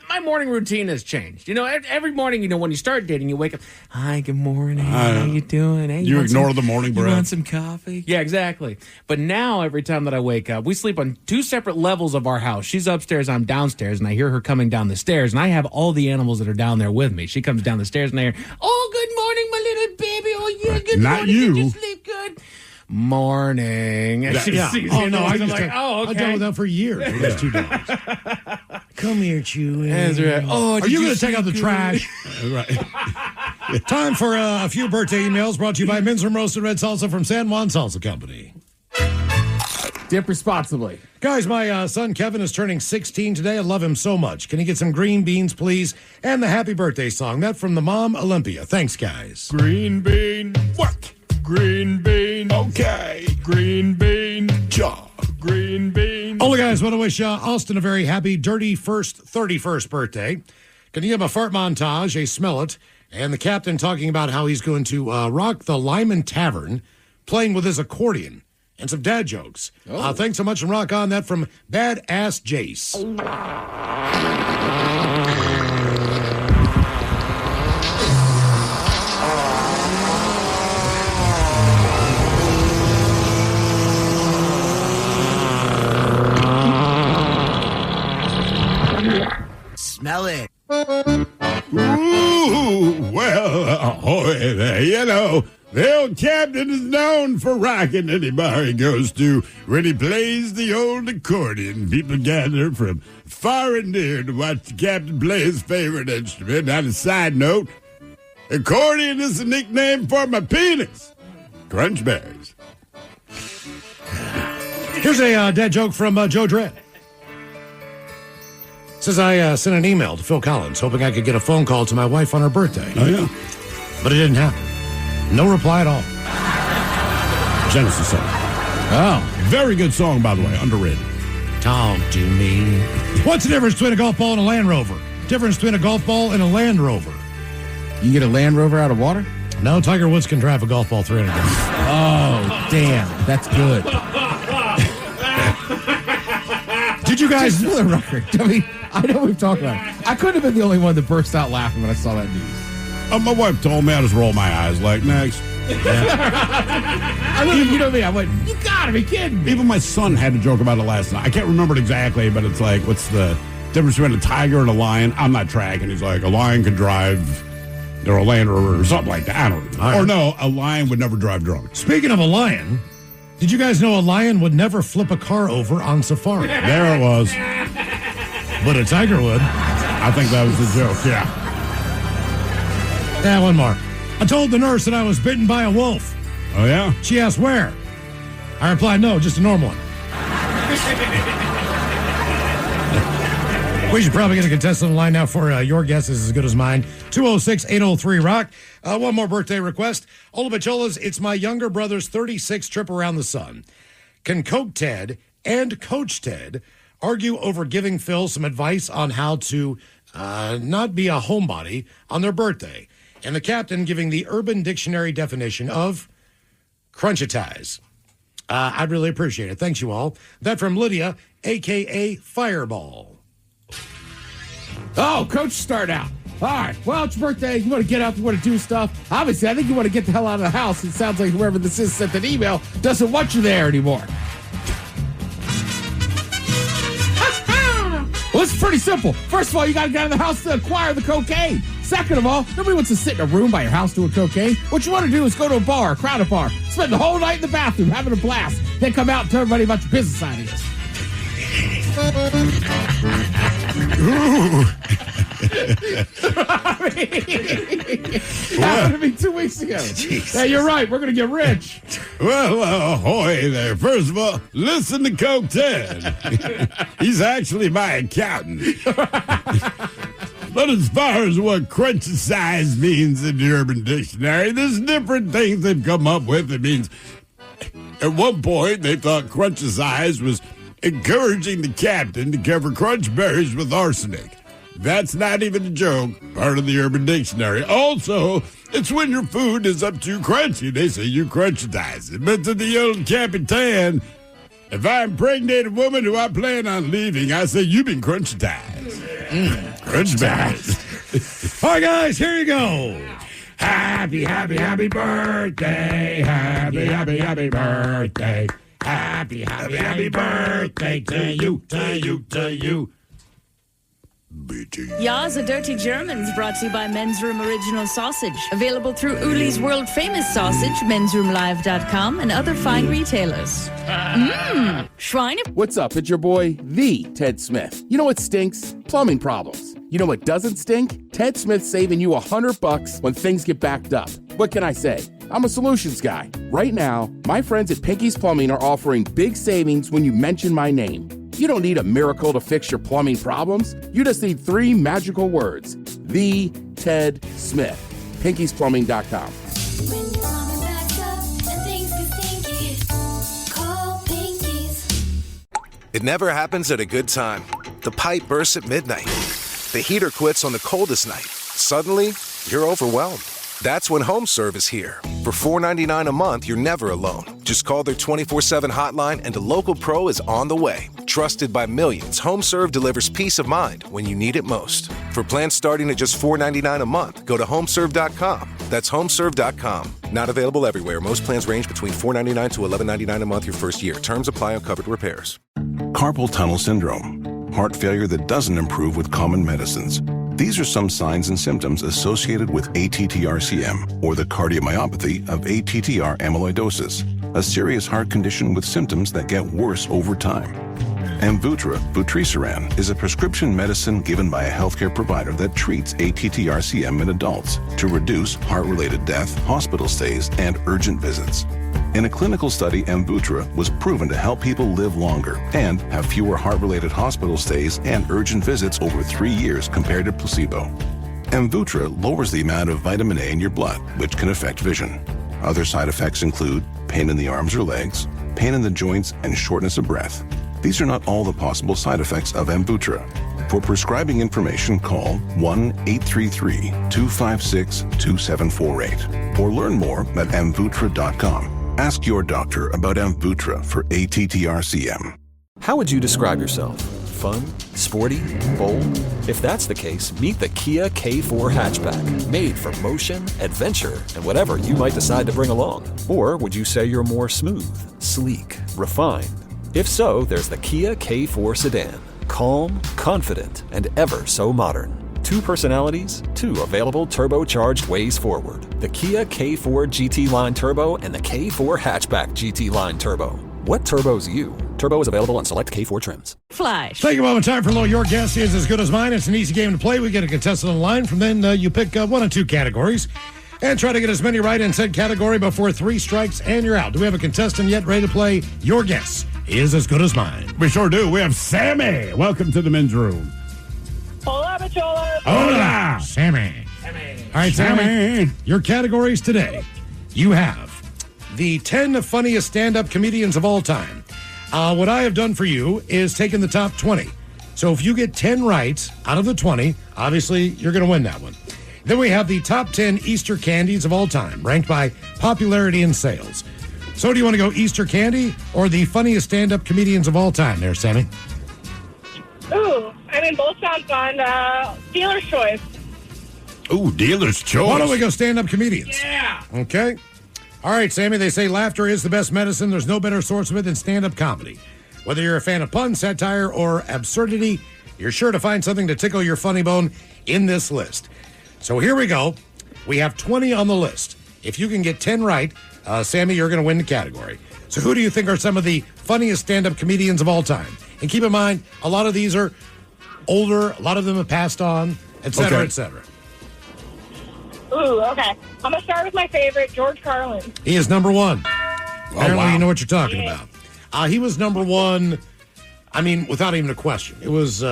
my morning routine has changed. You know, every morning, you know, when you start dating, you wake up, hi, good morning, how you doing? Hey, You want ignore the morning You breath. want some coffee? Yeah, exactly. But now, every time that I wake up, we sleep on 2 separate levels of our house. She's upstairs, I'm downstairs, and I hear her coming down the stairs, and I have all the animals that are down there with me. She comes down the stairs, and I hear, oh, good morning, my little baby. Oh, yeah, good Not morning. you. Did you sleep good? Morning. And she sees Oh, me, no, and I'm like, oh, I've okay. done with that for years. With those 2 dogs. Come here, Chewy. That's right. Oh, are you going to see take out the good? trash? Right. Time for a few birthday emails brought to you by Min's Room Roasted Red Salsa from San Juan Salsa Company. Dip responsibly. Guys, my son Kevin is turning 16 today. I love him so much. Can he get some green beans, please? And the happy birthday song. That from the mom, Olympia. Thanks, guys. Green bean. What? Green bean. Okay. Green bean. Job. Green bean. All the guys want to wish Austin a very happy, dirty 31st birthday. Can you give him a fart montage, a smell it, and the captain talking about how he's going to rock the Lyman Tavern, playing with his accordion, and some dad jokes. Thanks so much, and rock on. That from Badass Jace. Smell it. Ooh, well, ahoy there. You know, the old captain is known for rocking any bar he goes to. When he plays the old accordion, people gather from far and near to watch the captain play his favorite instrument. On a side note, accordion is a nickname for my penis. Crunch berries. Here's a dad joke from Joe Dredd. Says I sent an email to Phil Collins hoping I could get a phone call to my wife on her birthday. Oh, yeah. But it didn't happen. No reply at all. Genesis song. Oh. Very good song, by the way. Underrated. Talk to me. What's the difference between a golf ball and a Land Rover? Difference between a golf ball and a Land Rover. You can get a Land Rover out of water? No, Tiger Woods can drive a golf ball 300 yards. Oh, damn. That's good. Did you guys... Just for the record, I mean, I know we've talked about it. I couldn't have been the only one that burst out laughing when I saw that news. My wife told me I just roll my eyes like, next. I mean, you know me. I went, you gotta be kidding me. Even my son had to joke about it last night. I can't remember it exactly, but it's like, what's the difference between a tiger and a lion? I'm not tracking. He's like, a lion can drive or a Land Rover or something like that. I don't know. Or no, a lion would never drive drunk. Speaking of a lion, did you guys know a lion would never flip a car over on safari? There it was. But a tiger would. I think that was the joke, yeah. Yeah, one more. I told the nurse that I was bitten by a wolf. Oh, yeah? She asked where. I replied, no, just a normal one. We should probably get a contestant on the line now for your guess is as good as mine. 206-803-ROCK. One more birthday request. Ola Bacholas, it's my younger brother's 36th trip around the sun. Can Coke Ted and Coach Ted argue over giving Phil some advice on how to not be a homebody on their birthday? And the captain giving the Urban Dictionary definition of crunchitize. I'd really appreciate it. Thanks, you all. That from Lydia, a.k.a. Fireball. Oh, coach, start out. All right. Well, it's your birthday. You want to get out. You want to do stuff. Obviously, I think you want to get the hell out of the house. It sounds like whoever this is sent an email doesn't want you there anymore. Well, it's pretty simple. First of all, you got to get out of the house to acquire the cocaine. Second of all, nobody wants to sit in a room by your house doing cocaine. What you want to do is go to a bar, a crowded bar, spend the whole night in the bathroom having a blast, then come out and tell everybody about your business ideas. Happened to me 2 weeks ago. Yeah, you're right. We're going to get rich. Well, ahoy there. First of all, listen to Coke Ted. He's actually my accountant. But as far as what crunchy size means in the Urban Dictionary, there's different things they've come up with. It means, at one point, they thought crunchy size was encouraging the captain to cover crunch berries with arsenic. That's not even a joke, part of the Urban Dictionary. Also, it's when your food is up too crunchy. They say you crunchitize it. But to the old Capitan, if I impregnate a woman who I plan on leaving, I say you've been crunchitized. Crunchitized. All right, guys, here you go. Happy, happy, happy birthday. Happy, happy, happy birthday. Happy, happy, happy birthday to you, to you, to you. Ya's a Dirty Germans brought to you by Men's Room Original Sausage. Available through Uli's World Famous Sausage, mensroomlive.com, and other fine retailers. Schweine. What's up? It's your boy, the Ted Smith. You know what stinks? Plumbing problems. You know what doesn't stink? Ted Smith saving you $100 when things get backed up. What can I say? I'm a solutions guy. Right now, my friends at Pinky's Plumbing are offering big savings when you mention my name. You don't need a miracle to fix your plumbing problems. You just need 3 magical words. The Ted Smith. Pinky'sPlumbing.com. When your plumbing backs up and things get stinky, call Pinky's. It never happens at a good time. The pipe bursts at midnight. The heater quits on the coldest night. Suddenly, you're overwhelmed. That's when HomeServe is here. For $4.99 a month, you're never alone. Just call their 24/7 hotline and a local pro is on the way. Trusted by millions, HomeServe delivers peace of mind when you need it most. For plans starting at just $4.99 a month, go to HomeServe.com. That's HomeServe.com. Not available everywhere. Most plans range between $4.99 to $11.99 a month your first year. Terms apply on covered repairs. Carpal tunnel syndrome. Heart failure that doesn't improve with common medicines. These are some signs and symptoms associated with ATTR-CM, or the cardiomyopathy of ATTR amyloidosis, a serious heart condition with symptoms that get worse over time. Amvuttra, vutrisiran, is a prescription medicine given by a healthcare provider that treats ATTR-CM in adults to reduce heart-related death, hospital stays, and urgent visits. In a clinical study, Amvuttra was proven to help people live longer and have fewer heart-related hospital stays and urgent visits over 3 years compared to placebo. Amvuttra lowers the amount of vitamin A in your blood, which can affect vision. Other side effects include pain in the arms or legs, pain in the joints, and shortness of breath. These are not all the possible side effects of Amvuttra. For prescribing information, call 1-833-256-2748 or learn more at amvuttra.com. Ask your doctor about Amvuttra for ATTR-CM. How would you describe yourself? Fun? Sporty? Bold? If that's the case, meet the Kia K4 hatchback. Made for motion, adventure, and whatever you might decide to bring along. Or would you say you're more smooth, sleek, refined? If so, there's the Kia K4 sedan. Calm, confident, and ever so modern. 2 personalities, 2 available turbocharged ways forward. The Kia K4 GT Line Turbo and the K4 Hatchback GT Line Turbo. What turbo's you? Turbo is available on select K4 trims. Flash. Take a moment, time for a little Your Guess Is As Good As Mine. It's an easy game to play. We get a contestant on the line. From then, you pick 1 of 2 categories and try to get as many right in said category before 3 strikes and you're out. Do we have a contestant yet ready to play Your Guess Is As Good As Mine? We sure do. We have Sammy. Welcome to the men's room. Hola, Bichola. Hola, Sammy. All right, Sammy, your categories today. You have the 10 funniest stand-up comedians of all time. What I have done for you is taken the top 20. So if you get 10 right out of the 20, obviously you're going to win that one. Then we have the top 10 Easter candies of all time, ranked by popularity and sales. So do you want to go Easter candy or the funniest stand-up comedians of all time there, Sammy? Ooh, I mean, both sound fun. Dealer's choice. Ooh, dealer's choice. Why don't we go stand-up comedians? Yeah. Okay. All right, Sammy, they say laughter is the best medicine. There's no better source of it than stand-up comedy. Whether you're a fan of puns, satire, or absurdity, you're sure to find something to tickle your funny bone in this list. So here we go. We have 20 on the list. If you can get 10 right, Sammy, you're going to win the category. So who do you think are some of the funniest stand-up comedians of all time? And keep in mind, a lot of these are older. A lot of them have passed on. et cetera, Okay. et cetera. Ooh, okay. I'm going to start with my favorite, George Carlin. He is number one. Apparently, wow. you know what you're talking about. He was number one. I mean, without even a question. It was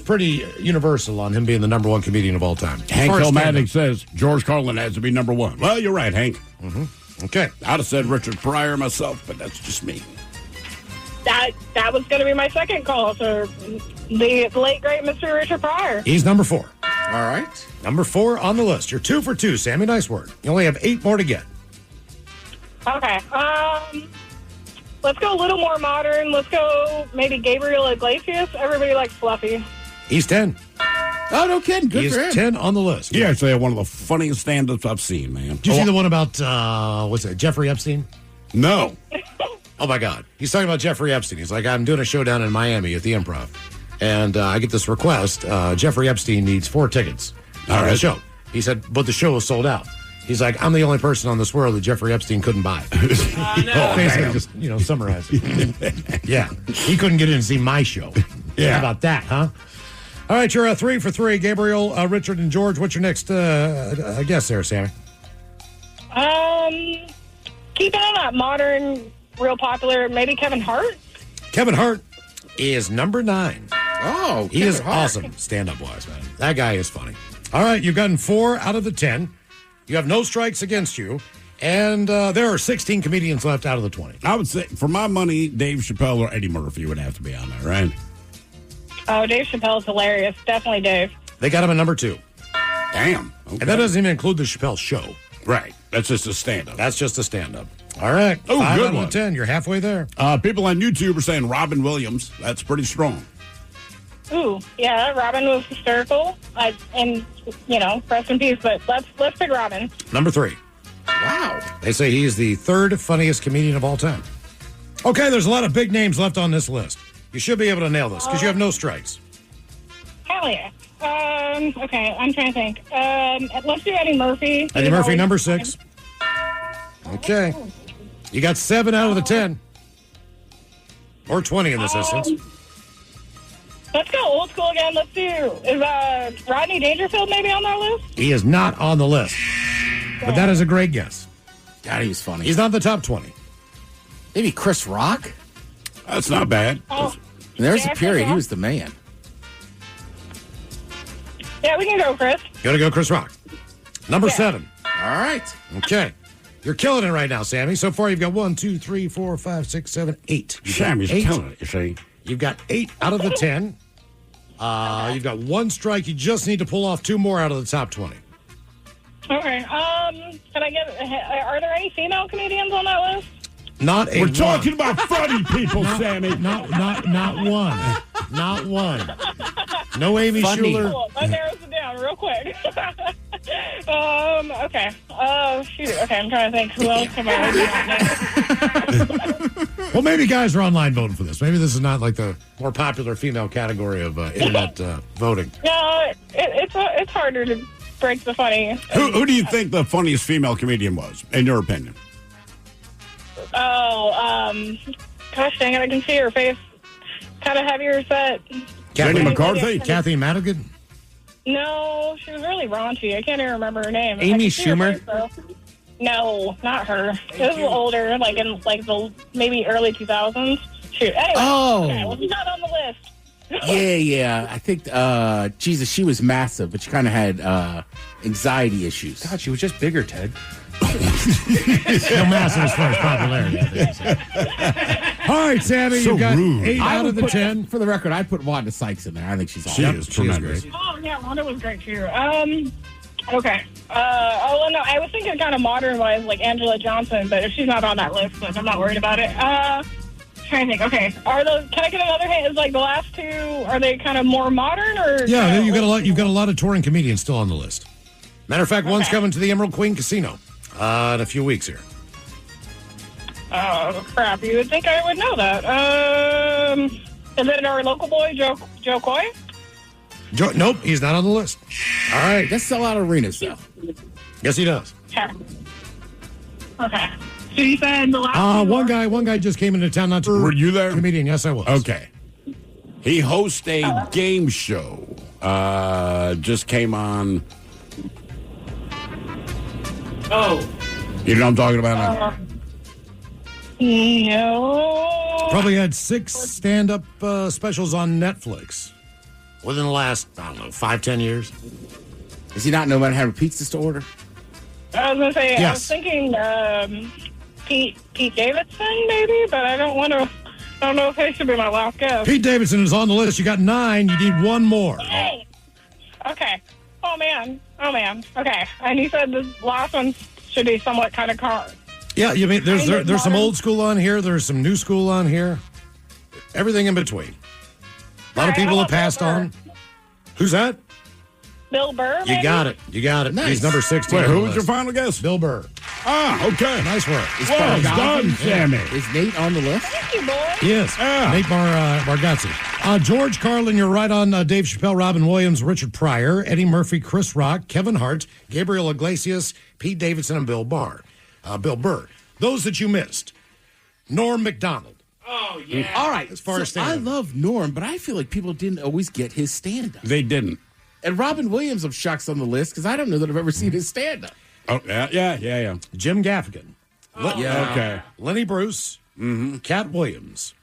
pretty universal on him being the number one comedian of all time. Hank As far as Kilmatic stand-up. says George Carlin has to be number one. Well, you're right, Hank. Okay. I'd have said Richard Pryor myself, but that's just me. That was going to be my second call, so the late, great Mr. Richard Pryor. He's number four. All right. Number four on the list. You're 2 for 2, Sammy. Nice work. You only have 8 more to get. Okay. Let's go a little more modern. Let's go maybe Gabriel Iglesias. Everybody likes Fluffy. He's 10. Oh, no kidding. Good He's for him. 10 on the list. He actually had one of the funniest stand-ups I've seen, man. Did you see the one about, what's it, Jeffrey Epstein? No. Oh, my God. He's talking about Jeffrey Epstein. He's like, I'm doing a show down in Miami at the Improv. And I get this request. Jeffrey Epstein needs 4 tickets for the right. show. He said, but the show is sold out. He's like, I'm the only person on this world that Jeffrey Epstein couldn't buy. Basically, just, summarizing. Yeah. He couldn't get in and see my show. Yeah. How about that, huh? All right, you're 3 for 3. Gabriel, Richard, and George. What's your next guess there, Sammy? Keeping on that modern, real popular, maybe Kevin Hart. Kevin Hart is number 9. Oh, He is awesome stand-up wise, man. That guy is funny. All right, you've gotten 4 out of the 10. You have no strikes against you. And there are 16 comedians left out of the 20. I would say, for my money, Dave Chappelle or Eddie Murphy would have to be on there, right? Oh, Dave Chappelle's hilarious. Definitely Dave. They got him at number 2. Damn. Okay. And that doesn't even include the Chappelle show. Right. That's just a stand-up. That's just a stand-up. All right. Oh, 5 good out of one. the 10. You're halfway there. People on YouTube are saying Robin Williams. That's pretty strong. Ooh, yeah, Robin was hysterical. And rest in peace. But let's pick Robin. Number 3. Wow. They say he's the 3rd funniest comedian of all time. Okay, there's a lot of big names left on this list. You should be able to nail this because you have no strikes. Hell yeah. Okay, I'm trying to think. Let's do Eddie Murphy. Eddie Murphy, number 6. Okay. You got 7 out of the 10. Or 20 in this instance. Let's go old school again. Let's do, is Rodney Dangerfield maybe on that list? He is not on the list. But that is a great guess. God, he was funny. He's not the top 20. Maybe Chris Rock? That's not bad. Oh, There's yeah, a period. Chris He Rock. was the man. Yeah, we can go, Chris. Gotta go Chris Rock. Number 7. All right. Okay. You're killing it right now, Sammy. So far, you've got 1, 2, 3, 4, 5, 6, 7, 8. You've got Sammy's 8. killing it, you see. You've got 8 out of the 10. You've got 1 strike. You just need to pull off 2 more out of the top 20. Okay. Can I get? Are there any female comedians on that list? Not a We're one. talking about funny people, Sammy. Not one. Not one. No Amy Funny. Schuler. Cool. That narrows it down real quick. Okay. Shoot. Okay, I'm trying to think. Who else am I? Well, maybe guys are online voting for this. Maybe this is not like the more popular female category of internet voting. No, it's harder to break the funny. Who do you think the funniest female comedian was, in your opinion? Gosh dang it, I can see her face. Kind of heavier set. Jenny McCarthy? Kathy Madigan? No, she was really raunchy. I can't even remember her name. Amy I can see her Schumer? face, though. No, not her. This was older, like in the maybe early 2000s. Shoot. Anyway, Oh. okay, well, she's not on the list. Yeah. I think, Jesus, she was massive, but she kind of had anxiety issues. God, she was just bigger, Ted. No massive as far as popularity, I think. All right, Sammy, So you've got rude. 8 out of the 10. For the record, I put Wanda Sykes in there. I think she's awesome. She is tremendous. great. Oh, yeah, Wanda was great, too. Okay. No, I was thinking kind of modern-wise, like Angela Johnson, but if she's not on that list, then I'm not worried about it. Trying to think. Okay, can I get another hint? Is like the last 2? Are they kind of more modern or? Yeah, you've got a lot. You've got a lot of touring comedians still on the list. Matter of fact, one's coming to the Emerald Queen Casino in a few weeks here. Oh crap! You would think I would know that. Is it our local boy, Joe Coy? Nope, he's not on the list. All right, That's sell out arenas, though. yes, he does. Okay. So you said the last. One guy just came into town. Not to Were you there? comedian? Yes, I was. Okay. He hosts a game show Just came on. Oh. You know what I'm talking about? No. Probably had 6 stand-up specials on Netflix within the last, I don't know, 5-10 years. Does he not know about having pizzas to order? I was going to say, I was Yes. thinking Pete Davidson, maybe, but I don't know if he should be my last guess. Pete Davidson is on the list. You got 9. You need 1 more. Hey. Okay. Oh, man. Okay. And you said the last one should be somewhat kind of car. Yeah, you mean there's Kind of there's some modern. old school on here. There's some new school on here. Everything in between. A lot of people have passed on. Who's that? Bill Burr, You maybe? got it. You got it. Nice. He's number 16. Wait, on the who was your list. final guess? Bill Burr. Ah, okay. Nice work. Well done, Sammy. Is Nate on the list? Thank you, boy. Yes. Nate Bargatze. George Carlin, you're right on Dave Chappelle, Robin Williams, Richard Pryor, Eddie Murphy, Chris Rock, Kevin Hart, Gabriel Iglesias, Pete Davidson, and Bill Burr. Those that you missed. Norm Macdonald. Oh, yeah. All right. As far as I stand-up. love Norm, but I feel like people didn't always get his stand-up. They didn't. And Robin Williams, I'm shocked on the list because I don't know that I've ever seen his stand-up. Oh, yeah. Jim Gaffigan. Yeah. Okay. Lenny Bruce. Cat Williams.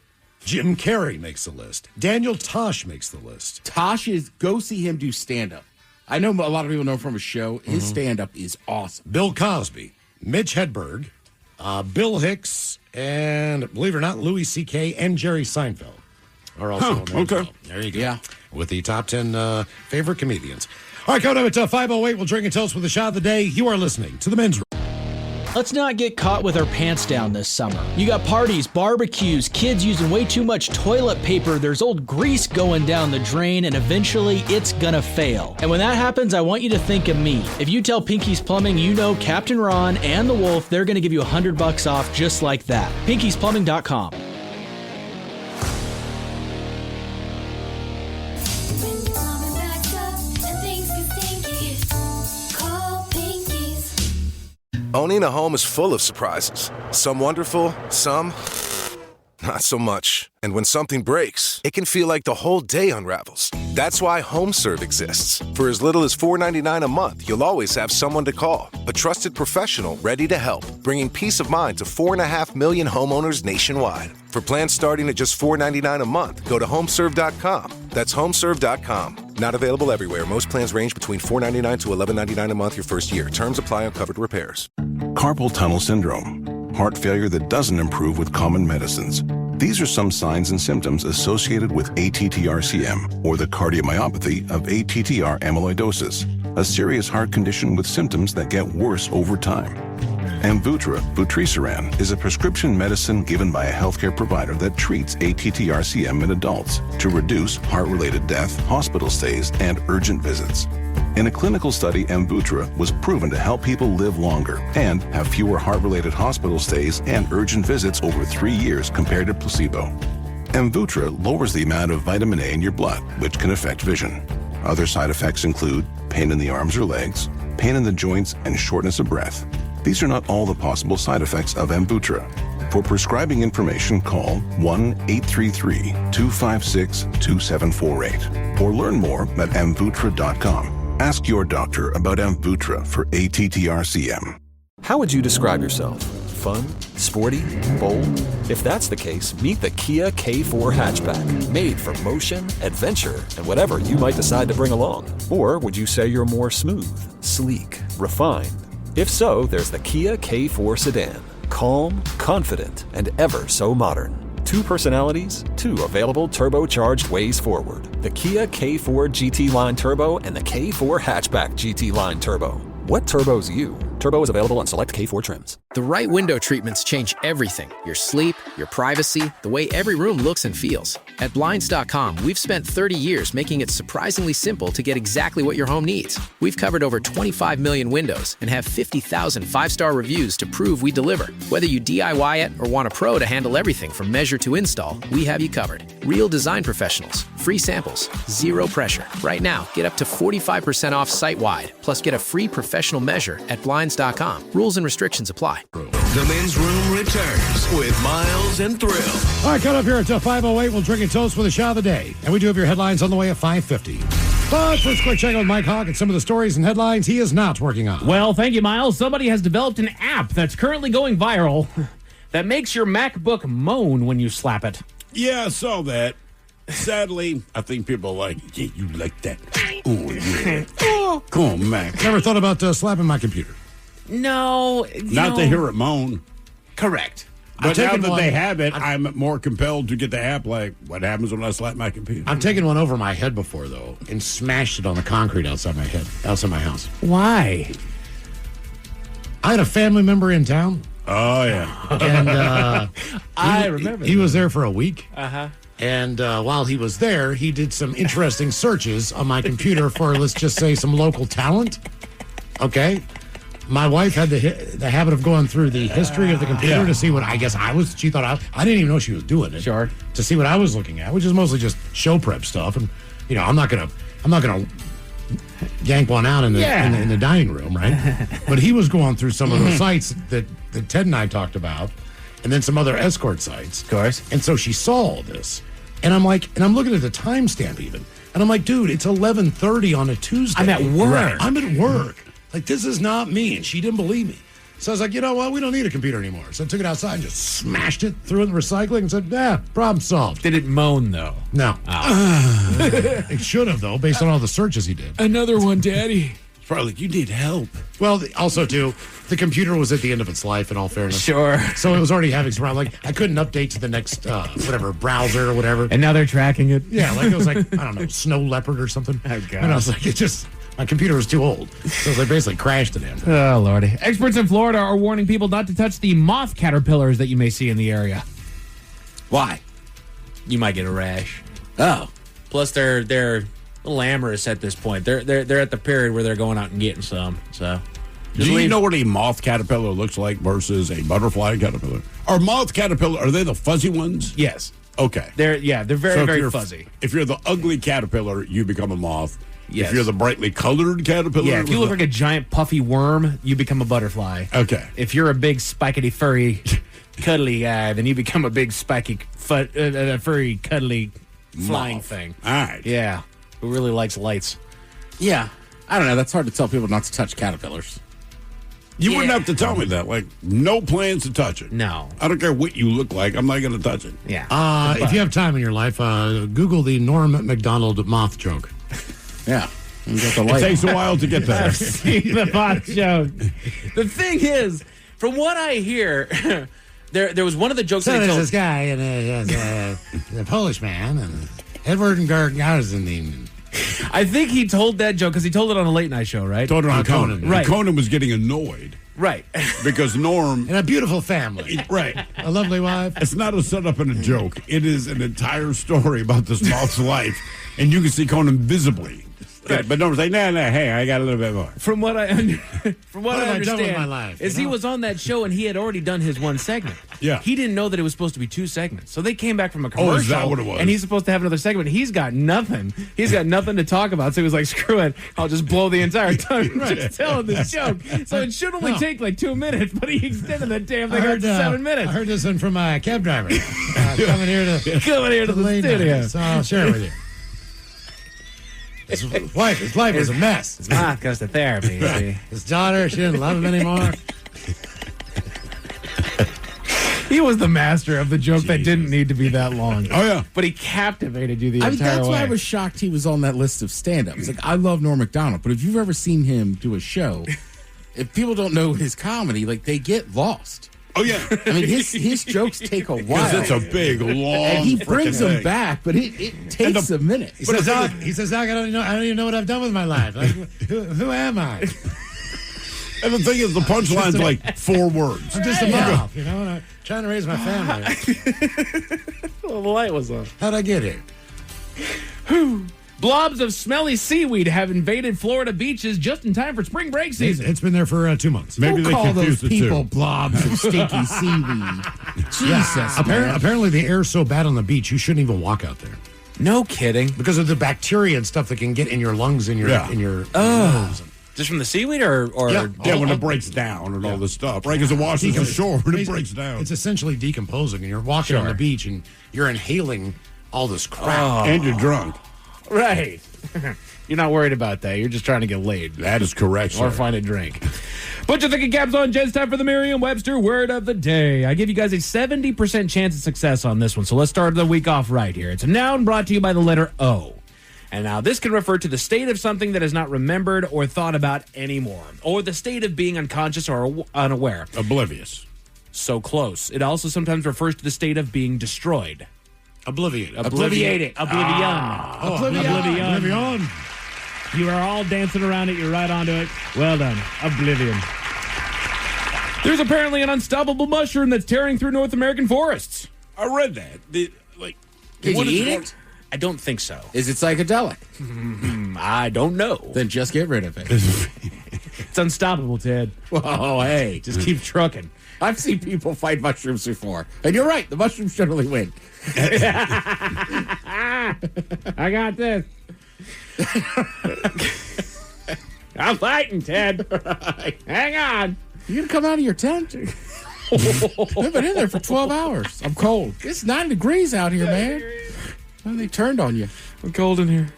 Jim Carrey makes the list. Daniel Tosh makes the list. Tosh is, go see him do stand-up. I know a lot of people know him from his show. His stand-up is awesome. Bill Cosby. Mitch Hedberg. Bill Hicks. And believe it or not, Louis C.K. and Jerry Seinfeld are also on there. okay. as well. There you go. Yeah. With the top 10 favorite comedians. All right, coming up at 5:08, we'll drink and toast with the shot of the day. You are listening to the Men's Room. Let's not get caught with our pants down this summer. You got parties, barbecues, kids using way too much toilet paper, there's old grease going down the drain, and eventually it's gonna fail. And when that happens, I want you to think of me. If you tell Pinky's Plumbing you know Captain Ron and the Wolf, they're gonna give you $100 off just like that. Pinky'sPlumbing.com. Owning a home is full of surprises. Some wonderful, some not so much. And when something breaks, it can feel like the whole day unravels. That's why HomeServe exists. For as little as $4.99 a month, you'll always have someone to call. A trusted professional ready to help, bringing peace of mind to 4.5 million homeowners nationwide. For plans starting at just $4.99 a month, go to homeserve.com. That's homeserve.com. Not available everywhere. Most plans range between $4.99 to $11.99 a month your first year. Terms apply on covered repairs. Carpal tunnel syndrome, heart failure that doesn't improve with common medicines. These are some signs and symptoms associated with ATTR-CM, or the cardiomyopathy of ATTR amyloidosis, a serious heart condition with symptoms that get worse over time. Amvuttra, vutrisiran, is a prescription medicine given by a healthcare provider that treats ATTR-CM in adults to reduce heart-related death, hospital stays, and urgent visits. In a clinical study, Amvuttra was proven to help people live longer and have fewer heart-related hospital stays and urgent visits over 3 years compared to placebo. Amvuttra lowers the amount of vitamin A in your blood, which can affect vision. Other side effects include pain in the arms or legs, pain in the joints, and shortness of breath. These are not all the possible side effects of Amvuttra. For prescribing information, call 1-833-256-2748 or learn more at amvuttra.com. Ask your doctor about Amvuttra for ATTR-CM. How would you describe yourself? Fun? Sporty? Bold? If that's the case, meet the Kia K4 hatchback. Made for motion, adventure, and whatever you might decide to bring along. Or would you say you're more smooth, sleek, refined? If so, there's the Kia K4 sedan. Calm, confident, and ever so modern. 2 personalities, 2 available turbocharged ways forward. The Kia K4 GT Line Turbo and the K4 Hatchback GT Line Turbo. What turbo's you? Turbo is available on select K4 trims. The right window treatments change everything. Your sleep, your privacy, the way every room looks and feels. At Blinds.com, we've spent 30 years making it surprisingly simple to get exactly what your home needs. We've covered over 25 million windows and have 50,000 5-star reviews to prove we deliver. Whether you DIY it or want a pro to handle everything from measure to install, we have you covered. Real design professionals, free samples, zero pressure. Right now, get up to 45% off site-wide, plus get a free professional measure at Blinds.com. Rules and restrictions apply. The Men's Room returns with Miles and Thrill. All right, coming up here at 5:08, we'll drink and toast with a shot of the day. And we do have your headlines on the way at 5:50. But first, quick check on Mike Hawk and some of the stories and headlines he is not working on. Well, thank you, Miles. Somebody has developed an app that's currently going viral that makes your MacBook moan when you slap it. Yeah, I saw that. Sadly, I think people are like, yeah, you like that. Oh, yeah. Come on, Mac. Never thought about slapping my computer. No. Not to hear it moan. Correct. But now that they have it, I'm more compelled to get the app. Like, what happens when I slap my computer? I've taken one over my head before, though, and smashed it on the concrete outside my house. Why? I had a family member in town. Oh, yeah. And I remember he was there for a week. Uh-huh. And while he was there, he did some interesting searches on my computer for, let's just say, some local talent. Okay? My wife had the habit of going through the history of the computer to see what she thought I didn't even know she was doing it. Sure. To see what I was looking at, which is mostly just show prep stuff. And, I'm not going to yank one out in the dining room, right? But he was going through some of the sites that Ted and I talked about, and then some other escort sites. Of course. And so she saw all this. And I'm looking at the timestamp even. And I'm like, dude, it's 11:30 on a Tuesday. I'm at work. Right. I'm at work. Like, this is not me. And she didn't believe me. So I was like, you know what? We don't need a computer anymore. So I took it outside and just smashed it, threw it in the recycling, and said, problem solved. Did it moan, though? No. Oh. It should have, though, based on all the searches he did. Another one, Daddy. It's probably like, you need help. Well, also, too, the computer was at the end of its life, in all fairness. Sure. So it was already having some problems. Like, I couldn't update to the next, browser or whatever. And now they're tracking it. Yeah, like it was like, I don't know, Snow Leopard or something. Oh, God. And I was like, my computer was too old. So they basically crashed it in. Oh, Lordy. Experts in Florida are warning people not to touch the moth caterpillars that you may see in the area. Why? You might get a rash. Oh. Plus, they're a little amorous at this point. They're at the period where they're going out and getting some. So, do you know what a moth caterpillar looks like versus a butterfly caterpillar? Are moth caterpillar, are they the fuzzy ones? Yes. Okay. They're very, very fuzzy. If you're the ugly caterpillar, you become a moth. Yes. If you're the brightly colored caterpillar. Yeah, if you look like a giant puffy worm, you become a butterfly. Okay. If you're a big spikety furry cuddly guy, then you become a big spiky furry cuddly flying moth thing. All right. Yeah. Who really likes lights. Yeah. I don't know. That's hard to tell people not to touch caterpillars. You wouldn't have to tell me that. Like, no plans to touch it. No. I don't care what you look like. I'm not going to touch it. Yeah. If you have time in your life, Google the Norm MacDonald moth joke. Yeah. It takes a while to get there. I've seen the moth joke. The thing is, from what I hear, there was one of the jokes So they there's told. this guy, and a Polish man, and Edward and Gargarzin. I think he told that joke because he told it on a late night show, right? Told it on Conan. Right. Conan was getting annoyed. Right. Because Norm. And a beautiful family. Right. A lovely wife. It's not a setup and a joke. It is an entire story about this moth's life. And you can see Conan visibly. Right. But Norm's like, nah, hey, I got a little bit more. From what I understand, done with my life, is he was on that show and he had already done his one segment. Yeah. He didn't know that it was supposed to be two segments. So they came back from a commercial. Oh, is that what it was? And he's supposed to have another segment. He's got nothing. He's got nothing to talk about. So he was like, screw it. I'll just blow the entire time just telling this joke. So it should only take like 2 minutes, but he extended that damn thing out to 7 minutes. I heard this one from a cab driver coming here to the late studio. night, so I'll share it with you. His life was a mess. His mom goes to therapy. See? His daughter, she didn't love him anymore. He was the master of the joke that didn't need to be that long. Oh, yeah. But he captivated you the I mean, entire that's way. why I was shocked he was on that list of stand-ups. Like, I love Norm Macdonald, but if you've ever seen him do a show, if people don't know his comedy, like, they get lost. Oh, yeah. I mean, his jokes take a while. Because it's a big, long and he brings them thing. back, but it takes a minute. He says, Doc, I don't even know what I've done with my life. Like, who am I? And the thing is, the punchline's like 4 words. I'm just a mouth, and I'm trying to raise my family. Well, the light was on. How'd I get here? Blobs of smelly seaweed have invaded Florida beaches just in time for spring break season. It's been there for 2 months. Maybe they call confused those the people two. blobs of stinky seaweed. Jesus, man. Apparently, the air's so bad on the beach, you shouldn't even walk out there No kidding. because of the bacteria and stuff that can get in your lungs and your nose. Just from the seaweed or Yeah, when it breaks down and all this stuff, right? Because it washes ashore and it breaks down. It's essentially decomposing, and you're walking on the beach and you're inhaling all this crap. And you're drunk. Right. You're not worried about that. You're just trying to get laid. That is correct, Or sir. find a drink. Put your thinking caps on, Jen. It's time for the Merriam-Webster word of the day. I give you guys a 70% chance of success on this one, so let's start the week off right here. It's a noun brought to you by the letter O. And now this can refer to the state of something that is not remembered or thought about anymore, or the state of being unconscious or unaware. Oblivious. So close. It also sometimes refers to the state of being destroyed. Obliviate. Oblivion. Oblivion. You are all dancing around it. You're right onto it. Well done. Oblivion. There's apparently an unstoppable mushroom that's tearing through North American forests. I read that. Can what you is eat it? it? I don't think so. Is it psychedelic? I don't know. Then just get rid of it. It's unstoppable, Ted. Oh, hey. Just keep trucking. I've seen people fight mushrooms before. And you're right. The mushrooms generally win. I got this. I'm fighting, Ted. Hang on. You gonna come out of your tent? I've been in there for 12 hours. I'm cold. It's 9 degrees out here, man. Well, they turned on you. I'm cold in here.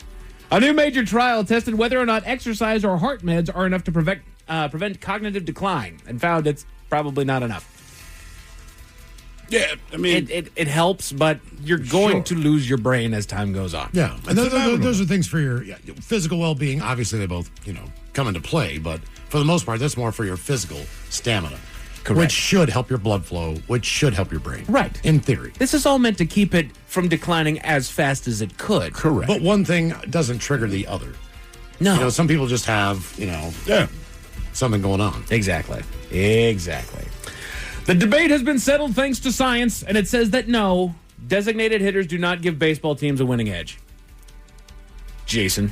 A new major trial tested whether or not exercise or heart meds are enough to prevent cognitive decline, and found it's probably not enough. Yeah, I mean, it helps, but you're going to lose your brain as time goes on. Yeah, and those are things for your physical well-being. Obviously, they both, come into play, but for the most part, that's more for your physical stamina. Correct. Which should help your blood flow, which should help your brain. Right. In theory. This is all meant to keep it from declining as fast as it could. Correct. But one thing doesn't trigger the other. No. Some people just have, something going on. Exactly. The debate has been settled thanks to science, and it says that no, designated hitters do not give baseball teams a winning edge. Jason.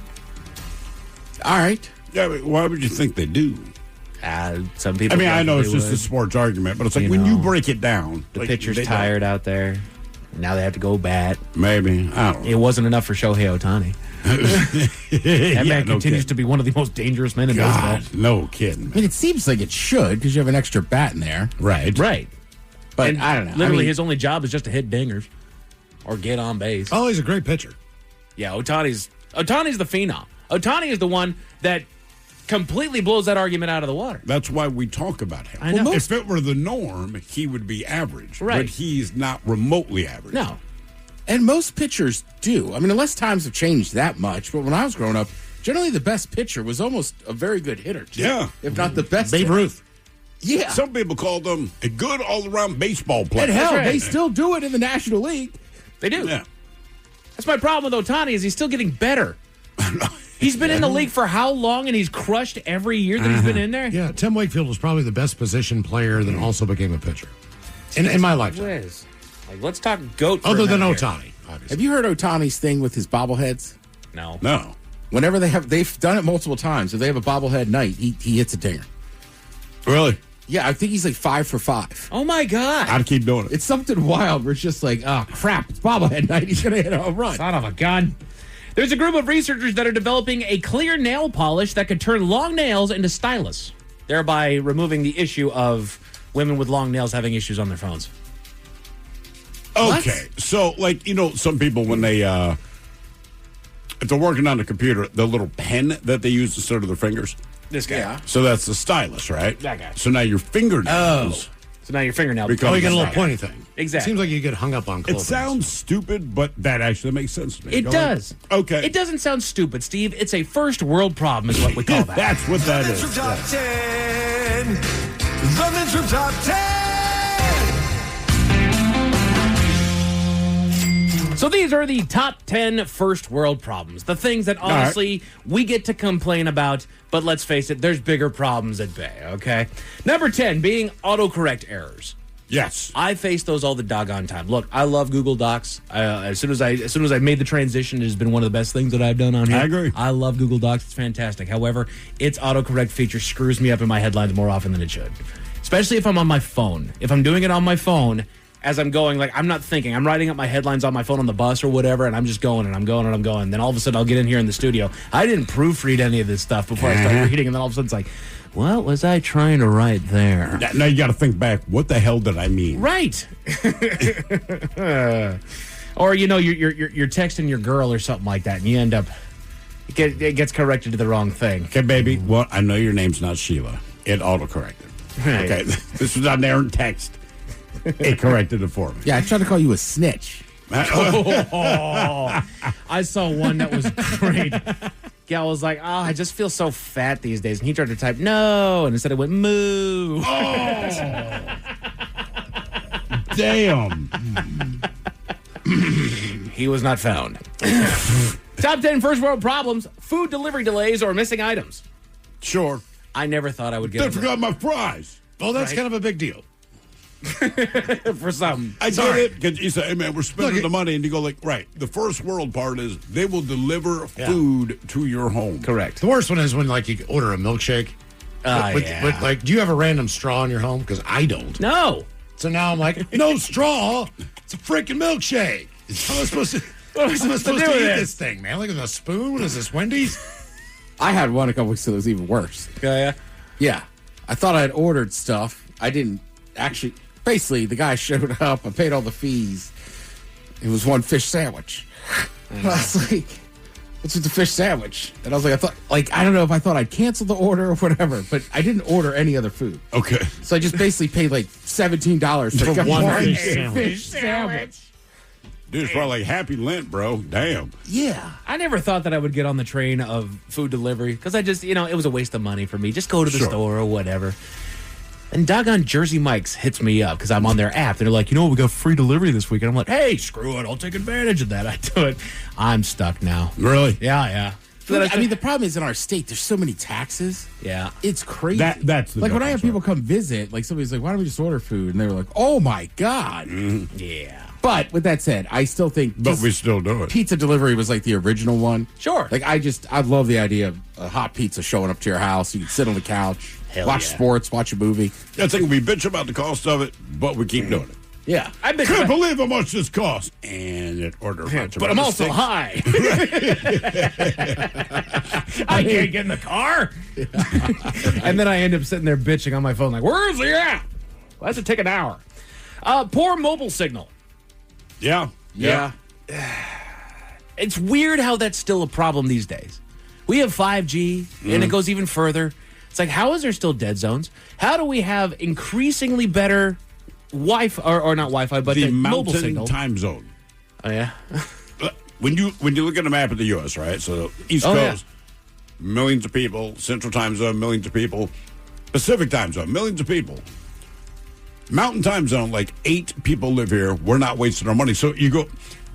All right. Yeah, but why would you think they do? Some people. I mean, I know it's definitely just a would. sports argument, but it's like when you break it down. The like, pitcher's they tired out there. Now they have to go bat. Maybe. I don't know. It wasn't enough for Shohei Ohtani. That man continues to be one of the most dangerous men in baseball. No kidding. I mean, it seems like it should because you have an extra bat in there. Right. But And I don't know. Literally, his only job is just to hit dingers or get on base. Oh, he's a great pitcher. Yeah, Ohtani's the phenom. Ohtani is the one that completely blows that argument out of the water. That's why we talk about him. I know. If it were the norm, he would be average. Right. But he's not remotely average. No. And most pitchers do. I mean, unless times have changed that much. But when I was growing up, generally the best pitcher was almost a very good hitter, too. Yeah. If not the best. Babe hitter. Ruth. Yeah. Some people called him a good all-around baseball player. And hell, right. they still do it in the National League. They do. Yeah. That's my problem with Ohtani is he's still getting better. He's been in the league for how long, and he's crushed every year that he's been in there? Yeah, Tim Wakefield was probably the best position player that also became a pitcher. In my lifetime. Whiz. Like, let's talk GOAT. for Other a than minute here. Ohtani, obviously. Have you heard Ohtani's thing with his bobbleheads? No. No. Whenever they've done it multiple times. If they have a bobblehead night, he hits a dinger. Really? Yeah, I think he's like 5 for 5. Oh, my God. I'd keep doing it. It's something wild where it's just like, oh, crap, it's bobblehead night. He's going to hit a home run. Son of a gun. There's a group of researchers that are developing a clear nail polish that could turn long nails into stylus, thereby removing the issue of women with long nails having issues on their phones. Okay. So, some people, when they, if they're working on the computer, the little pen that they use instead of their fingers. This guy. Yeah. So that's the stylus, right? That guy. So now your fingernails. So now your fingernail Because- Oh, you got a little stylus. pointy thing. Exactly. Seems like you get hung up on It clothing. sounds stupid, but that actually makes sense to me. It Go ahead. does. Okay. It doesn't sound stupid, Steve. It's a first world problem is what we call that. That's what that is. Men's Room Top 10. The Men's Room Top 10. So these are the top 10 first world problems. The things that honestly we get to complain about, but let's face it, there's bigger problems at bay, okay? Number 10, being autocorrect errors. Yes. I face those all the doggone time. Look, I love Google Docs. As soon as I made the transition, it has been one of the best things that I've done on here. I agree. I love Google Docs. It's fantastic. However, its autocorrect feature screws me up in my headlines more often than it should. Especially if I'm on my phone. If I'm doing it on my phone, as I'm going, like, I'm not thinking. I'm writing up my headlines on my phone on the bus or whatever, and I'm just going and I'm going and I'm going. Then all of a sudden, I'll get in here in the studio. I didn't proofread any of this stuff before I started reading, and then all of a sudden, it's like, what was I trying to write there? Now you got to think back. What the hell did I mean? Right. Or you're texting your girl or something like that, and you end up it gets corrected to the wrong thing. Okay, baby. Well, I know your name's not Sheila. It autocorrected. Right. Okay, this was on errant text. It corrected it for me. Yeah, I tried to call you a snitch. Oh, I saw one that was great. Gal was like, "Oh, I just feel so fat these days," and he tried to type "no," and instead it went "moo." Damn. He was not found. Top 10 first world problems: food delivery delays or missing items. Sure. I never thought I would get. They forgot my fries. Well, that's kind of a big deal. For some. I get it because you say, "Hey man, we're spending the money," and you go like, "Right." The first world part is they will deliver food to your home. Correct. The worst one is when like you order a milkshake. But like, do you have a random straw in your home? Because I don't. No. So now I'm like, no straw. It's a freaking milkshake. How am I supposed to? How am I supposed to eat this thing, man? Like with a spoon? What is this, Wendy's? I had one a couple weeks ago that was even worse. Yeah. Yeah. I thought I had ordered stuff. I didn't actually. Basically, the guy showed up. I paid all the fees. It was one fish sandwich. And I was like, what's with the fish sandwich? And I was like, I don't know if I thought I'd cancel the order or whatever, but I didn't order any other food. Okay. So I just basically paid like $17 for one fish sandwich. Dude, it's probably like Happy Lent, bro. Damn. Yeah. I never thought that I would get on the train of food delivery because I just, it was a waste of money for me. Just go to the store or whatever. And doggone Jersey Mike's hits me up because I'm on their app. They're like, we got free delivery this week. And I'm like, hey, screw it. I'll take advantage of that. I do it. I'm stuck now. Really? Yeah. I mean, the problem is in our state, there's so many taxes. Yeah. It's crazy. That's the like when I have difference, people come visit, like somebody's like, why don't we just order food? And they were like, oh my God. Mm-hmm. Yeah. But with that said, I still think. But we still do it. Pizza delivery was like the original one. Sure. Like I love the idea of a hot pizza showing up to your house. You can sit on the couch, watch sports, watch a movie. I think we bitch about the cost of it, but we keep doing it. Yeah. I can't believe how much this costs. And it order but I'm also high. I can't get in the car. And then I end up sitting there bitching on my phone like, where is he at? Well, that's to take an hour. Poor mobile signal. Yeah. It's weird how that's still a problem these days. We have 5G, and it goes even further. It's like, how is there still dead zones? How do we have increasingly better Wi-Fi, or not Wi-Fi, but the mobile mountain signal? time zone. Oh, yeah? When you look at a map of the U.S., right? So East Coast, millions of people. Central time zone, millions of people. Pacific time zone, millions of people. Mountain time zone, like 8 people live here. We're not wasting our money. So you go,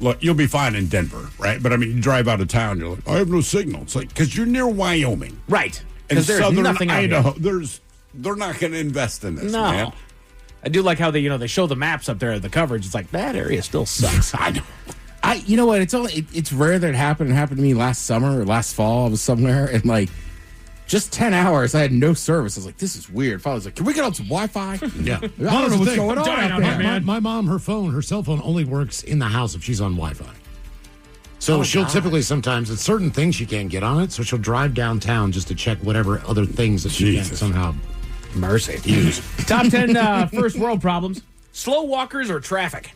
look, you'll be fine in Denver, right? But I mean, you drive out of town, you're like, I have no signal. It's like, because you're near Wyoming. Right. And Because there's southern nothing out Idaho. here. They're not going to invest in this, No. man. I do like how they show the maps up there at the coverage. It's like, that area still sucks. I know. You know what? It's rare that it happened. It happened to me last summer or last fall. I was somewhere and like just 10 hours, I had no service. I was like, this is weird. I was like, can we get on some Wi-Fi? Yeah. I don't know what's going on out there. My mom, her cell phone only works in the house if she's on Wi-Fi. So she'll typically sometimes, it's certain things she can't get on it, so she'll drive downtown just to check whatever other things that she can somehow use. Top 10 first world problems. Slow walkers or traffic?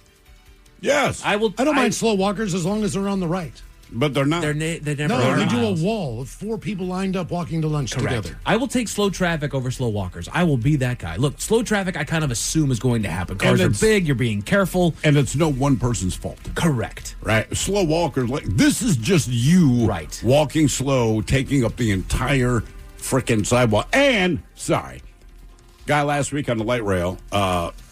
Yes. I don't mind slow walkers as long as they're on the right. But they're not. They never No, are. they do a wall of 4 people lined up walking to lunch together. I will take slow traffic over slow walkers. I will be that guy. Look, slow traffic I kind of assume is going to happen. Cars are big, you're being careful. And it's no one person's fault. Correct. Right? Slow walkers, like, this is just you walking slow, taking up the entire freaking sidewalk. And, guy last week on the light rail,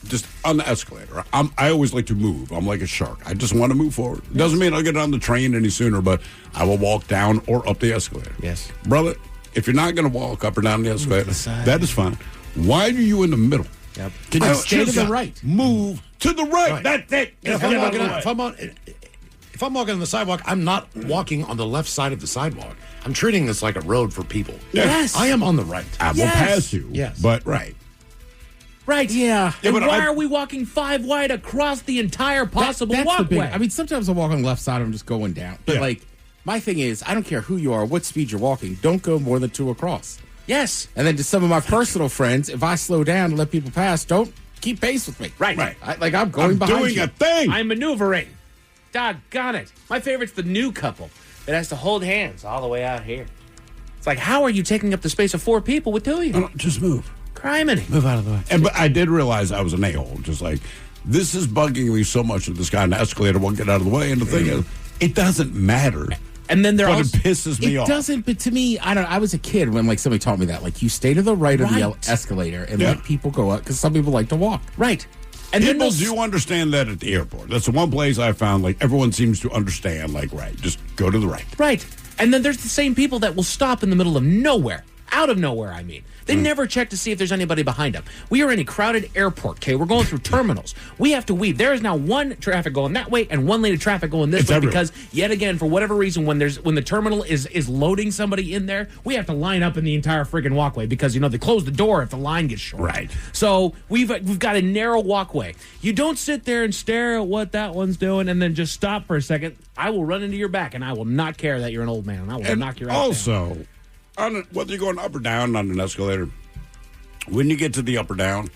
just on the escalator. I always like to move. I'm like a shark. I just want to move forward. Doesn't mean I'll get on the train any sooner, but I will walk down or up the escalator. Yes. Brother, if you're not going to walk up or down the escalator, that is fine. Why are you in the middle? Yep. Can you stay to the right? Move to the right. That's it. If I'm walking on the sidewalk, I'm not walking on the left side of the sidewalk. I'm treating this like a road for people. Yes. I am on the right. I will pass you. Yes. But, Right. Yeah. And but why are we walking 5 wide across the entire possible That's the big. walkway? I mean, sometimes I walk on the left side. I'm just going down. But like, my thing is, I don't care who you are, what speed you're walking. Don't go more than 2 across. Yes. And then to some of my personal friends, if I slow down and let people pass, don't keep pace with me. Right. I'm going behind doing you. a thing. I'm maneuvering. Doggone it. My favorite's the new couple. It has to hold hands all the way out here. It's like, how are you taking up the space of 4 people with 2 of you? No, just move. Criminy. Move out of the way. But I did realize I was an a-hole. Just like, this is bugging me so much that this guy on the escalator won't get out of the way. And the thing is, it doesn't matter. And then but it pisses me off. It doesn't, but to me, I was a kid when like somebody taught me that. Like, you stay to the right of the escalator and let people go up because some people like to walk. Right. And people do understand that at the airport. That's the one place I found, like, everyone seems to understand, like, right, just go to the right. Right. And then there's the same people that will stop in the middle of nowhere. Out of nowhere, I mean. They never check to see if there's anybody behind them. We are in a crowded airport, okay? We're going through terminals. We have to weave. There is now one traffic going that way and one lane of traffic going this way because, yet again, for whatever reason, when the terminal is loading somebody in there, we have to line up in the entire friggin' walkway because, they close the door if the line gets short. Right. So we've got a narrow walkway. You don't sit there and stare at what that one's doing and then just stop for a second. I will run into your back, and I will not care that you're an old man, and I will knock your ass down. Also, whether you're going up or down on an escalator, when you get to the up or down,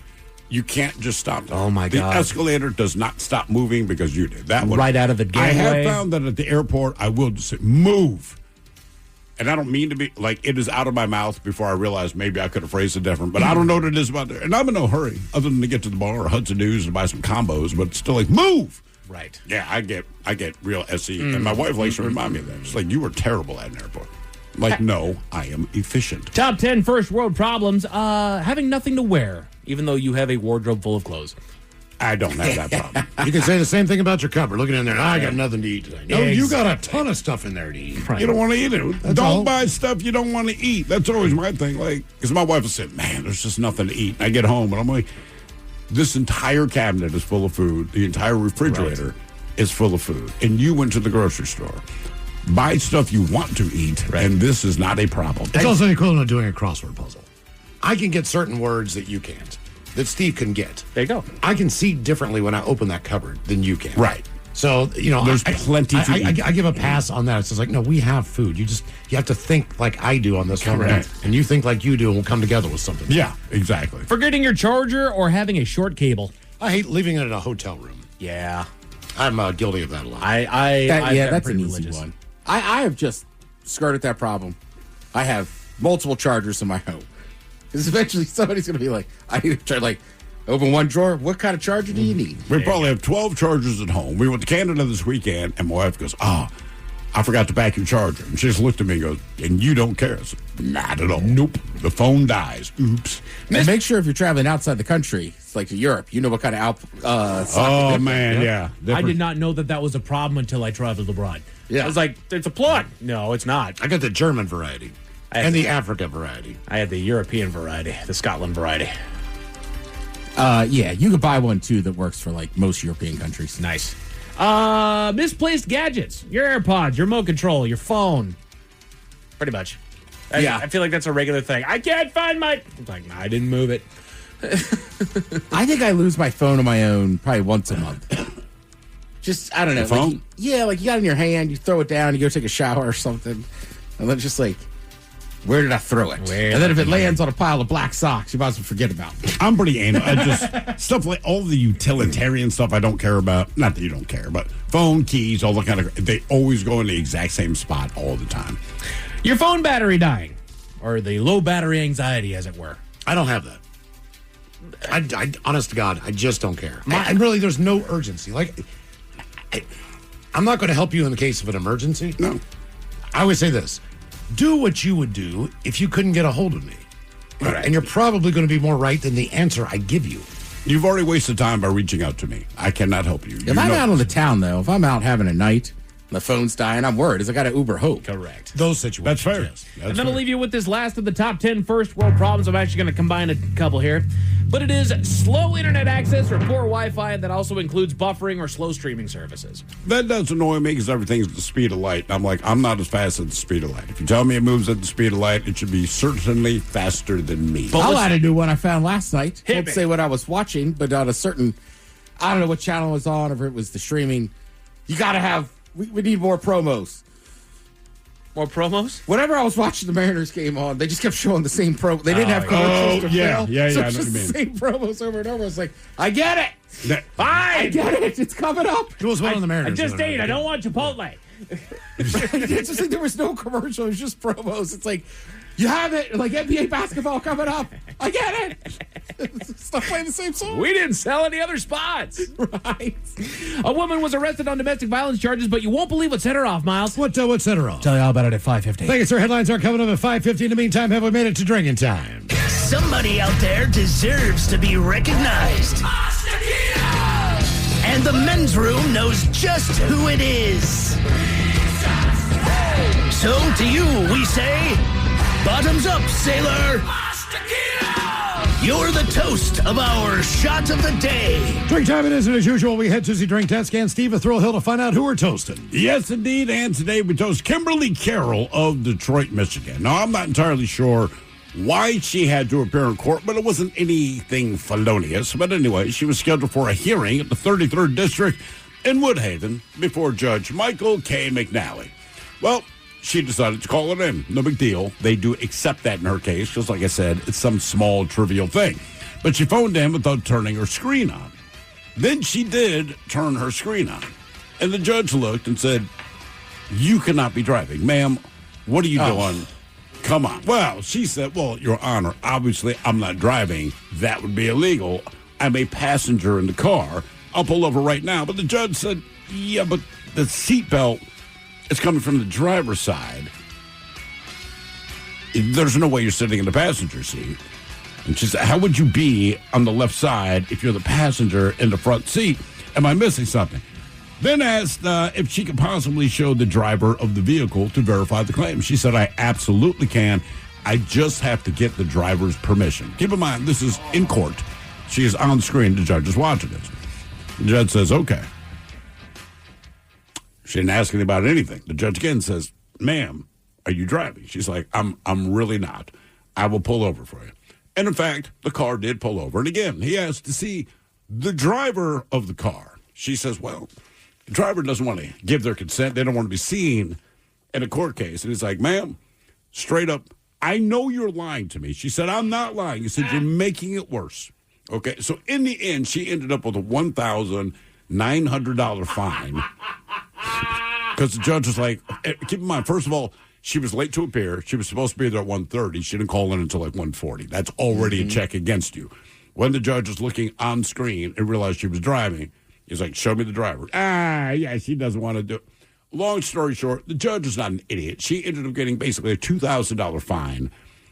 you can't just stop. Oh, my God. The escalator does not stop moving because you did. That one, right out of the gangway. I have found that at the airport, I will just say, move. And I don't mean to be, like, it is out of my mouth before I realize maybe I could have phrased it different. But I don't know what it is about there. And I'm in no hurry other than to get to the bar or Hudson News and buy some combos. But it's still like, move. Right. Yeah, I get real SE. And my wife likes to remind me of that. It's like, you were terrible at an airport. Like, no, I am efficient. Top 10 first world problems. Having nothing to wear, even though you have a wardrobe full of clothes. I don't have that problem. You can say the same thing about your cupboard. Looking in there, I got nothing to eat today. No, you got a ton of stuff in there to eat. You don't want to eat it. That's don't all. buy stuff you don't want to eat. That's always my thing. Like, because my wife will say, man, there's just nothing to eat. And I get home, and I'm like, this entire cabinet is full of food. The entire refrigerator is full of food. And you went to the grocery store. Buy stuff you want to eat, and this is not a problem. It's also the equivalent of doing a crossword puzzle. I can get certain words that you can't, that Steve can get. There you go. I can see differently when I open that cupboard than you can. Right. So, there's plenty to eat. I give a pass on that. It's just like, no, we have food. You have to think like I do on this one. Correct. And you think like you do, and we'll come together with something. Yeah, exactly. Forgetting your charger or having a short cable. I hate leaving it in a hotel room. Yeah. I'm guilty of that a lot. That's an easy one. I have just skirted that problem. I have multiple chargers in my home. Because eventually somebody's going to be like, I need to try, like, open one drawer. What kind of charger do you need? We probably have 12 chargers at home. We went to Canada this weekend, and my wife goes, I forgot to pack your charger. And she just looked at me and goes, and you don't care? I said, not at all. Nope. The phone dies. Oops. And make sure if you're traveling outside the country, it's like to Europe, you know what kind of oh, man, yeah. I did not know that was a problem until I traveled abroad. Yeah. I was like, it's a plug. No, it's not. I got the German variety and the Africa variety. I had the European variety, the Scotland variety. Yeah, you could buy one, too, that works for, like, most European countries. Nice. Misplaced gadgets. Your AirPods, your remote control, your phone. Pretty much. I feel like that's a regular thing. I can't find my... I'm like, I didn't move it. I think I lose my phone on my own probably once a month. Just, I don't know. The phone? Like, like you got it in your hand, you throw it down, you go take a shower or something, and then just like, where did I throw it? And then if it lands on a pile of black socks, you might as well forget about it. I'm pretty anal. I just, stuff like all the utilitarian stuff I don't care about. Not that you don't care, but phone, keys, all that kind of, they always go in the exact same spot all the time. Your phone battery dying, or the low battery anxiety, as it were. I don't have that. I honest to God, I just don't care. And really, there's no urgency. Like, I'm not going to help you in the case of an emergency. No. I always say this. Do what you would do if you couldn't get a hold of me. Right. And you're probably going to be more right than the answer I give you. You've already wasted time by reaching out to me. I cannot help you. If I'm out on the town, though, if I'm out having a night, the phone's dying, I'm worried. I got to Uber Hope. Correct. Those situations. That's fair. Yes. And then I'll leave you with this last of the top 10 first world problems. I'm actually going to combine a couple here. But it is slow internet access or poor Wi-Fi that also includes buffering or slow streaming services. That does annoy me because everything's at the speed of light. I'm like, I'm not as fast at the speed of light. If you tell me it moves at the speed of light, it should be certainly faster than me. I'll add a new one I found last night. Hit Won't me. say what I was watching, but on a certain, I don't know what channel it was on, or if it was the streaming. You got to have, we need more promos. More promos? Whenever I was watching the Mariners game on, they just kept showing the same promo. They didn't have commercials to fill. Yeah, so I it's know just what you the same promos over and over. It's like, I get it. Fine. I get it. It's coming up. Who was one on the Mariners? I just ate. I don't want Chipotle. It's just like there was no commercial. It was just promos. It's like, you have it. Like NBA basketball coming up. I get it. Stop playing the same song. We didn't sell any other spots. Right. A woman was arrested on domestic violence charges, but you won't believe what set her off, Miles. What set her off? Tell you all about it at 5:50. Thank you, sir. Headlines are coming up at 5:50. In the meantime, have we made it to drinking time? Somebody out there deserves to be recognized. And the men's room knows just who it is. So to you, we say, bottoms up, sailor. You're the toast of our shot of the day. Drink time it is, and as usual, we head to the drink test. And Steve, a thrill hill to find out who we're toasting. Yes, indeed. And today we toast Kimberly Carroll of Detroit, Michigan. Now, I'm not entirely sure why she had to appear in court, but it wasn't anything felonious. But anyway, she was scheduled for a hearing at the 33rd District in Woodhaven before Judge Michael K. McNally. Well, she decided to call it in. No big deal. They do accept that in her case, because like I said, it's some small, trivial thing. But she phoned in without turning her screen on. Then she did turn her screen on. And the judge looked and said, you cannot be driving. Ma'am, what are you doing? Come on. Well, she said, well, Your Honor, obviously I'm not driving. That would be illegal. I'm a passenger in the car. I'll pull over right now. But the judge said, yeah, but the seatbelt is coming from the driver's side. There's no way you're sitting in the passenger seat. And she said, how would you be on the left side if you're the passenger in the front seat? Am I missing something? Then asked if she could possibly show the driver of the vehicle to verify the claim. She said, I absolutely can. I just have to get the driver's permission. Keep in mind, this is in court. She is on screen. The judge is watching this. The judge says, okay. She didn't ask anybody anything. The judge again says, ma'am, are you driving? She's like, I'm really not. I will pull over for you. And in fact, the car did pull over. And again, he asked to see the driver of the car. She says, well, the driver doesn't want to give their consent. They don't want to be seen in a court case. And he's like, ma'am, straight up, I know you're lying to me. She said, I'm not lying. He said, you're making it worse. Okay, so in the end, she ended up with a $1,900 fine. Because the judge was like, keep in mind, first of all, she was late to appear. She was supposed to be there at 1:30. She didn't call in until like 1:40. That's already a check against you. When the judge was looking on screen and realized she was driving, he's like, show me the driver. Yeah, she doesn't want to do it. Long story short, the judge is not an idiot. She ended up getting basically a $2,000 fine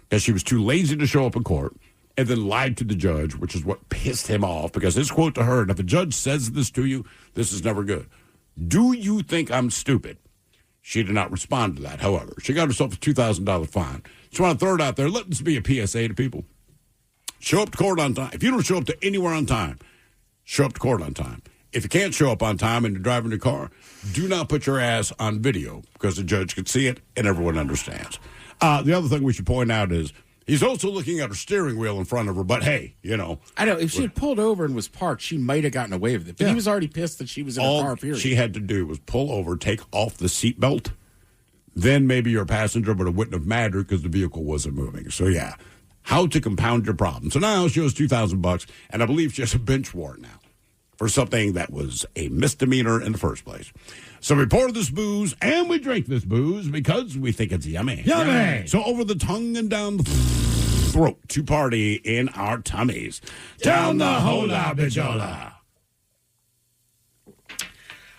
because she was too lazy to show up in court and then lied to the judge, which is what pissed him off because his quote to her, and if a judge says this to you, this is never good. Do you think I'm stupid? She did not respond to that, however. She got herself a $2,000 fine. Just want to throw it out there. Let this be a PSA to people. Show up to court on time. If you don't show up to anywhere on time, show up to court on time. If you can't show up on time and you're driving your car, do not put your ass on video because the judge can see it and everyone understands. The other thing we should point out is he's also looking at her steering wheel in front of her, but hey, you know. I know, if she had pulled over and was parked, she might have gotten away with it. But he was already pissed that she was in her car, period. All she had to do was pull over, take off the seatbelt, then maybe you're a passenger, but it wouldn't have mattered because the vehicle wasn't moving. So, yeah, how to compound your problem. So now she owes $2,000, and I believe she has a bench warrant now for something that was a misdemeanor in the first place. So we pour this booze, and we drink this booze because we think it's yummy. Yummy! So over the tongue and down the throat to party in our tummies. Down the hola bijola.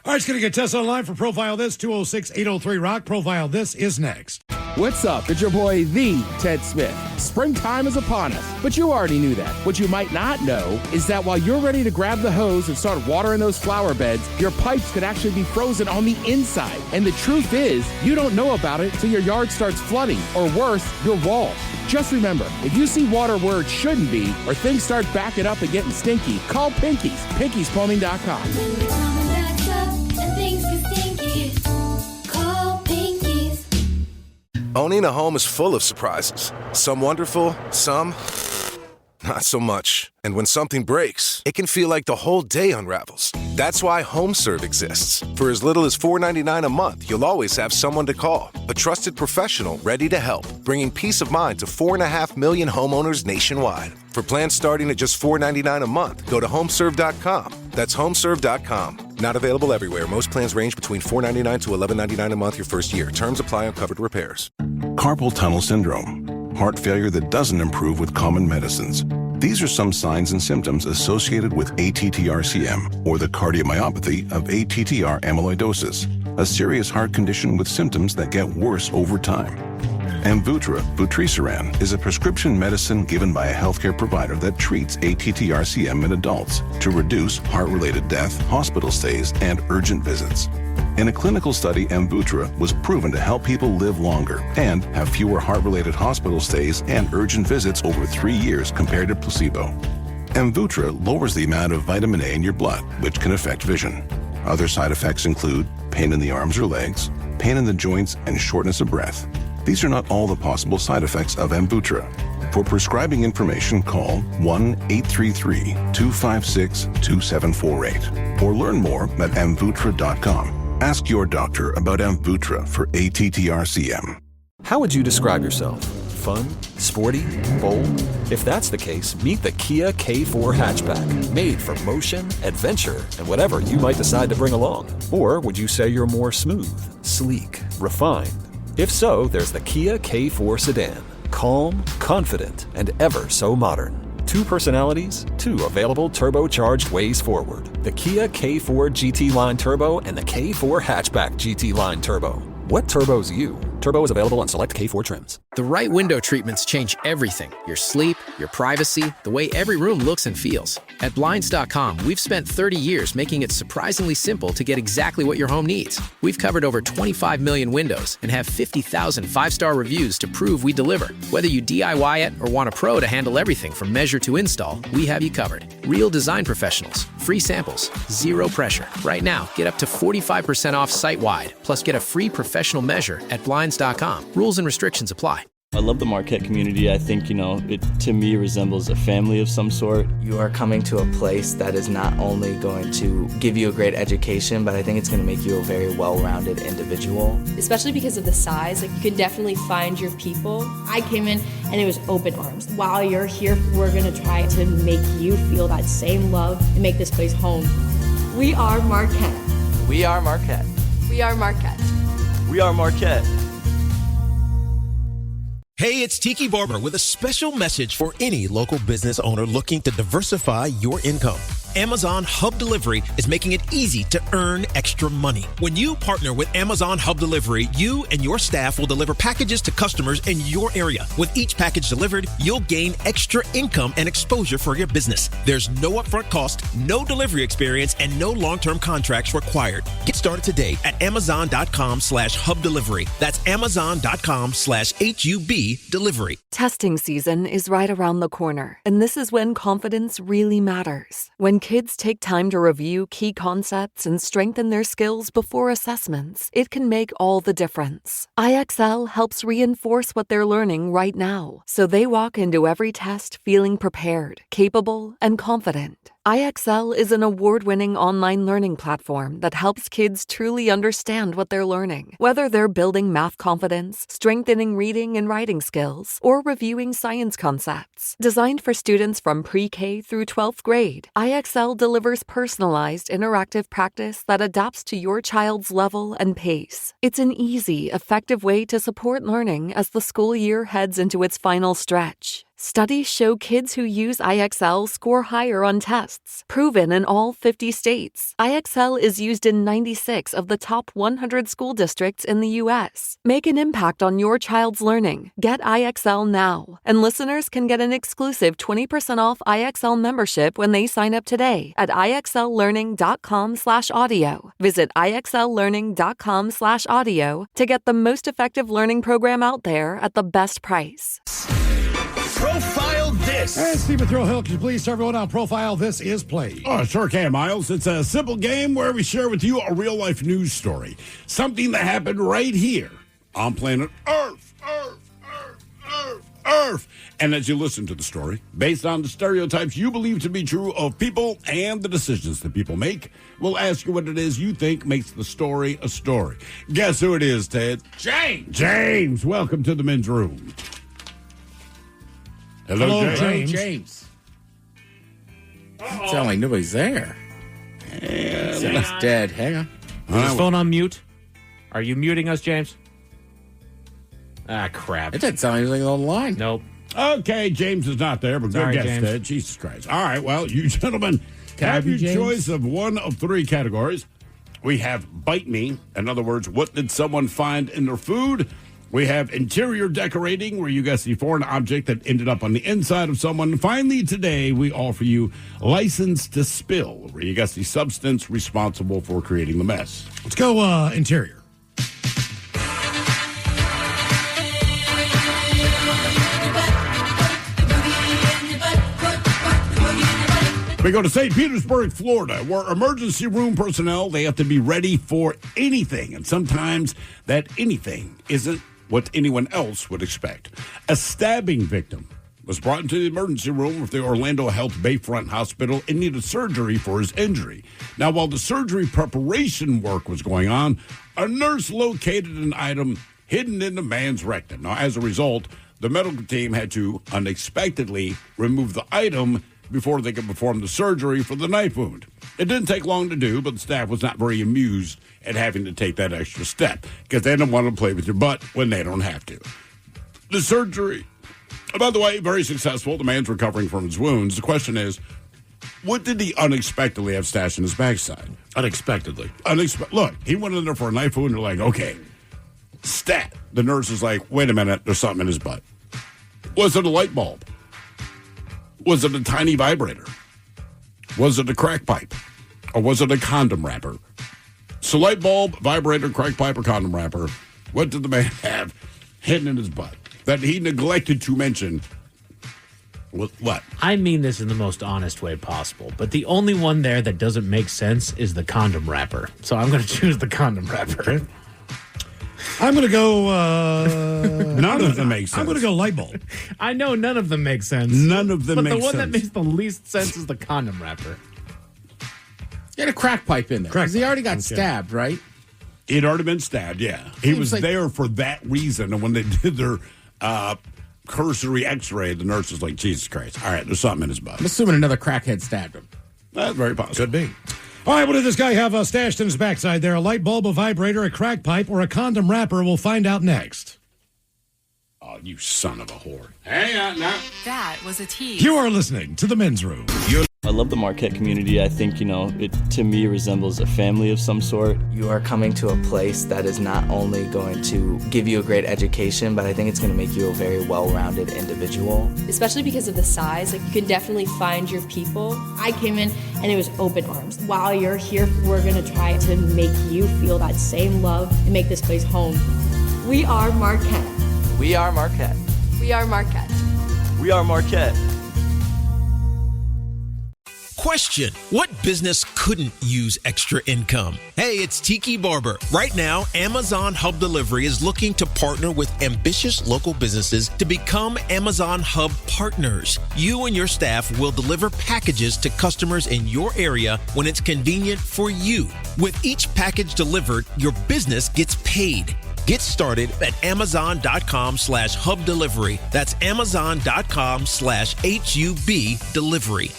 All right, it's going to get tested online for Profile This, 206-803-ROCK. Profile This is next. What's up? It's your boy, the Ted Smith. Springtime is upon us, but you already knew that. What you might not know is that while you're ready to grab the hose and start watering those flower beds, your pipes could actually be frozen on the inside. And the truth is, you don't know about it till your yard starts flooding, or worse, your walls. Just remember, if you see water where it shouldn't be, or things start backing up and getting stinky, call Pinkies, PinkiesPlumbing.com. Owning a home is full of surprises. Some wonderful, some not so much. And when something breaks, it can feel like the whole day unravels. That's why HomeServe exists. For as little as $4.99 a month, you'll always have someone to call. A trusted professional ready to help, bringing peace of mind to 4.5 million homeowners nationwide. For plans starting at just $4.99 a month, go to homeserve.com. That's homeserve.com. Not available everywhere. Most plans range between $4.99 to $11.99 a month your first year. Terms apply on covered repairs. Carpal tunnel syndrome, heart failure that doesn't improve with common medicines. These are some signs and symptoms associated with ATTR-CM, or the cardiomyopathy of ATTR amyloidosis, a serious heart condition with symptoms that get worse over time. Amvuttra, vutrisiran, is a prescription medicine given by a healthcare provider that treats ATTR-CM in adults to reduce heart-related death, hospital stays, and urgent visits. In a clinical study, Amvuttra was proven to help people live longer and have fewer heart-related hospital stays and urgent visits over 3 years compared to placebo. Amvuttra lowers the amount of vitamin A in your blood, which can affect vision. Other side effects include pain in the arms or legs, pain in the joints, and shortness of breath. These are not all the possible side effects of Amvuttra. For prescribing information, call 1-833-256-2748 or learn more at amvuttra.com. Ask your doctor about Amvuttra for ATTR-CM. How would you describe yourself? Fun? Sporty? Bold? If that's the case, meet the Kia K4 hatchback. Made for motion, adventure, and whatever you might decide to bring along. Or would you say you're more smooth, sleek, refined? If so, there's the Kia K4 sedan. Calm, confident, and ever so modern. 2 personalities, 2 available turbocharged ways forward. The Kia K4 GT Line Turbo and the K4 Hatchback GT Line Turbo. What turbo's you? Turbo is available on select K4 trims. The right window treatments change everything. Your sleep, your privacy, the way every room looks and feels. At Blinds.com, we've spent 30 years making it surprisingly simple to get exactly what your home needs. We've covered over 25 million windows and have 50,000 5-star reviews to prove we deliver. Whether you DIY it or want a pro to handle everything from measure to install, we have you covered. Real design professionals, free samples, zero pressure. Right now, get up to 45% off site-wide, plus get a free professional measure at Blinds.com. Rules and restrictions apply. I love the Marquette community. I think, it to me resembles a family of some sort. You are coming to a place that is not only going to give you a great education, but I think it's going to make you a very well-rounded individual. Especially because of the size, you can definitely find your people. I came in and it was open arms. While you're here, we're going to try to make you feel that same love and make this place home. We are Marquette. We are Marquette. We are Marquette. We are Marquette. Hey, it's Tiki Barber with a special message for any local business owner looking to diversify your income. Amazon Hub Delivery is making it easy to earn extra money. When you partner with Amazon Hub Delivery, you and your staff will deliver packages to customers in your area. With each package delivered, you'll gain extra income and exposure for your business. There's no upfront cost, no delivery experience, and no long-term contracts required. Get started today at Amazon.com/Hub Delivery. That's Amazon.com/HUB Delivery. Testing season is right around the corner, and this is when confidence really matters. When kids take time to review key concepts and strengthen their skills before assessments, it can make all the difference. IXL helps reinforce what they're learning right now, so they walk into every test feeling prepared, capable, and confident. IXL is an award-winning online learning platform that helps kids truly understand what they're learning. Whether they're building math confidence, strengthening reading and writing skills, or reviewing science concepts. Designed for students from pre-K through 12th grade, IXL delivers personalized, interactive practice that adapts to your child's level and pace. It's an easy, effective way to support learning as the school year heads into its final stretch. Studies show kids who use IXL score higher on tests, proven in all 50 states. IXL is used in 96 of the top 100 school districts in the U.S. Make an impact on your child's learning. Get IXL now. And listeners can get an exclusive 20% off IXL membership when they sign up today at IXLlearning.com/audio. Visit IXLlearning.com/audio to get the most effective learning program out there at the best price. Profile This. And Stephen Thrillhill, can you please tell everyone how Profile This is played? Oh, sure can, Miles. It's a simple game where we share with you a real-life news story. Something that happened right here on planet Earth. And as you listen to the story, based on the stereotypes you believe to be true of people and the decisions that people make, we'll ask you what it is you think makes the story a story. Guess who it is, Ted? James, welcome to the men's room. Hello, James. James. Sound like nobody's there. He's dead. Hang on. Is his phone on mute? Are you muting us, James? Ah, crap. It didn't sound like he was on the line. Nope. Okay, James is not there, but Sorry, good guess, James. Ted. Jesus Christ. All right, well, you gentlemen have you, your James? choice of one of three categories. We have bite me. In other words, what did someone find in their food? We have interior decorating, where you guess the foreign object that ended up on the inside of someone. Finally, today, we offer you license to spill, where you guess the substance responsible for creating the mess. Let's go interior. We go to St. Petersburg, Florida, where emergency room personnel, they have to be ready for anything. And sometimes that anything isn't what anyone else would expect. A stabbing victim was brought into the emergency room of the Orlando Health Bayfront Hospital and needed surgery for his injury. Now, while the surgery preparation work was going on, a nurse located an item hidden in the man's rectum. Now, as a result, the medical team had to unexpectedly remove the item before they could perform the surgery for the knife wound. It didn't take long to do, but the staff was not very amused at having to take that extra step because they don't want to play with your butt when they don't have to. The surgery, by the way, very successful. The man's recovering from his wounds. The question is, what did he unexpectedly have stashed in his backside? Unexpectedly. Look, he went in there for a knife wound. They're like, okay, stat. The nurse is like, wait a minute, there's something in his butt. Was it a light bulb? Was it a tiny vibrator? Was it a crack pipe? Or was it a condom wrapper? So light bulb, vibrator, crack pipe, or condom wrapper. What did the man have hidden in his butt that he neglected to mention? What? I mean this in the most honest way possible, but the only one there that doesn't make sense is the condom wrapper. So I'm going to choose the condom wrapper. I'm going to go... None of them make sense. I'm going to go light bulb. I know none of them make sense. None of them but make the one sense. that makes the least sense is the condom wrapper. He had a crack pipe in there. Because he already got stabbed, right? He'd already been stabbed, yeah. He Seems was like- there for that reason. And when they did their cursory x-ray, the nurse was like, Jesus Christ. All right, there's something in his butt. I'm assuming another crackhead stabbed him. That's very possible. Could be. All right, what did this guy have stashed in his backside there? A light bulb, a vibrator, a crack pipe, or a condom wrapper? We'll find out next. Oh, you son of a whore. Hang on now. That was a tease. You are listening to The Men's Room. I love the Marquette community. I think, it to me resembles a family of some sort. You are coming to a place that is not only going to give you a great education, but I think it's going to make you a very well-rounded individual. Especially because of the size, like you can definitely find your people. I came in and it was open arms. While you're here, we're gonna try to make you feel that same love and make this place home. We are Marquette. We are Marquette. We are Marquette. We are Marquette. Question: what business couldn't use extra income? Hey, it's Tiki Barber. Right now, Amazon Hub Delivery is looking to partner with ambitious local businesses to become Amazon Hub partners. You and your staff will deliver packages to customers in your area when it's convenient for you. With each package delivered, your business gets paid. Get started at Amazon.com/Hub Delivery. That's Amazon.com/HUB Delivery.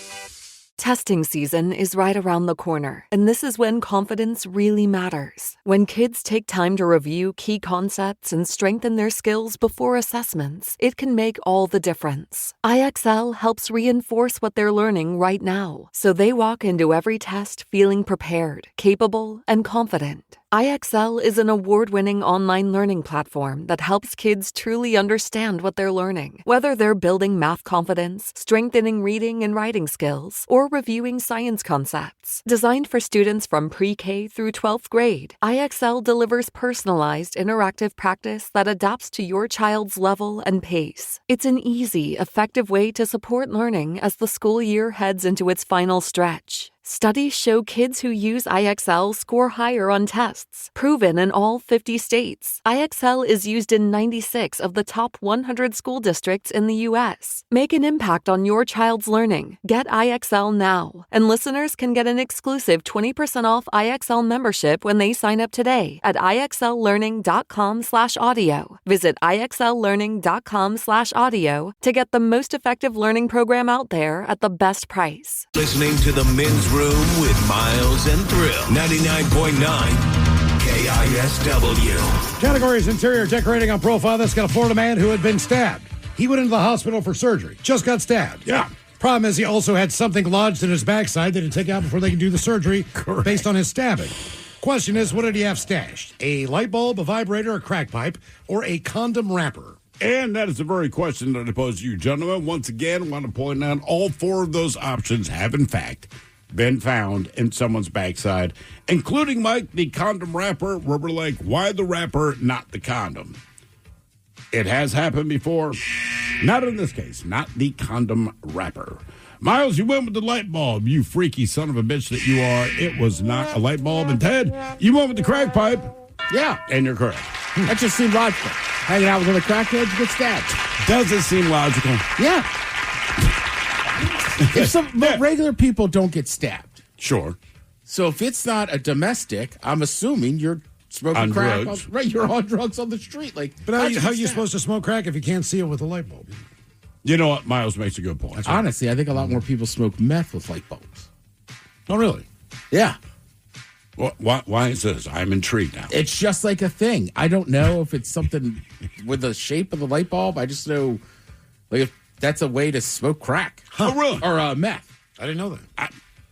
Testing season is right around the corner, and this is when confidence really matters. When kids take time to review key concepts and strengthen their skills before assessments, it can make all the difference. IXL helps reinforce what they're learning right now, so they walk into every test feeling prepared, capable, and confident. IXL is an award-winning online learning platform that helps kids truly understand what they're learning. Whether they're building math confidence, strengthening reading and writing skills, or reviewing science concepts. Designed for students from pre-K through 12th grade, IXL delivers personalized, interactive practice that adapts to your child's level and pace. It's an easy, effective way to support learning as the school year heads into its final stretch. Studies show kids who use IXL score higher on tests, proven in all 50 states. IXL is used in 96 of the top 100 school districts in the U.S. Make an impact on your child's learning. Get IXL now. And listeners can get an exclusive 20% off IXL membership when they sign up today at IXLlearning.com/audio. Visit IXLlearning.com/audio to get the most effective learning program out there at the best price. Listening to the Men's Room with Miles and Thrill. 99.9 KISW. Categories interior decorating on profile. That's got a Florida man who had been stabbed. He went into the hospital for surgery. Just got stabbed. Yeah. Problem is he also had something lodged in his backside that he'd take out before they could do the surgery based on his stabbing. Question is, what did he have stashed? A light bulb, a vibrator, a crack pipe, or a condom wrapper? And that is the very question that I pose to you, gentlemen. Once again, I want to point out all four of those options have, in fact, been found in someone's backside, including, Mike, the condom wrapper, where we're like, why the wrapper, not the condom? It has happened before. Not in this case, not the condom wrapper. Miles, you went with the light bulb, you freaky son of a bitch that you are. It was not a light bulb. And Ted, you went with the crack pipe. Yeah. And you're correct. That just seemed logical. Hanging out with other crackheads, you get stabbed. Does it seem logical? Yeah. But regular people don't get stabbed. Sure. So if it's not a domestic, I'm assuming you're smoking On crack. drugs. Right, you're on drugs on the street. Like, But how are you supposed to smoke crack if you can't see it with a light bulb? You know what? Miles makes a good point. That's honestly, I think a lot more people smoke meth with light bulbs. Oh, really? Yeah. Well, why is this? I'm intrigued now. It's just like a thing. I don't know if it's something with the shape of the light bulb. I just know, like, if that's a way to smoke crack. Oh, really? Or meth. I didn't know that.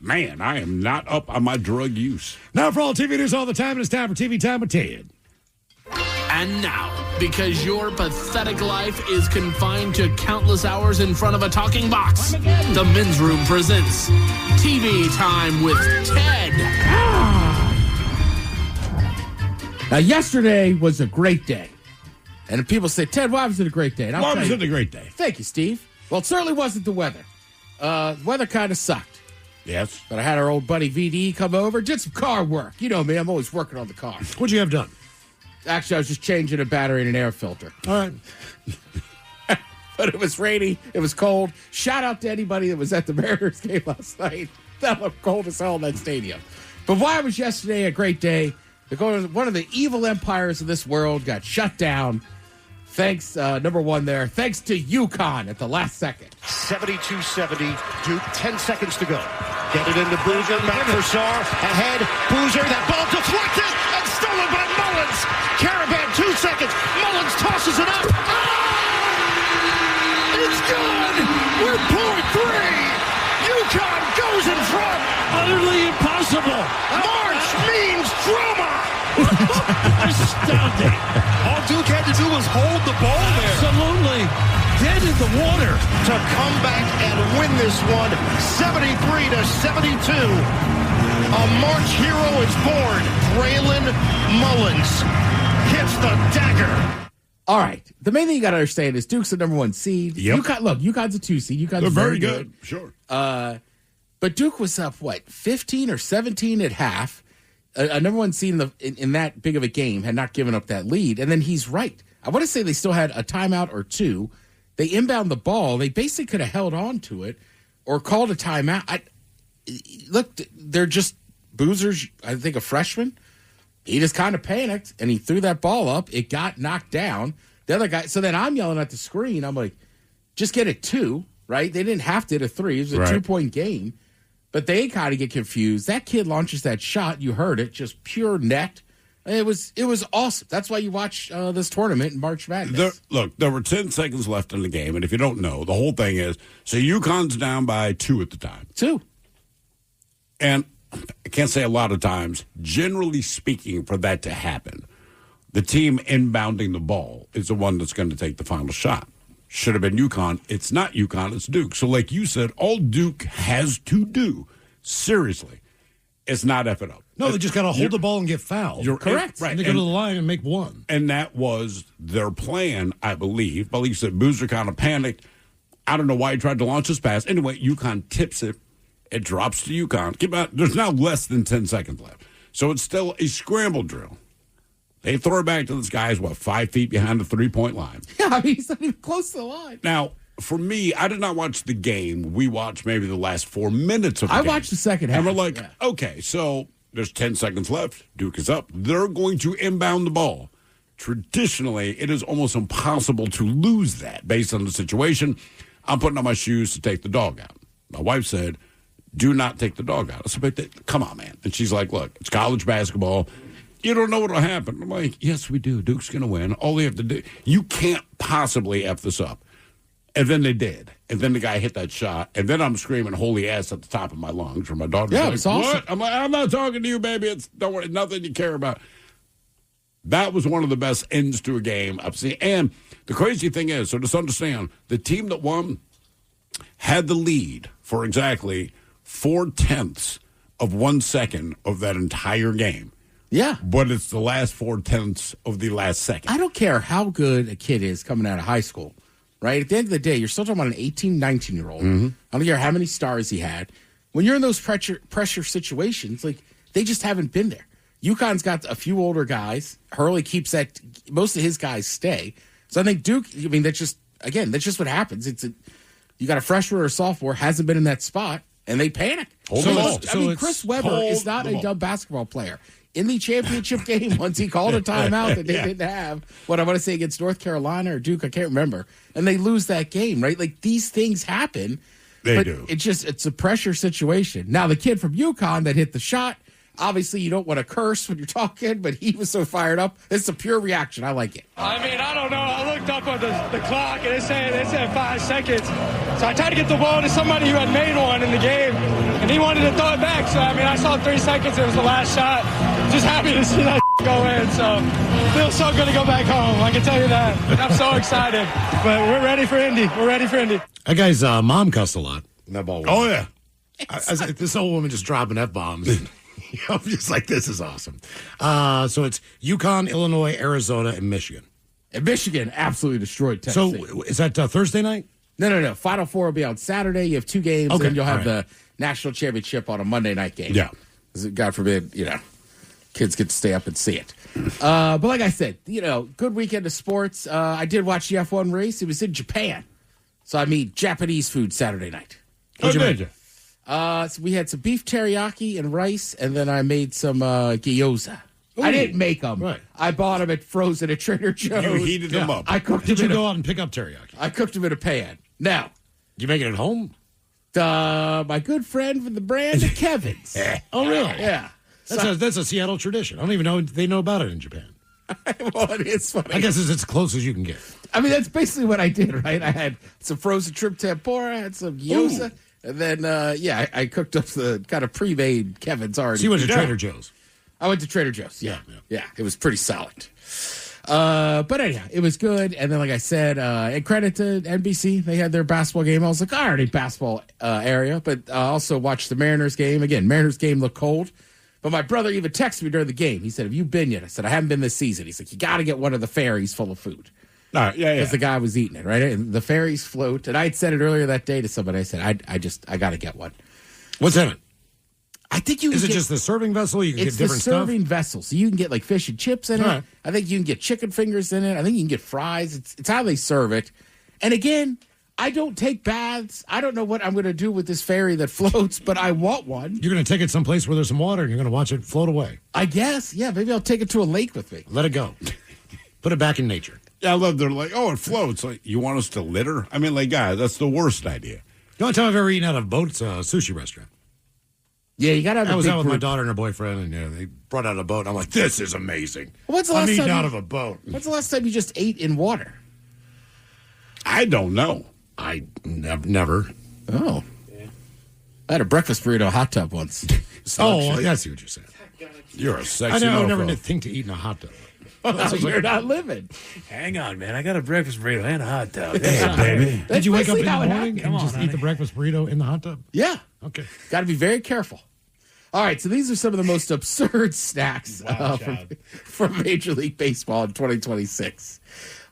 I am not up on my drug use. Now for all TV news all the time, it's time for TV Time with Ted. And now, because your pathetic life is confined to countless hours in front of a talking box, the Men's Room presents TV Time with Ted. Now, yesterday was a great day. And people say, Ted, why was it a great day? And Why was it a great day? Thank you, Steve. Well, it certainly wasn't the weather. Weather kind of sucked. Yes. But I had our old buddy VD come over, did some car work. You know me, I'm always working on the car. What'd you have done? Actually, I was just changing a battery in an air filter. All right. But it was rainy. It was cold. Shout out to anybody that was at the Mariners game last night. That looked cold as hell in that stadium. But why was yesterday a great day? One of the evil empires of this world got shut down. Thanks, number one there. Thanks to UConn at the last second. 72-70, Duke, 10 seconds to go. Get it into Boozer, back for Sarr, ahead, Boozer, that ball deflected and stolen by Mullins. Caravan, 2 seconds, Mullins tosses it up. It's good! We're pulling three! UConn goes in front! Utterly impossible! March means drama! Astounding! All Duke had to do was hold the ball there. Absolutely. Dead in the water. To come back and win this one, 73-72. A March hero is born. Braylon Mullins hits the dagger. All right. The main thing you got to understand is Duke's the number one seed. Yep. UConn's a 2 seed. UConn's They're very good. Sure. But Duke was up, 15 or 17 at half. A number one seed in that big of a game had not given up that lead. And then he's right. I want to say they still had a timeout or two. They inbound the ball. They basically could have held on to it or called a timeout. Look, they're just Boozer's, I think, a freshman. He just kind of panicked, and he threw that ball up. It got knocked down. The other guy, so then I'm yelling at the screen. I'm like, just get it 2, right? They didn't have to hit a 3. It was a 2-point game. But they kind of get confused. That kid launches that shot. You heard it, just pure net. It was awesome. That's why you watch this tournament in March Madness. There were 10 seconds left in the game, and if you don't know, the whole thing is, so UConn's down by 2 at the time. 2. And I can't say a lot of times, generally speaking, for that to happen, the team inbounding the ball is the one that's going to take the final shot. Should have been UConn. It's not UConn, it's Duke. So like you said, all Duke has to do, seriously, is not F it up. No, they just got to hold the ball and get fouled. You're correct. Right. And they go to the line and make one. And that was their plan, I believe. But like you said, Boozer kind of panicked. I don't know why he tried to launch this pass. Anyway, UConn tips it. It drops to UConn. There's now less than 10 seconds left. So it's still a scramble drill. They throw it back to this guy's, 5 feet behind the 3-point line. Yeah, I mean, he's not even close to the line. Now, for me, I did not watch the game. We watched maybe the last 4 minutes of the game. I watched the second half. And we're like, okay, so there's 10 seconds left. Duke is up. They're going to inbound the ball. Traditionally, it is almost impossible to lose that based on the situation. I'm putting on my shoes to take the dog out. My wife said, do not take the dog out. I said, but come on, man. And she's like, look, it's college basketball. You don't know what will happen. I'm like, yes, we do. Duke's going to win. All they have to do, you can't possibly F this up. And then they did. And then the guy hit that shot. And then I'm screaming holy ass at the top of my lungs for my daughter. Yeah, like, it's awesome. What? I'm like, I'm not talking to you, baby. It's don't worry, nothing you care about. That was one of the best ends to a game I've seen. And the crazy thing is, so just understand, the team that won had the lead for exactly 0.4 of 1 second of that entire game. Yeah. But it's the last 0.4 of the last second. I don't care how good a kid is coming out of high school, right? At the end of the day, you're still talking about an 18, 19-year-old. Mm-hmm. I don't care how many stars he had. When you're in those pressure situations, like, they just haven't been there. UConn's got a few older guys. Hurley keeps that. Most of his guys stay. So I think Duke, I mean, that's just what happens. You got a freshman or a sophomore, hasn't been in that spot, and they panic. Chris Webber is not a dumb basketball player. In the championship game, once he called a timeout that they didn't have, what I want to say against North Carolina or Duke, I can't remember, and they lose that game, right? Like, these things happen. They do. It's a pressure situation. Now, the kid from UConn that hit the shot, obviously you don't want to curse when you're talking, but he was so fired up. It's a pure reaction. I like it. I mean, I don't know. I looked up on the clock, and it said 5 seconds. So I tried to get the ball to somebody who had made one in the game, and he wanted to throw it back. So, I mean, I saw 3 seconds. It was the last shot. Just happy to see that go in. So feels so good to go back home. I can tell you that. I'm so excited. But we're ready for Indy. We're ready for Indy. That guy's mom cussed a lot. That ball. Oh, yeah. I was like, this old woman just dropping F-bombs. I'm just like, this is awesome. So it's UConn, Illinois, Arizona, and Michigan. And Michigan absolutely destroyed Tennessee. So is that Thursday night? No. Final Four will be on Saturday. You have 2 games, Okay, and you'll have all right. the national championship on a Monday night game. Yeah. God forbid, kids get to stay up and see it. But like I said, good weekend of sports. I did watch the F1 race. It was in Japan. So I mean, Japanese food Saturday night. Oh, did you? So we had some beef teriyaki and rice, and then I made some gyoza. I didn't make them. Right. I bought them at frozen at Trader Joe's. You heated them up. I cooked Did them. you go out and pick up teriyaki? I cooked them in a pan. Now, You make it at home? my good friend from the brand of Kevin's. Oh, really? Yeah. That's a Seattle tradition. I don't even know they know about it in Japan. Well, it is funny. I guess it's as close as you can get. I mean, that's basically what I did, right? I had some frozen shrimp tempura, I had some gyoza, and then, I cooked up the kind of pre-made Kevin's already. So you went to Trader Joe's? I went to Trader Joe's, yeah. It was pretty solid. But anyhow, it was good. And then, like I said, and credit to NBC. They had their basketball game. I was like, already basketball area. But I also watched the Mariners game. Again, Mariners game looked cold. But my brother even texted me during the game. He said, have you been yet? I said, I haven't been this season. He's like, you got to get one of the ferries full of food. Yeah. Because the guy was eating it, right? And the ferries float. And I had said it earlier that day to somebody. I said, I got to get one. What's in it? I think you Is can it get, just the serving vessel? You can it's get different the serving vessel. So you can get like fish and chips in it. Right. I think you can get chicken fingers in it. I think you can get fries. It's how they serve it. And again, I don't take baths. I don't know what I'm going to do with this ferry that floats, but I want one. You're going to take it someplace where there's some water and you're going to watch it float away. I guess. Yeah, maybe I'll take it to a lake with me. Let it go. Put it back in nature. Yeah, I love they're like, oh, it floats. Like, you want us to litter? I mean, like, guys, that's the worst idea. The only time I've ever eaten out of a boat's a sushi restaurant. Yeah, you got to have I a was big out with my group. daughter and her boyfriend, and they brought out a boat. I'm like, this is amazing. When's the I'm last eating time out you- of a boat. When's the last time you just ate in water? I don't know. I never. Oh. I had a breakfast burrito hot tub once. Oh, I see what you're saying. You're a sexy I never mofo. did think to eat in a hot tub. You're not living. Hang on, man. I got a breakfast burrito and a hot tub. Hey, baby. Did you wake up in basically how the it morning happened. and just eat the breakfast burrito in the hot tub? Yeah. Okay. Got to be very careful. All right, so these are some of the most absurd snacks from Major League Baseball in 2026.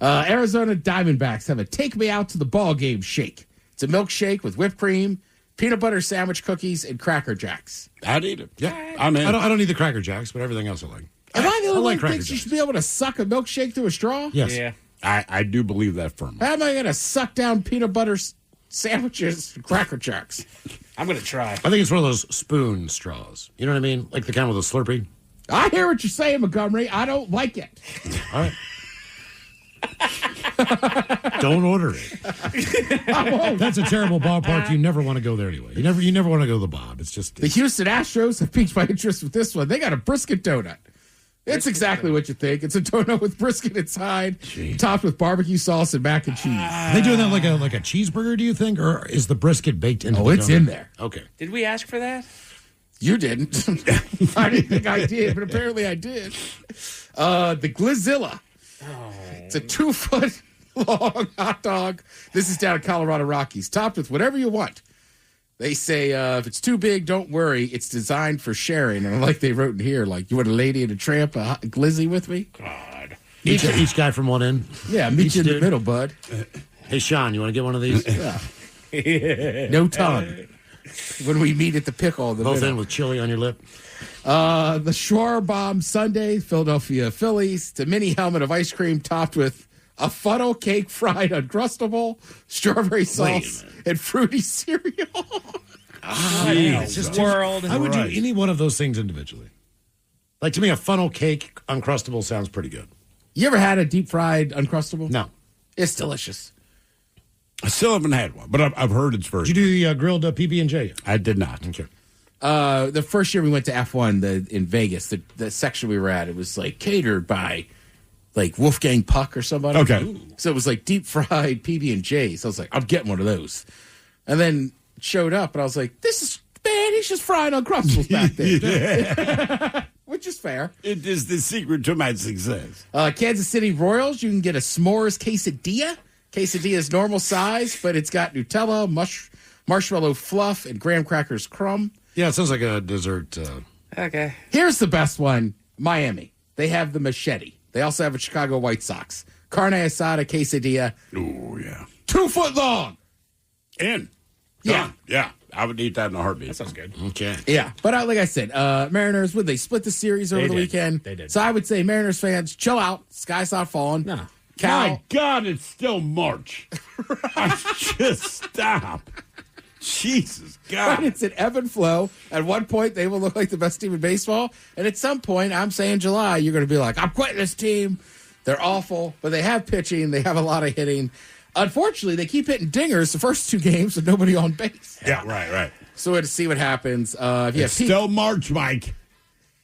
Arizona Diamondbacks have a Take Me Out to the Ball Game shake. It's a milkshake with whipped cream, peanut butter sandwich cookies, and Cracker Jacks. I'd eat it. Yeah. I'm in. I don't need the Cracker Jacks, but everything else I like. Am I the only I like one who Cracker thinks you Jacks. should be able to suck a milkshake through a straw? Yes. Yeah. I do believe that firmly. How am I going to suck down peanut butter sandwiches and Cracker Jacks? I'm going to try. I think it's one of those spoon straws. You know what I mean? Like the kind with a Slurpee. I hear what you're saying, Montgomery. I don't like it. All right. Don't order it. That's a terrible ballpark. You never want to go there anyway. You never want to go to the Bob. It's just The Houston Astros have piqued my interest with this one. They got a brisket donut. It's exactly what you think. It's a donut with brisket inside, topped with barbecue sauce and mac and cheese. Are they doing that like a cheeseburger, do you think? Or is the brisket baked into the it's donut? in there. Okay. Did we ask for that? You didn't. I didn't think I did, but apparently I did. The Glizilla. It's a 2-foot long hot dog. This is down in Colorado Rockies, topped with whatever you want. They say if it's too big, don't worry. It's designed for sharing. And like they wrote in here, like, you want a lady and a tramp, a glizzy with me? God. Each guy from one end? Yeah, meet you in the middle, bud. Hey, Sean, you want to get one of these? Yeah. No tongue. When we meet at the pickle in the Both middle. in with chili on your lip. The Schwarbomb Sundae, Philadelphia Phillies, the mini helmet of ice cream topped with a funnel cake fried Uncrustable, strawberry sauce, and fruity cereal. It's just world. I would do any one of those things individually. Like, to me, a funnel cake Uncrustable sounds pretty good. You ever had a deep fried Uncrustable? No. It's delicious. I still haven't had one, but I've heard it's very Did you do the grilled PB&J? I did not. Okay. The first year we went to F1 in Vegas, the section we were at, it was like catered by like Wolfgang Puck or somebody. Okay. Ooh. So it was like deep fried PB&J. So I was like, I'm getting one of those. And then showed up and I was like, this is, man, he's just frying Uncrustables back there. Which is fair. It is the secret to my success. Kansas City Royals, you can get a s'mores quesadilla. Quesadilla is normal size, but it's got Nutella, marshmallow fluff, and graham crackers crumb. Yeah, it sounds like a dessert. Okay. Here's the best one, Miami. They have the machete. They also have a Chicago White Sox. Carne asada quesadilla. Oh, yeah. 2 foot long. In. Yeah. Done. Yeah. I would eat that in a heartbeat. That sounds good. Okay. Yeah. But like I said, Mariners, they split the series over the weekend? They did. So I would say Mariners fans, chill out. Sky's not falling. No. Cal. My God, it's still March. Just stop. Jesus God. Right, it's an ebb and flow. At one point, they will look like the best team in baseball. And at some point, I'm saying July, you're going to be like, I'm quitting this team. They're awful, but they have pitching. They have a lot of hitting. Unfortunately, they keep hitting dingers the first 2 games with nobody on base. Yeah, right. So we have to see what happens. It's still March, Mike.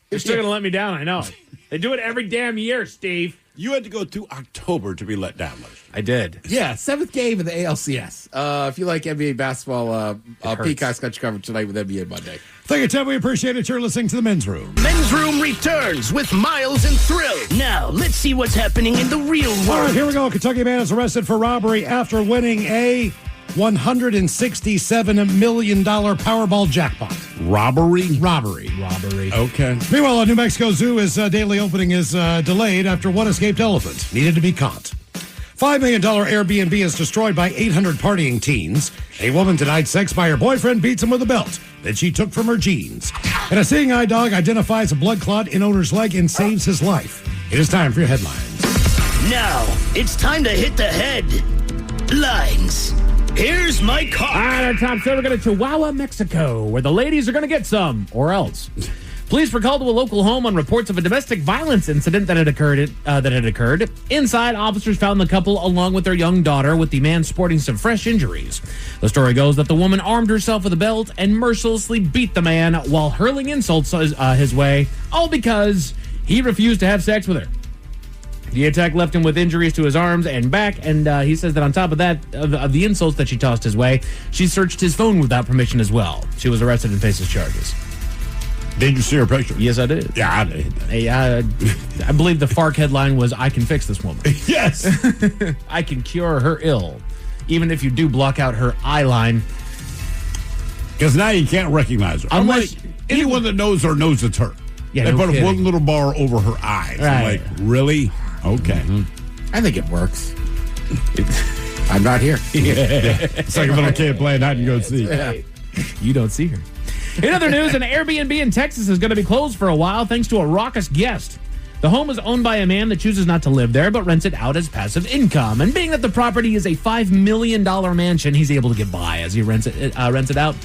You're still going to let me down, I know. They do it every damn year, Steve. You had to go through October to be let down last year. I did. Yeah, 7th game of the ALCS. If you like NBA basketball, Peacock's got you covered tonight with NBA Monday. Thank you, Ted. We appreciate it. You're listening to The Men's Room. Men's Room returns with Miles and Thrill. Now, let's see what's happening in the real world. All right, here we go. A Kentucky man is arrested for robbery after winning a $167 million Powerball jackpot. Robbery? Robbery. Okay. Meanwhile, New Mexico Zoo, his daily opening is delayed after one escaped elephant needed to be caught. $5 million Airbnb is destroyed by 800 partying teens. A woman denied sex by her boyfriend beats him with a belt that she took from her jeans. And a seeing eye dog identifies a blood clot in owner's leg and saves his life. It is time for your headlines. Now, it's time to hit the headlines. Here's my car. All right, our top story, we're going to Chihuahua, Mexico, where the ladies are going to get some, or else. Police were called to a local home on reports of a domestic violence incident that had occurred. Inside, officers found the couple along with their young daughter, with the man sporting some fresh injuries. The story goes that the woman armed herself with a belt and mercilessly beat the man while hurling insults his way, all because he refused to have sex with her. The attack left him with injuries to his arms and back, and he says that on top of that, of the insults that she tossed his way, she searched his phone without permission as well. She was arrested and faces charges. Did you see her picture? Yes, I did. Yeah, I did. I believe the FARC headline was, I can fix this woman. Yes. I can cure her ill, even if you do block out her eye line. Because now you can't recognize her. Unless anyone that knows her knows it's her. Yeah, they no put kidding. one little bar over her eyes. Right. I'm like, really? Okay. I think it works. I'm not here. It's like a little kid playing hide and go seek. You don't see her. In other news, an Airbnb in Texas is going to be closed for a while thanks to a raucous guest. The home is owned by a man that chooses not to live there but rents it out as passive income. And being that the property is a $5 million mansion, he's able to get by as he rents it out.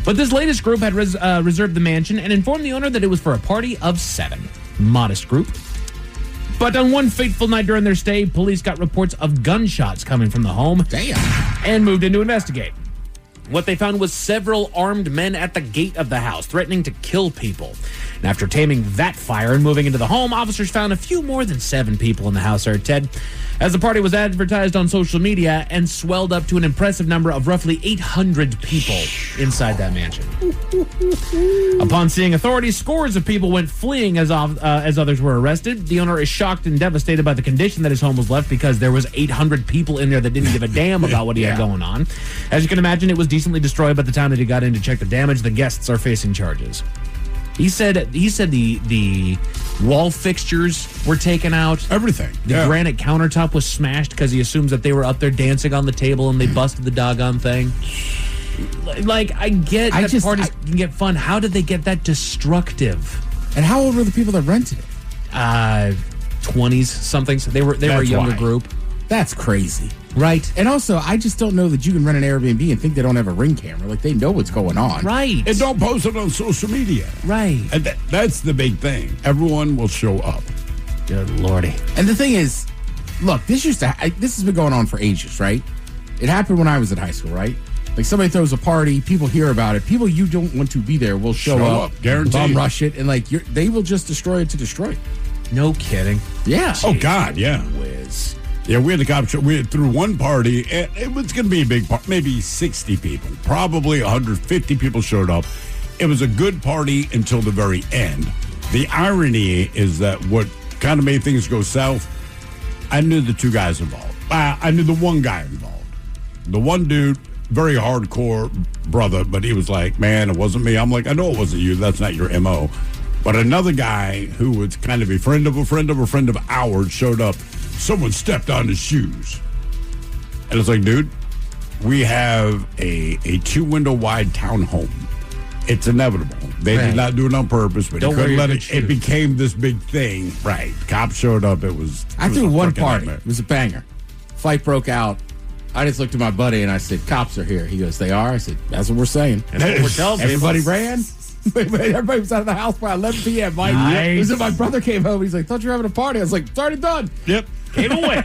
But this latest group had reserved the mansion and informed the owner that it was for a party of 7. Modest group. But on one fateful night during their stay, police got reports of gunshots coming from the home. Damn. And moved in to investigate. What they found was several armed men at the gate of the house, threatening to kill people. And after taming that fire and moving into the home, officers found a few more than 7 people in the house, Ted. As the party was advertised on social media and swelled up to an impressive number of roughly 800 people inside that mansion. Upon seeing authorities, scores of people went fleeing as others were arrested. The owner is shocked and devastated by the condition that his home was left because there was 800 people in there that didn't give a damn about what he had going on. As you can imagine, it was decently destroyed by the time that he got in to check the damage. The guests are facing charges. He said the wall fixtures were taken out. Everything. The granite countertop was smashed because he assumes that they were up there dancing on the table and they busted the doggone thing. Like, I get that parties can get fun. How did they get that destructive? And how old were the people that rented it? 20s somethings. They were a younger group. That's crazy. Right. And also, I just don't know that you can rent an Airbnb and think they don't have a Ring camera. Like, they know what's going on. Right. And don't post it on social media. Right. And that's the big thing. Everyone will show up. Good Lordy. And the thing is, look, this has been going on for ages, right? It happened when I was in high school, right? Like, somebody throws a party, people hear about it. People you don't want to be there will show up, guaranteed. Bum rush it, and like they will just destroy it to destroy it. No kidding. Yeah. Oh, God, yeah. Whiz. Yeah, we had the cop show. We had through one party, and it was going to be a big party, maybe 60 people. Probably 150 people showed up. It was a good party until the very end. The irony is that what kind of made things go south, I knew the 2 guys involved. I knew the one guy involved. The one dude, very hardcore brother, but he was like, man, it wasn't me. I'm like, I know it wasn't you. That's not your MO. But another guy who was kind of a friend of a friend of a friend of ours showed up. Someone stepped on his shoes. And it's like, dude, we have a 2-window wide townhome. It's inevitable. They did not do it on purpose, but Don't you couldn't wear let your it. good It shoes. became this big thing. Right. Cops showed up. I threw one party. It was a banger. Fight broke out. I just looked at my buddy and I said, cops are here. He goes, they are? I said, that's what we're saying. That's what we're telling Everybody people. ran. Everybody was out of the house by 11 p.m. Mike. Nice. So my brother came home. He's like, thought you were having a party. I was like, it's already done. Yep. Came away.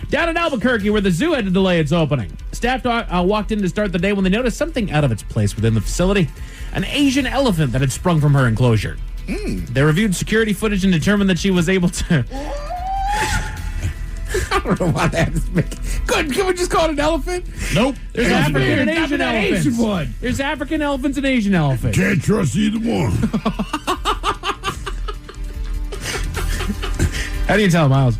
Down in Albuquerque, where the zoo had to delay its opening. Staff walked in to start the day when they noticed something out of its place within the facility. An Asian elephant that had sprung from her enclosure. They reviewed security footage and determined that she was able to... I don't know why that is big. Good. Can we just call it an elephant? Nope. There's African and Asian elephants. Asian one. There's African elephants and Asian elephants. Can't trust either one. How do you tell, Miles?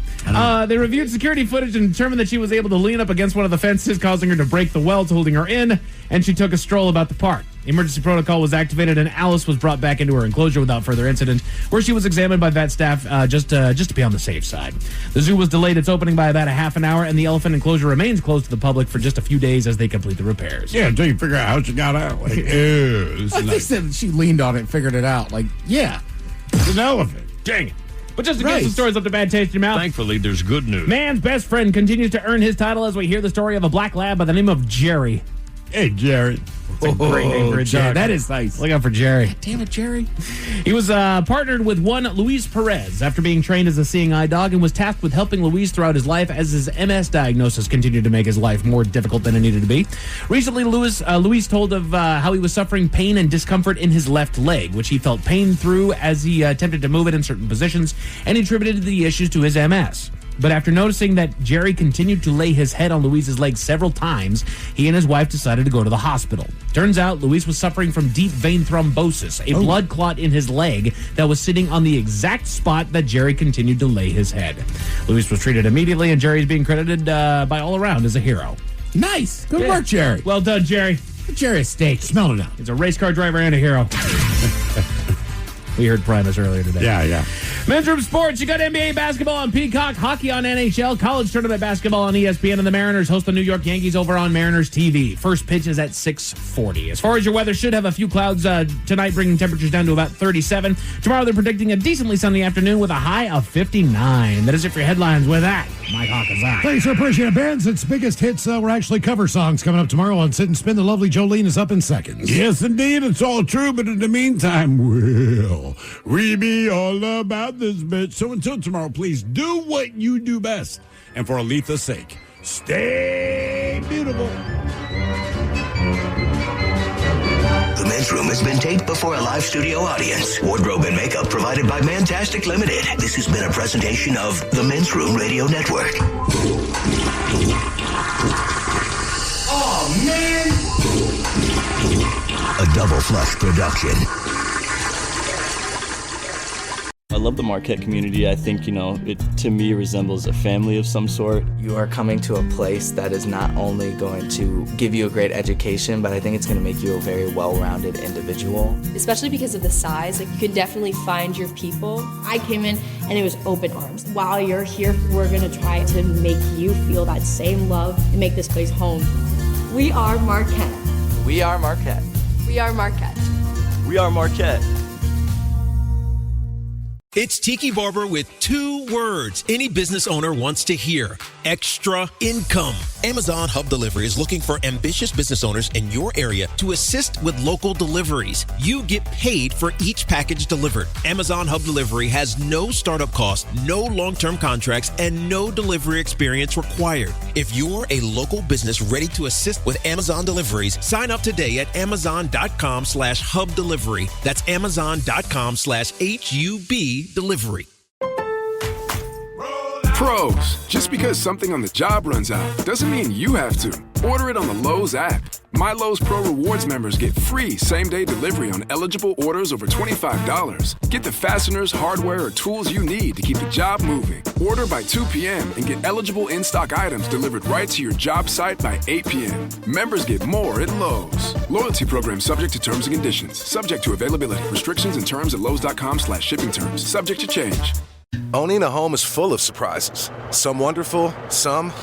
They reviewed security footage and determined that she was able to lean up against one of the fences, causing her to break the welds holding her in, and she took a stroll about the park. Emergency protocol was activated, and Alice was brought back into her enclosure without further incident, where she was examined by vet staff just to be on the safe side. The zoo was delayed its opening by about a half an hour, and the elephant enclosure remains closed to the public for just a few days as they complete the repairs. Yeah, until you figure out how she got out. Like, They said that she leaned on it and figured it out. Like, yeah. It's an elephant. Dang it. But just in case the story's up to bad taste in your mouth. Thankfully, there's good news. Man's best friend continues to earn his title as we hear the story of a black lab by the name of Jerry. Hey, Jerry. That's a great name for a Jerry. dog. That is nice. Look out for Jerry. Damn it, Jerry. He was partnered with one Luis Perez after being trained as a seeing eye dog and was tasked with helping Luis throughout his life as his MS diagnosis continued to make his life more difficult than it needed to be. Recently, Luis told of how he was suffering pain and discomfort in his left leg, which he felt pain through as he attempted to move it in certain positions, and he attributed the issues to his MS. But after noticing that Jerry continued to lay his head on Luis's leg several times, he and his wife decided to go to the hospital. Turns out Luis was suffering from deep vein thrombosis, a blood clot in his leg that was sitting on the exact spot that Jerry continued to lay his head. Luis was treated immediately, and Jerry's being credited by all around as a hero. Nice. Good work, Jerry. Well done, Jerry. Get Jerry a steak. Smell it out. He's a race car driver and a hero. We heard Primus earlier today. Yeah. Men's Room Sports, you got NBA basketball on Peacock, hockey on NHL, college tournament basketball on ESPN, and the Mariners host the New York Yankees over on Mariners TV. First pitch is at 6:40. As far as your weather, should have a few clouds tonight, bringing temperatures down to about 37. Tomorrow they're predicting a decently sunny afternoon with a high of 59. That is it for your headlines with that. Mike Hawkins. Thanks, I appreciate it, bands. Its biggest hits were actually cover songs coming up tomorrow on Sit and Spin. The lovely Jolene is up in seconds. Yes, indeed, it's all true, but in the meantime, will we be all about this bitch? So until tomorrow, please do what you do best. And for Aletha's sake, stay beautiful. The Men's Room has been taped before a live studio audience. Wardrobe and makeup provided by Mantastic Limited. This has been a presentation of the Men's Room Radio Network. Oh, man! A Double Flush production. I love the Marquette community. I think, it to me resembles a family of some sort. You are coming to a place that is not only going to give you a great education, but I think it's going to make you a very well-rounded individual. Especially because of the size, you can definitely find your people. I came in and it was open arms. While you're here, we're going to try to make you feel that same love and make this place home. We are Marquette. We are Marquette. We are Marquette. We are Marquette. It's Tiki Barber with 2 words any business owner wants to hear: extra income. Amazon Hub Delivery is looking for ambitious business owners in your area to assist with local deliveries. You get paid for each package delivered. Amazon Hub Delivery has no startup costs, no long-term contracts, and no delivery experience required. If you're a local business ready to assist with Amazon deliveries, sign up today at amazon.com/hub delivery. That's amazon.com/HUB delivery. Pros, just because something on the job runs out doesn't mean you have to. Order it on the Lowe's app. My Lowe's Pro Rewards members get free same-day delivery on eligible orders over $25. Get the fasteners, hardware, or tools you need to keep the job moving. Order by 2 p.m. and get eligible in-stock items delivered right to your job site by 8 p.m. Members get more at Lowe's. Loyalty program subject to terms and conditions. Subject to availability. Restrictions and terms at lowes.com/shipping terms. Subject to change. Owning a home is full of surprises. Some wonderful, some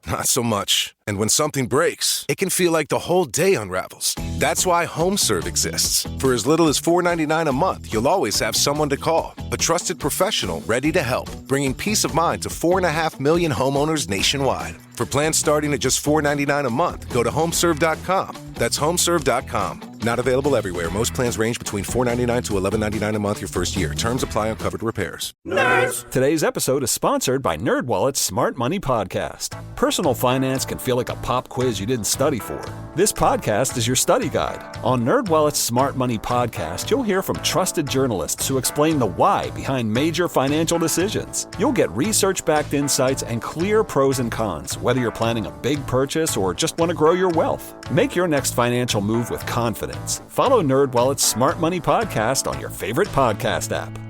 not so much. And when something breaks, it can feel like the whole day unravels. That's why HomeServe exists. For as little as $4.99 a month, you'll always have someone to call. A trusted professional ready to help, bringing peace of mind to 4.5 million homeowners nationwide. For plans starting at just $4.99 a month, go to homeserve.com. That's homeserve.com. Not available everywhere. Most plans range between $4.99 to $11.99 a month your first year. Terms apply on covered repairs. Nerds! Today's episode is sponsored by NerdWallet's Smart Money Podcast. Personal finance can feel like a pop quiz you didn't study for. This podcast is your study guide. On NerdWallet's Smart Money Podcast, you'll hear from trusted journalists who explain the why behind major financial decisions. You'll get research-backed insights and clear pros and cons, whether you're planning a big purchase or just want to grow your wealth. Make your next financial move with confidence. Follow NerdWallet's Smart Money Podcast on your favorite podcast app.